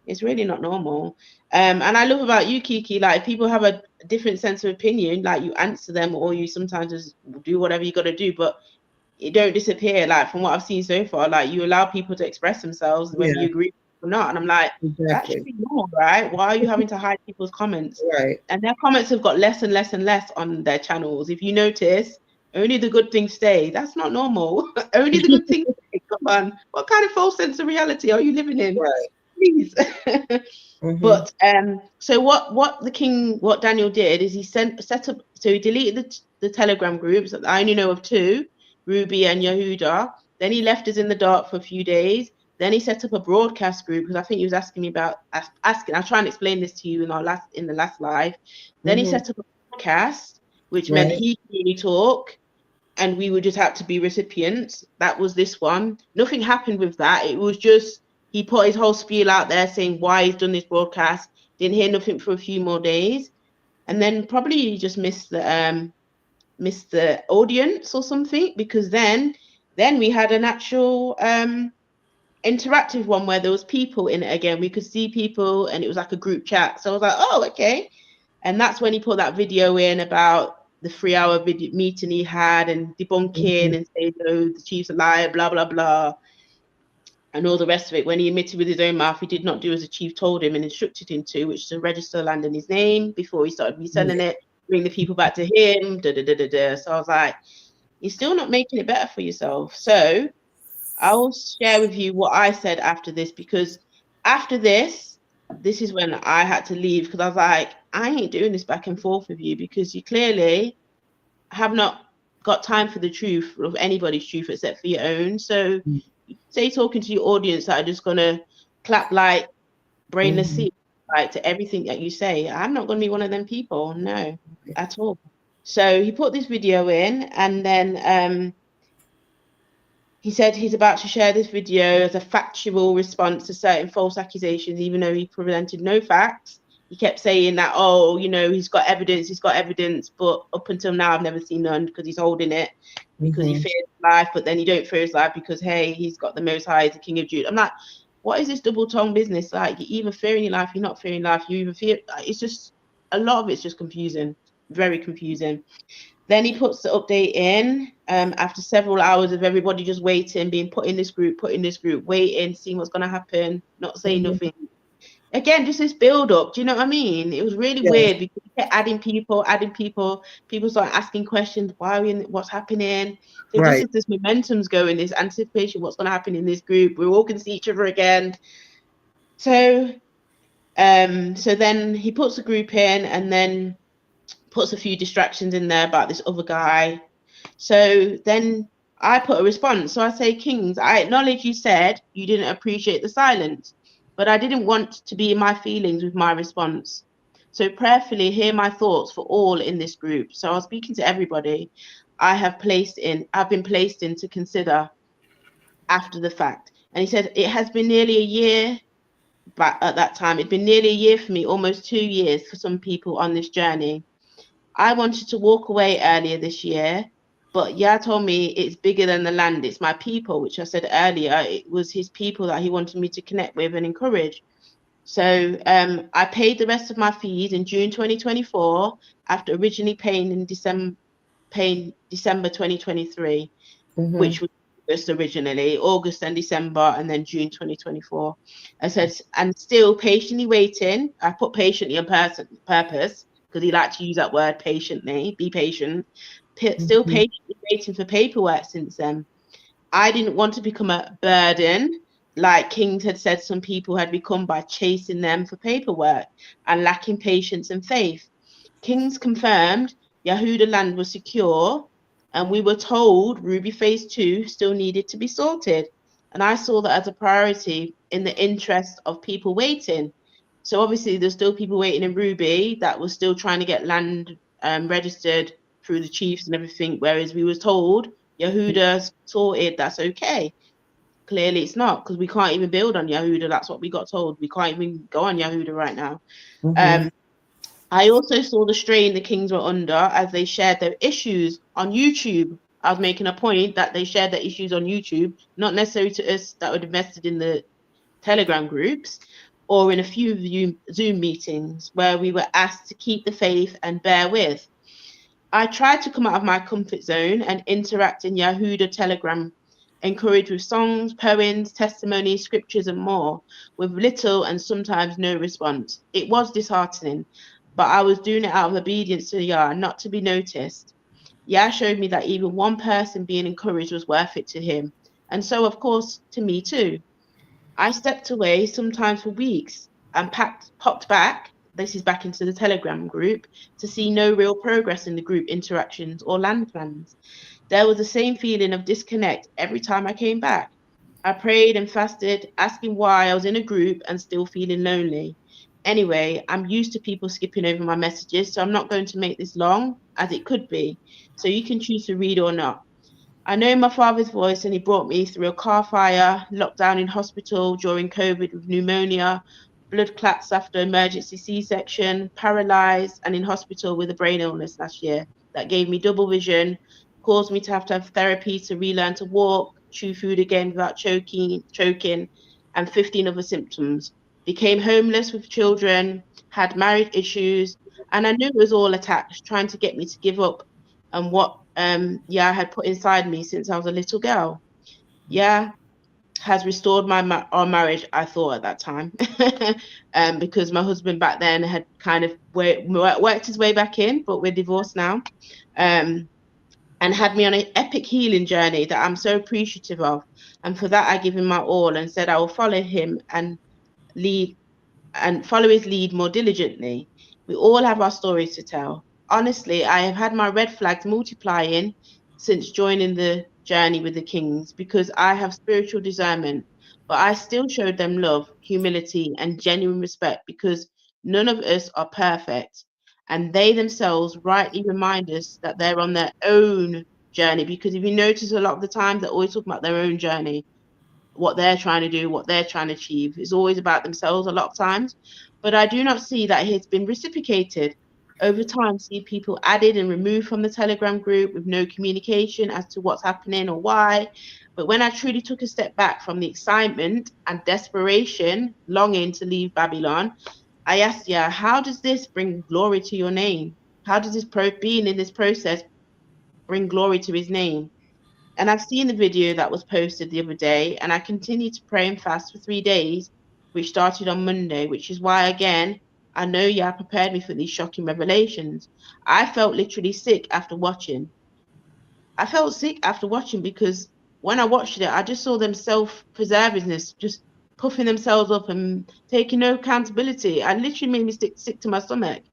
It's really not normal." And I love about you, Kiki. Like, if people have a different sense of opinion, like you answer them, or you sometimes just do whatever you got to do, but it don't disappear. Like from what I've seen so far, like you allow people to express themselves whether Yeah, you agree or not. And I'm like, that should exactly. be normal, right? Why are you having to hide people's comments? Right. And their comments have got less and less and less on their channels. If you notice, only the good things stay. That's not normal. Only the good things stay. Come on. What kind of false sense of reality are you living in? Right. Please. Mm-hmm. But so what Daniel did is he set up, so he deleted the Telegram groups. I only know of two, Ruby and Yehuda. Then he left us in the dark for a few days. Then he set up a broadcast group because I think he was asking me about asking. I'll try and explain this to you in the last live. Then he Mm-hmm. set up a broadcast, which meant Right. he could really talk and we would just have to be recipients. That was this one. Nothing happened with that. It was just he put his whole spiel out there saying why he's done this broadcast. Didn't hear nothing for a few more days, and then probably he just missed the audience or something because then we had an actual interactive one where there was people in it again. We could see people and it was like a group chat. So I was like, oh, okay. And that's when he put that video in about the 3 hour video meeting he had and Mm-hmm. debunking and saying, no, the chief's a liar, blah, blah, blah, and all the rest of it. When he admitted with his own mouth, he did not do as the chief told him and instructed him to, which is to register land in his name before he started reselling Right. it, bring the people back to him, da, da, da, da, da. So I was like, you're still not making it better for yourself. So I'll share with you what I said after this, because after this is when I had to leave because I was like, I ain't doing this back and forth with you because you clearly have not got time for the truth of anybody's truth except for your own. So say talking to your audience that are just gonna clap like brainless Mm-hmm. seats, like to everything that you say. I'm not gonna be one of them people, no, at all. So he put this video in and then he said he's about to share this video as a factual response to certain false accusations, even though he presented no facts. He kept saying that, oh, he's got evidence, but up until now, I've never seen none because he's holding it because he Mm-hmm. fears life, but then he don't fear his life because, hey, he's got the Most High, the King of Judah. I'm like, what is this double-tongue business? Like, you're either fearing your life, you're not fearing life, you even fear. It's just, a lot of it's just confusing, very confusing. Then he puts the update in after several hours of everybody just waiting, being put in this group, waiting, seeing what's going to happen, not saying Mm-hmm. nothing. Again, just this build up. Do you know what I mean? It was really Yeah. weird because he kept adding people. People start asking questions. Why are we in, what's happening? So just Right. as this momentum's going, this anticipation, what's going to happen in this group, we're all going to see each other again. So, so then he puts the group in and then puts a few distractions in there about this other guy. So then I put a response. So I say, Kings, I acknowledge you said you didn't appreciate the silence, but I didn't want to be in my feelings with my response. So prayerfully hear my thoughts for all in this group. So I was speaking to everybody I've been placed in to consider after the fact. And he said, it has been nearly a year, but at that time, it'd been nearly a year for me, almost 2 years for some people on this journey. I wanted to walk away earlier this year, but Yah told me it's bigger than the land. It's my people, which I said earlier. It was his people that he wanted me to connect with and encourage. So I paid the rest of my fees in June 2024 after originally paying December 2023, Mm-hmm. which was August originally, August and December, and then June 2024. I said, and still patiently waiting. I put patiently on purpose because he liked to use that word patiently, be patient. Still Mm-hmm. patiently waiting for paperwork since then. I didn't want to become a burden. like King had said, some people had become by chasing them for paperwork and lacking patience and faith. Kings confirmed Yahuda land was secure, and we were told Ruby Phase 2 still needed to be sorted. And I saw that as a priority in the interest of people waiting. So obviously, there's still people waiting in Ruby that was still trying to get land registered through the chiefs and everything, whereas we was told Yahuda sorted, that's okay. Clearly, it's not, because we can't even build on Yahuda. That's what we got told. We can't even go on Yahuda right now. Mm-hmm. Um, I also saw the strain the Kings were under as they shared their issues on YouTube. I was making a point that they shared their issues on YouTube, not necessarily to us that were invested in the Telegram groups or in a few Zoom meetings where we were asked to keep the faith and bear with. I tried to come out of my comfort zone and interact in Yahuda Telegram, encouraged with songs, poems, testimonies, scriptures, and more, with little and sometimes no response. It was disheartening, but I was doing it out of obedience to Yah, not to be noticed. Yah showed me that even one person being encouraged was worth it to him, and so, of course, to me too. I stepped away sometimes for weeks and popped back. This is back into the Telegram group to see no real progress in the group interactions or land plans. There was the same feeling of disconnect every time I came back. I prayed and fasted, asking why I was in a group and still feeling lonely. Anyway, I'm used to people skipping over my messages, so I'm not going to make this long as it could be. So you can choose to read or not. I know my father's voice, and he brought me through a car fire, lockdown in hospital during COVID with pneumonia, blood clots after emergency C-section, paralyzed, and in hospital with a brain illness last year that gave me double vision, caused me to have therapy to relearn to walk, chew food again without choking, and 15 other symptoms. Became homeless with children, had marriage issues, and I knew it was all attached, trying to get me to give up and what Yah had put inside me since I was a little girl. Yah has restored our marriage, I thought at that time, because my husband back then had kind of worked his way back in, but we're divorced now, um, and had me on an epic healing journey that I'm so appreciative of. And for that, I give him my all and said I will follow him lead and follow his lead more diligently. We all have our stories to tell. Honestly, I have had my red flags multiplying since joining the journey with the Kings because I have spiritual discernment, but I still showed them love, humility, and genuine respect because none of us are perfect. And they themselves rightly remind us that they're on their own journey. Because if you notice, a lot of the time, they're always talking about their own journey, what they're trying to do, what they're trying to achieve. It's always about themselves a lot of times. But I do not see that it's been reciprocated. Over time, see people added and removed from the Telegram group with no communication as to what's happening or why. But when I truly took a step back from the excitement and desperation, longing to leave Babylon, I asked, yeah, how does this bring glory to your name? How does this being in this process bring glory to his name? And I've seen the video that was posted the other day, and I continue to pray and fast for 3 days, which started on Monday, which is why, again, I know Yah prepared me for these shocking revelations. I felt literally sick after watching. I felt sick after watching because when I watched it, I just saw them self-preservingness, just puffing themselves up and taking no accountability. I literally made me sick to my stomach.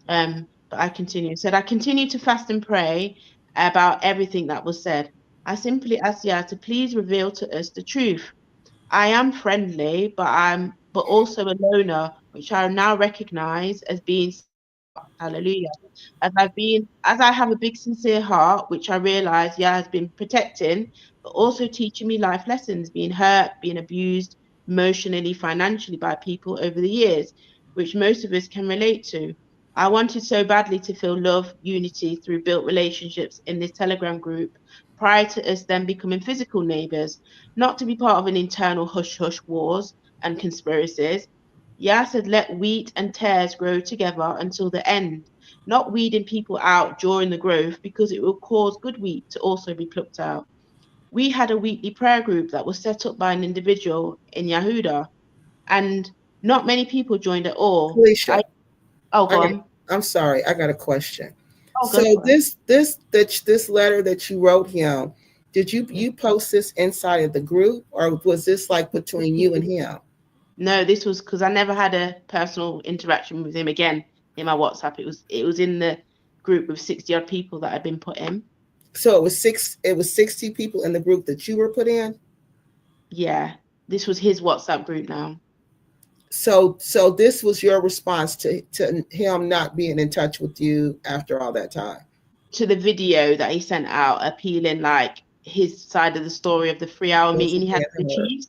But I continued. Said I continue to fast and pray about everything that was said. I simply asked Yah to please reveal to us the truth. I am friendly, but also a loner, which I now recognize as being heart. Hallelujah. As I have a big sincere heart, which I realize Yah has been protecting, but also teaching me life lessons, being hurt, being abused emotionally, financially by people over the years, which most of us can relate to. I wanted so badly to feel love, unity through built relationships in this Telegram group prior to us then becoming physical neighbors, not to be part of an internal hush hush wars and conspiracies. Yah said, let wheat and tares grow together until the end, not weeding people out during the growth because it will cause good wheat to also be plucked out. We had a weekly prayer group that was set up by an individual in Yahuda, and not many people joined at all. Kelisha, Oh, I go got, on. I'm sorry, I got a question. Oh, So go for it. this letter that you wrote him, Did you post this inside of the group, or was this like between you and him? No, this was because I never had a personal interaction with him again in my WhatsApp. It was in the group with 60 odd people that had been put in. So it was 60 people in the group that you were put in. Yeah, this was his WhatsApp group now. So this was your response to him not being in touch with you after all that time. To the video that he sent out appealing like his side of the story of the 3 hour It meeting wasn't he had being with the heard. Chiefs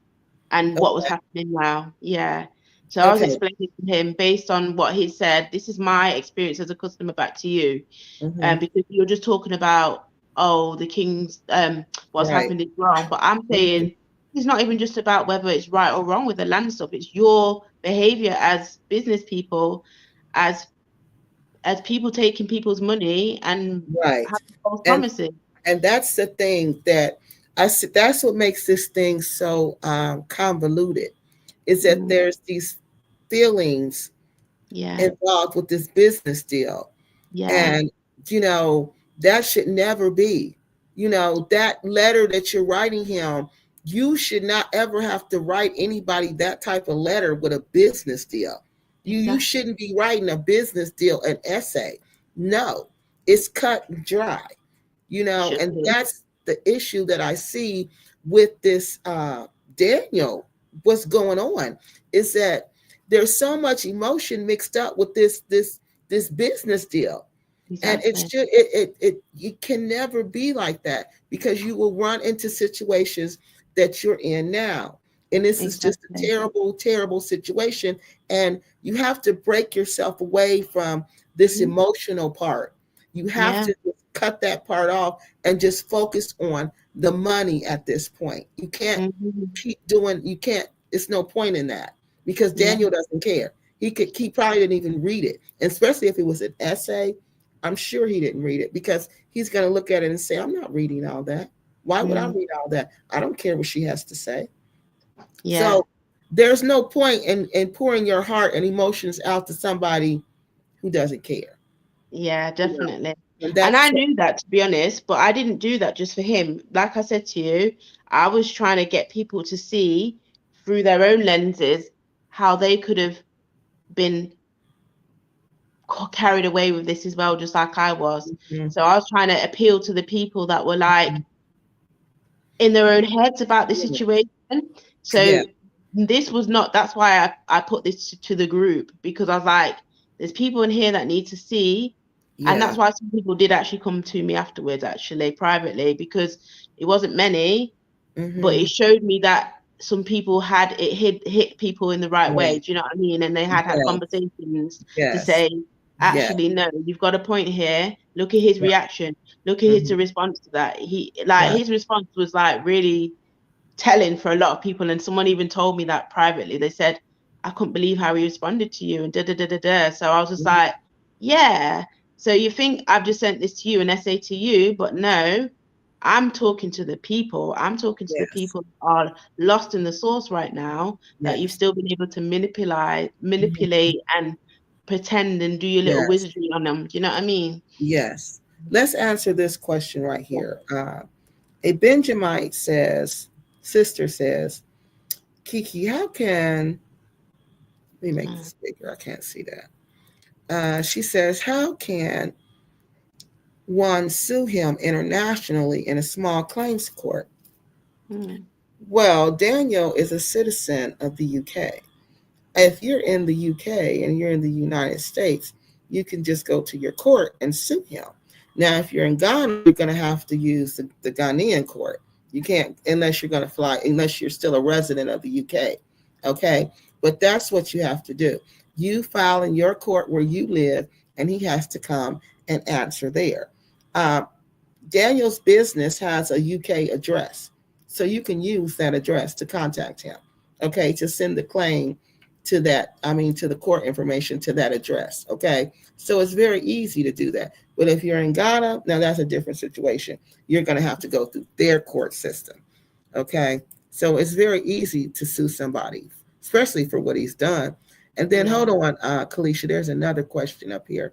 and what was Okay. happening now. Yeah. So I was Okay. explaining to him based on what he said, this is my experience as a customer back to you. Mm-hmm. Because you're just talking about, oh, the King's what's Right. happened is wrong. But I'm Mm-hmm. saying it's not even just about whether it's right or wrong with the land stuff. It's your behavior as business people, as people taking people's money and Right. having false And promises. and that's the thing that that's what makes this thing so convoluted, is that Mm, there's these feelings yeah, involved with this business deal. yeah, And, you know, that should never be. You know, that letter that you're writing him, you should not ever have to write anybody that type of letter with a business deal. You exactly. shouldn't be writing a business deal, an essay. No, it's cut and dry. You know, Should and be. that's the issue that I see with this Daniel. What's going on is that there's so much emotion mixed up with this business deal, and it Exactly. should it can never be like that, because you will run into situations that you're in now, and this is just a Exactly. terrible situation, and you have to break yourself away from this Mhm. emotional part. You have Yeah. to just cut that part off and just focus on the money at this point. You can't Hmm. keep doing, you can't, it's no point in that, because Yeah. Daniel doesn't care. He probably didn't even read it, and especially if it was an essay. I'm sure he didn't read it, because he's going to look at it and say, I'm not reading all that. Why would I Mm. read all that? I don't care what she has to say. Yeah. So there's no point in pouring your heart and emotions out to somebody who doesn't care. Yeah, You know? definitely. And And I that's knew that, to be honest, but I didn't do that just for him. Like I said to you, I was trying to get people to see through their own lenses how they could have been carried away with this as well, just like I was. mhm, So I was trying to appeal to the people that were like in their own heads about the yeah, situation. yeah, So this was not, that's why I put this to the group, because I was like, there's people in here that need to see. And yeah, that's why some people did actually come to me afterwards, actually, privately, because it wasn't many, but hmm, it showed me that some people had it hit people in the right yeah, way. Do you know what I mean? And they had yeah, conversations to yes, say, yeah, actually, no, you've got a point here. Look at his right, reaction. Look at his mhm, response to that. He like right, his response was like really telling for a lot of people. And someone even told me that privately. They said, I couldn't believe how he responded to you and da da da da da. So I was just mhm, like, yeah. So you think I've just sent this to you, an essay to you, but no, I'm talking to the people. I'm talking to the yes, people who are lost in the source right now, that you've yes, still been able to mhm, manipulate and pretend and do your little yes, wizardry on them. Do you know what I mean? yes. Let's answer this question right here. A Benjamite says, sister says, Kiki, how can, let me make Mm, this bigger. I can't see that. She says, how can one sue him internationally in a small claims court? mm, Well, Daniel is a citizen of the UK. If you're in the UK and you're in the United States, you can just go to your court and sue him. Now, if you're in Ghana, you're going to have to use the Ghanaian court. You can't, unless you're going to fly, unless you're still a resident of the UK. Okay. But that's what you have to do. You file in your court where you live, and he has to come and answer there. Um, Daniel's business has a UK address, so you can use that address to contact him. Okay, to send the claim to that, I mean, to the court information to that address. Okay, so it's very easy to do that. But if you're in Ghana, now that's a different situation. You're going to have to go through their court system. Okay, so it's very easy to sue somebody, especially for what he's done. And then yeah. hold on, Kelisha, there's another question up here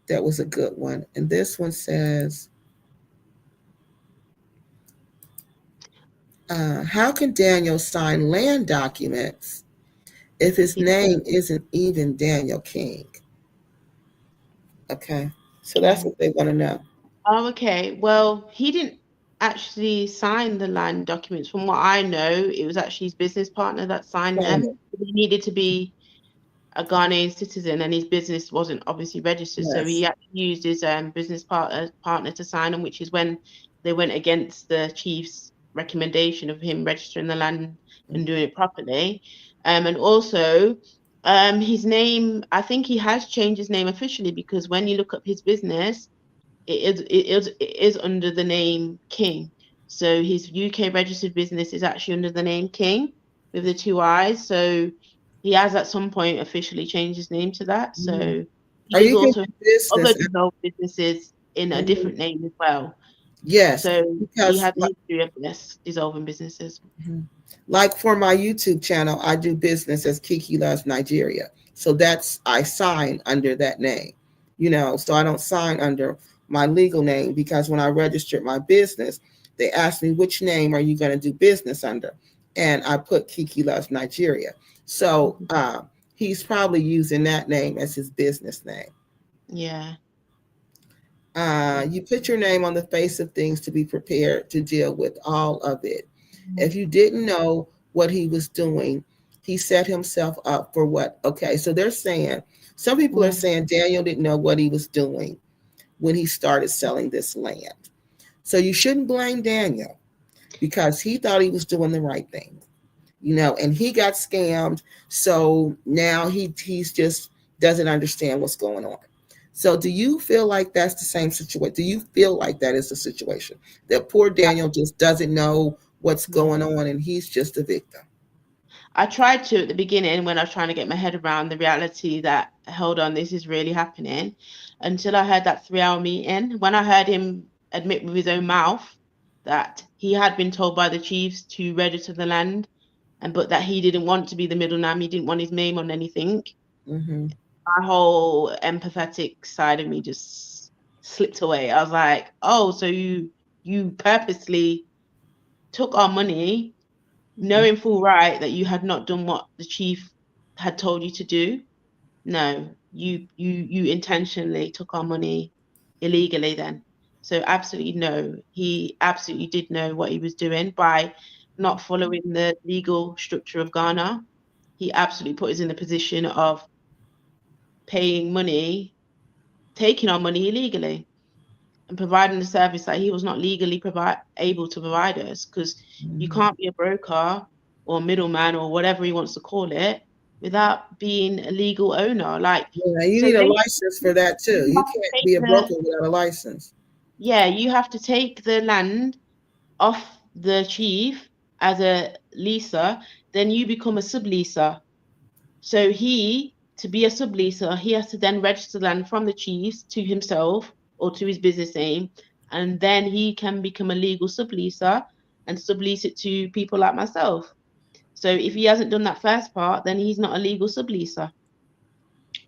that was a good one. And this one says, How can Daniel sign land documents if if his he name isn't even Daniel King? Okay, so that's can. what they want to know. Oh, okay. Well, he didn't actually sign the land documents. From what I know, it was actually his business partner that signed Find them. it. He needed to be a Ghanaian citizen, and his business wasn't obviously registered. So he Yes. actually used his business partner to sign them, which is when they went against the chief's recommendation of him registering the land and doing it properly. And also, his name, I think he has changed his name officially, because when you look up his business, it is under the name King. So his UK registered business is actually under the name King with the two eyes. So he has at some point officially changed his name to that. Mhm. So he Or does you can also do have other business. dissolved businesses in a Mhm. different name as well. Yes, So he because has a history of this dissolving businesses. mhm. Like for my YouTube channel, I do business as Kiki Loves Nigeria. So that's I sign under that name. So I don't sign under my legal name because when I registered my business, they asked me which name are you going to do business under, and I put Kiki Loves Nigeria. So Mhm. he's probably using that name as his business name. Yeah. You put your name on the face of things to be prepared to deal with all of it. If you didn't know what he was doing, he set himself up for what? Okay, so they're saying, some people are Mhm. saying Daniel didn't know what he was doing when he started selling this land. So you shouldn't blame Daniel because he thought he was doing the right thing, and he got scammed. So now he's just doesn't understand what's going on. So do you feel like that's the same situation? Do you feel like that is the situation? That poor Daniel just doesn't know what's Yeah. going on and he's just a victim. I tried to at the beginning when I was trying to get my head around the reality that, hold on, this is really happening, until I heard that 3 hour meeting. When I heard him admit with his own mouth that he had been told by the chiefs to register the land, and but that he didn't want to be the middleman, he didn't want his name on anything, Mm-hmm. my whole empathetic side of me just slipped away. I was like, oh, so you purposely took our money knowing full right that you had not done what the chief had told you to do. No, you intentionally took our money illegally then. So absolutely no, he absolutely did know what he was doing by not following the legal structure of Ghana. He absolutely put us in the position of paying money, taking our money illegally, and providing a service that he was not legally able to provide us, because you Mm-hmm. can't be a broker or middleman or whatever he wants to call it without being a legal owner. Like, Yeah, you so need a basically, license for that too. you You have to can't take be a broker without a license. you have to take the land off the chief as a leaser, then you become a subleaser. So to be a subleaser, he has to then register land from the chiefs to himself or to his business name, and then he can become a legal subleaser and sublease it to people like myself. So if he hasn't done that first part, then he's not a legal subleaser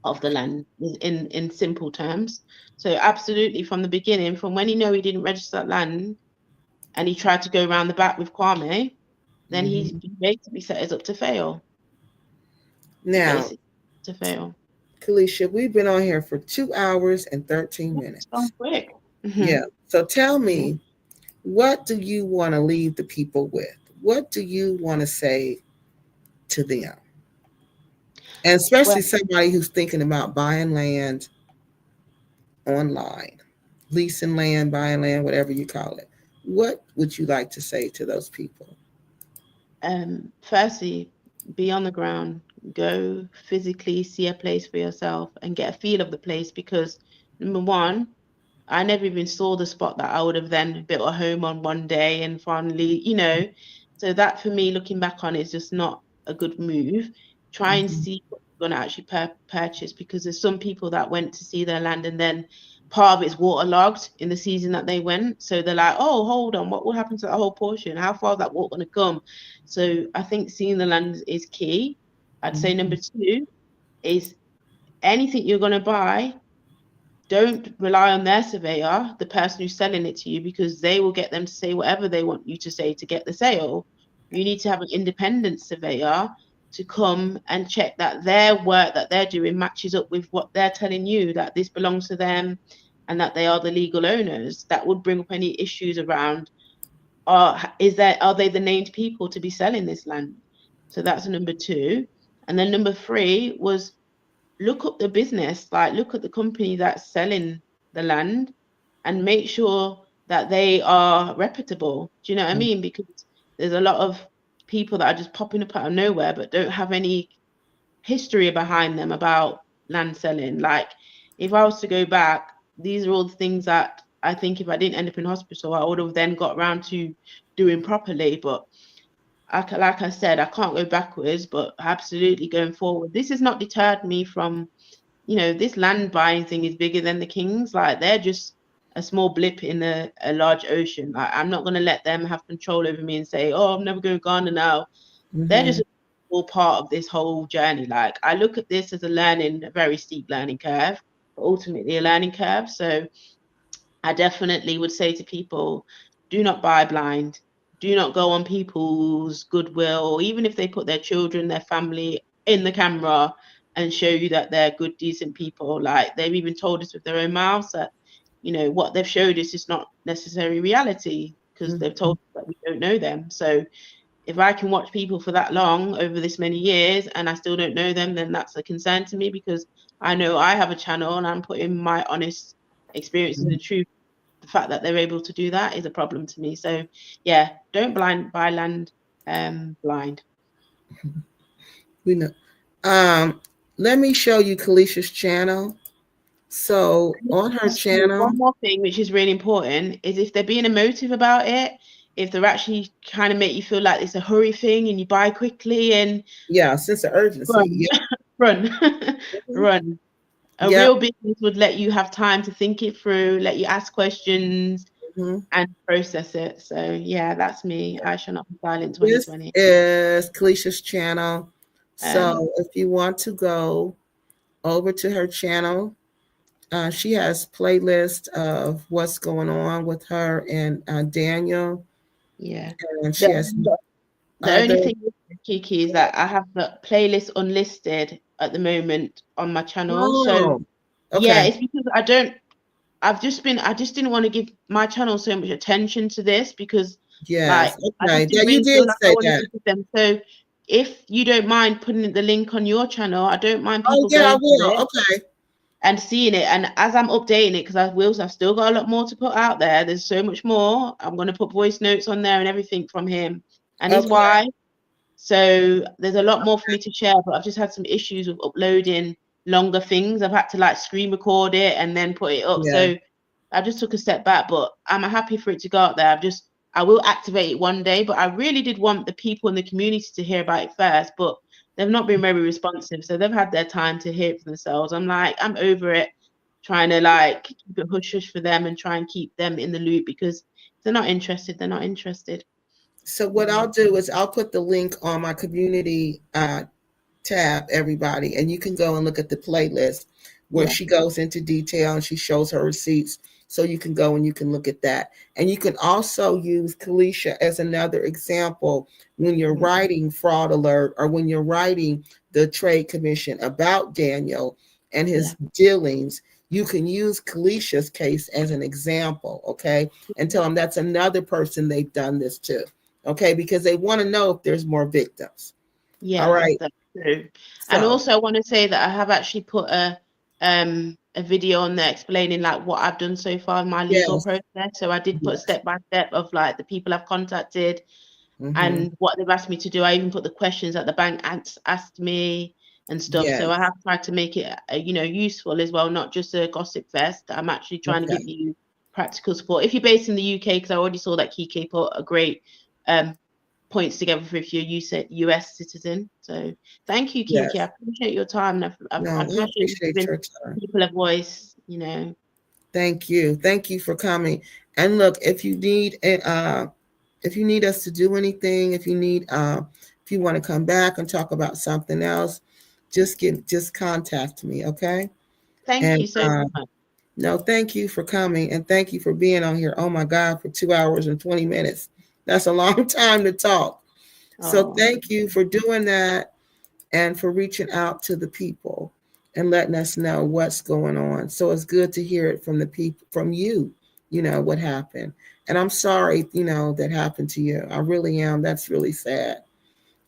of the land in simple terms. So absolutely from the beginning, from when he know he didn't register that land and he tried to go around the back with Kwame, then Mm-hmm. he basically set us up to fail. Now, Basically to fail. Kelisha, we've been on here for 2 hours and 13 It's gone minutes. quick. Yeah. Hmm. So tell me, what do you want to leave the people with? What do you want to say to them? And Well, especially somebody who's thinking about buying land online, leasing land, buying land, whatever you call it. What would you like to say to those people? firstly, be on the ground, go physically see a place for yourself and get a feel of the place, because number one, I never even saw the spot that I would have then built a home on one day and finally, so that for me, looking back on, is just not a good move. Try and Mm-hmm. see what you're going to actually purchase, because there's some people that went to see their land and then part of it's waterlogged in the season that they went. So they're like, oh, hold on, what will happen to that whole portion? How far is that water going to come? So I think seeing the land is key. I'd say number two is anything you're going to buy, don't rely on their surveyor, the person who's selling it to you, because they will get them to say whatever they want you to say to get the sale. You need to have an independent surveyor to come and check that their work that they're doing matches up with what they're telling you, that this belongs to them and that they are the legal owners. That would bring up any issues around, are they the named people to be selling this land? So that's number two. And then number three was, look up the business, like look at the company that's selling the land and make sure that they are reputable. Do you know what I mean? Because there's a lot of people that are just popping up out of nowhere but don't have any history behind them about land selling. Like, if I was to go back, these are all the things that I think if I didn't end up in hospital, I would have then got around to doing properly. But like I said, I can't go backwards, but absolutely going forward. This has not deterred me from, this land buying thing is bigger than the Kings. Like, they're just a small blip in a large ocean. Like, I'm not going to let them have control over me and say, oh, I'm never going to Ghana now. They're just a small part of this whole journey. Like, I look at this as a very steep learning curve, but ultimately a learning curve. So I definitely would say to people, do not buy blind. Do not go on people's goodwill, even if they put their children, their family in the camera and show you that they're good, decent people. Like, they've even told us with their own mouths that, what they've showed us is not necessarily reality, because they've told us that we don't know them. So if I can watch people for that long over this many years and I still don't know them, then that's a concern to me, because I know I have a channel and I'm putting my honest experiences and truth. The fact that they're able to do that is a problem to me. So yeah, don't buy land blind. We know. Let me show you Kelisha's channel. So on her channel, One more thing which is really important is, if they're being emotive about it, if they're actually kind of make you feel like it's a hurry thing and you buy quickly and yeah, sense of urgency. run, Yeah. run, Mhm. run. A Yep. real business would let you have time to think it through, let you ask questions Mhm. and process it. So yeah, that's me. I shall not be silent This 2020. is Kelisha's channel. Um, So if you want to go over to her channel, she has playlist of what's going on with her and Daniel, yeah. and The, she has the only other. thing, Kiki, is that I have the playlist unlisted at the moment on my channel. So Oh, yeah, okay. it's because I just didn't want to give my channel so much attention to this, because like Yes. I Okay. just Yeah, didn't you really feel did like I say wanted that. to give them. So if you don't mind putting the link on your channel, I don't mind Oh, people yeah, I going to will. it Okay. and seeing it. And as I'm updating it, because I've still got a lot more to put out there. There's so much more. I'm going to put voice notes on there and everything from him and his Okay. wife. So there's a lot more for me to share, but I've just had some issues with uploading longer things. I've had to like screen record it and then put it up. Yeah. So I just took a step back, but I'm happy for it to go out there. I will activate it one day, but I really did want the people in the community to hear about it first, but they've not been very responsive. So they've had their time to hear it for themselves. I'm like, I'm over it, trying to like keep it hush hush for them and try and keep them in the loop, because if they're not interested, they're not interested. So what I'll do is I'll put the link on my community tab, everybody, and you can go and look at the playlist where Yeah. she goes into detail and she shows her receipts. So you can go and you can look at that. And you can also use Kelisha as another example when you're Yeah. writing fraud alert or when you're writing the trade commission about Daniel and Yeah. his dealings. You can use Kelisha's case as an example, okay? And tell them that's another person they've done this to, okay? Because they want to know if there's more victims. All Yes, right. that's true. And So, also I want to say that I have actually put a video on there explaining like what I've done so far in my legal yes, process. So I did put yes. step by step of like the people I've contacted Mm-hmm. and what they've asked me to do. I even put the questions that the bank asked me and stuff. So I Yes. have tried to make it, useful as well, not just a gossip fest. I'm actually trying to give Okay. you practical support. If you're based in the UK, because I already saw that Kike put a great um, points together for if you're a US citizen. So thank you, Kiki. I Yes. appreciate your time. And No, I I appreciate you appreciate giving your time. people a voice. Thank you. Thank you for coming. And look, if you need us to do anything, if you want to come back and talk about something else, just contact me, okay? Thank And you so much. No, thank you for coming and thank you for being on here. Oh my God, for 2 hours and 20 minutes. That's a long time to talk. So Oh, thank you for doing that and for reaching out to the people and letting us know what's going on. So it's good to hear it from the people, from you, what happened. And I'm sorry, that happened to you. I really am. That's really sad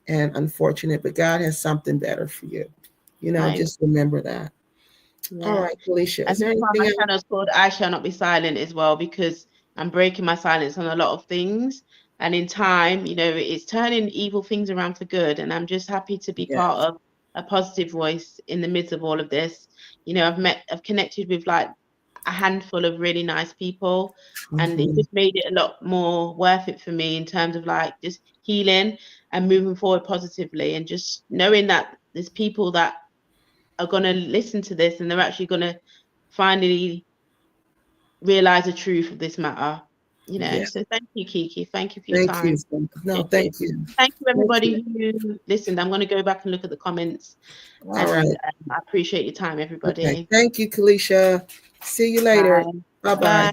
and unfortunate, but God has something better for you. I Just remember that. All yeah. right, Felicia, And is there that's why anything my else? channel is called I Shall Not Be Silent as well, because I'm breaking my silence on a lot of things. And in time, it's turning evil things around for good. And I'm just happy to be part Yes. of a positive voice in the midst of all of this. I've connected with like a handful of really nice people, and it Mhm. just made it a lot more worth it for me in terms of like just healing and moving forward positively, and just knowing that there's people that are going to listen to this and they're actually going to finally realize the truth of this matter. Yeah. So thank you, Kiki. Thank you for your Thank you. time. No, Appreciate it. thank you. Thank you, Thank you. everybody who listened. I'm going to go back and look at the comments, All and right. I appreciate your time, Okay. everybody. Thank you, Kelisha. See you later. Bye. Bye bye. Bye.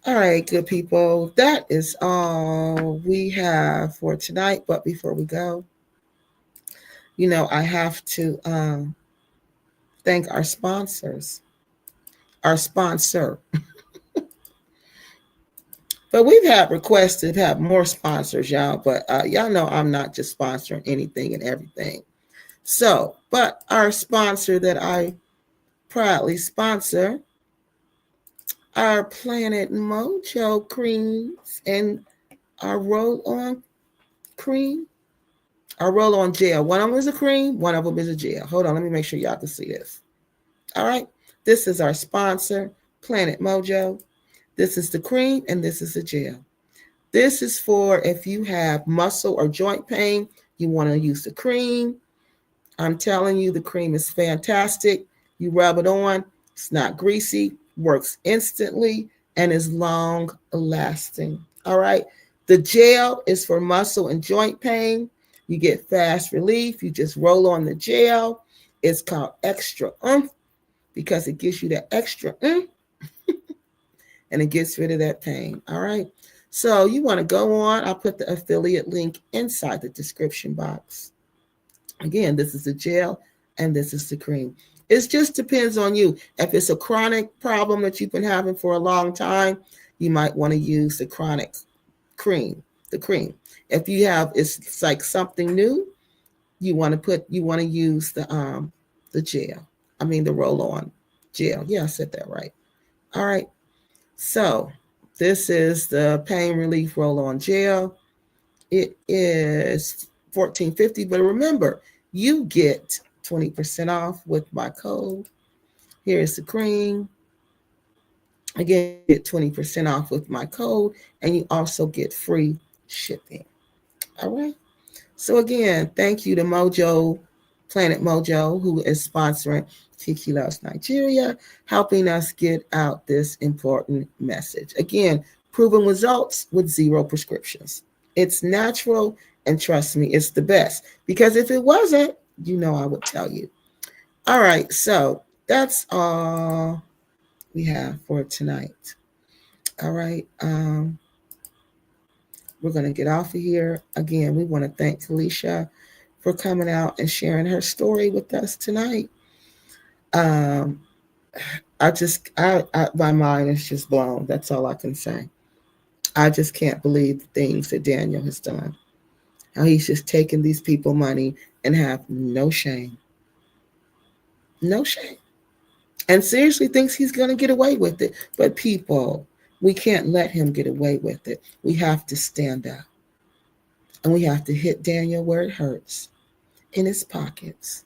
All right, good people. That is all we have for tonight. But before we go, I have to thank our sponsors, our sponsor. But we've had requests to have more sponsors, y'all. But y'all know I'm not just sponsoring anything and everything. So, but our sponsor that I proudly sponsor, our Planet Mojo creams and our roll on cream, our roll on gel. One of them is a cream, one of them is a gel. Hold on, let me make sure y'all can see this. All right, this is our sponsor, Planet Mojo. This is the cream and this is the gel. This is for if you have muscle or joint pain, you want to use the cream. I'm telling you, the cream is fantastic. You rub it on, it's not greasy, works instantly, and is long lasting. All right. The gel is for muscle and joint pain. You get fast relief. You just roll on the gel. It's called extra because it gives you that extra and it gets rid of that pain. All right. So you want to go on. I'll put the affiliate link inside the description box. Again, this is the gel and this is the cream. It just depends on you. If it's a chronic problem that you've been having for a long time, you might want to use the chronic cream, the cream. If you have it's like something new, you want to use the gel. I mean the roll on gel. Yeah, I said that right. All right. So this is the pain relief roll on gel. It is 14.50, but remember, you get 20% off with my code. Here's the cream. Again, you get 20% off with my code, and you also get free shipping. All right. So again, thank you to Mojo, Planet Mojo, who is sponsoring Kiki Loves Nigeria, helping us get out this important message. Again, proven results with zero prescriptions. It's natural, and trust me, it's the best. Because if it wasn't, I would tell you. All right, so that's all we have for tonight. All right. We're going to get off of here. Again, we want to thank Kelisha for coming out and sharing her story with us tonight. Um, my mind is just blown. That's all I can say. I just can't believe the things that Daniel has done. How he's just taken these people money and have no shame. No shame. And seriously thinks he's going to get away with it. But people, we can't let him get away with it. We have to stand up. And we have to hit Daniel where it hurts, in his pockets.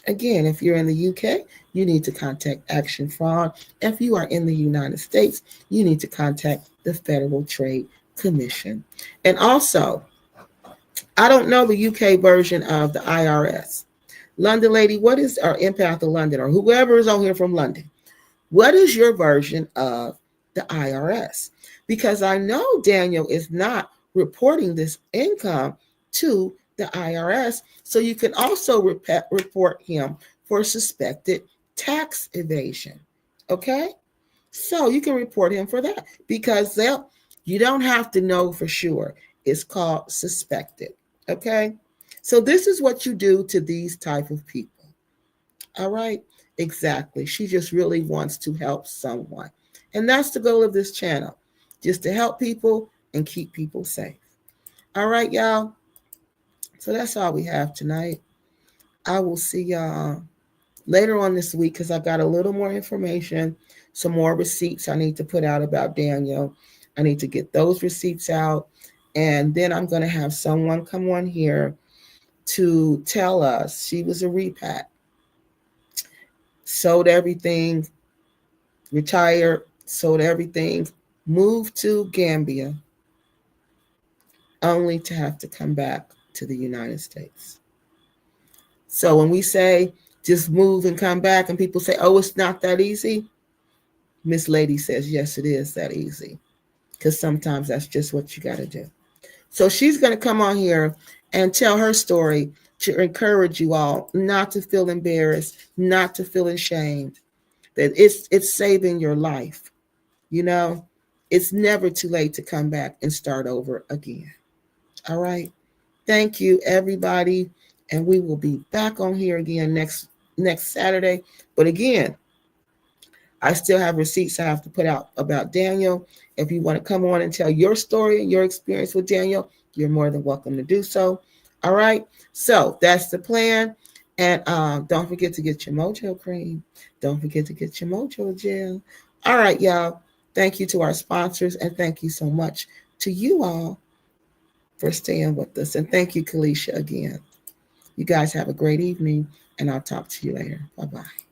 Again, if you're in the UK, you need to contact Action Fraud. If you are in the United States, you need to contact the Federal Trade Commission. And also, I don't know the UK version of the IRS. London lady, what is our Empath of London or whoever is on here from London? What is your version of the IRS? Because I know Daniel is not reporting this income to the IRS. So you can also report him for suspected tax evasion. Okay? So you can report him for that because you don't have to know for sure. It's called suspected. Okay? So this is what you do to these type of people. All right? Exactly. She just really wants to help someone. And that's the goal of this channel. Just to help people and keep people safe. All right, y'all. So that's all we have tonight. I will see y'all later on this week because I got a little more information, some more receipts I need to put out about Daniel. I need to get those receipts out. And then I'm going to have someone come on here to tell us she was a repat, sold everything, retired, sold everything, moved to Gambia, only to have to come back to the United States. So when we say just move and come back, and people say, oh, it's not that easy, Miss Lady says, yes, it is that easy. Because sometimes that's just what you got to do. So she's going to come on here and tell her story to encourage you all not to feel embarrassed, not to feel ashamed, that it's saving your life. You know, it's never too late to come back and start over again. All right. Thank you, everybody. And we will be back on here again next Saturday. But again, I still have receipts I have to put out about Daniel. If you want to come on and tell your story and your experience with Daniel, you're more than welcome to do so. All right. So that's the plan. And don't forget to get your Mojo cream. Don't forget to get your Mojo gel. All right, y'all. Thank you to our sponsors. And thank you so much to you all for staying with us. And thank you, Kelisha, again. You guys have a great evening. And I'll talk to you later. Bye-bye.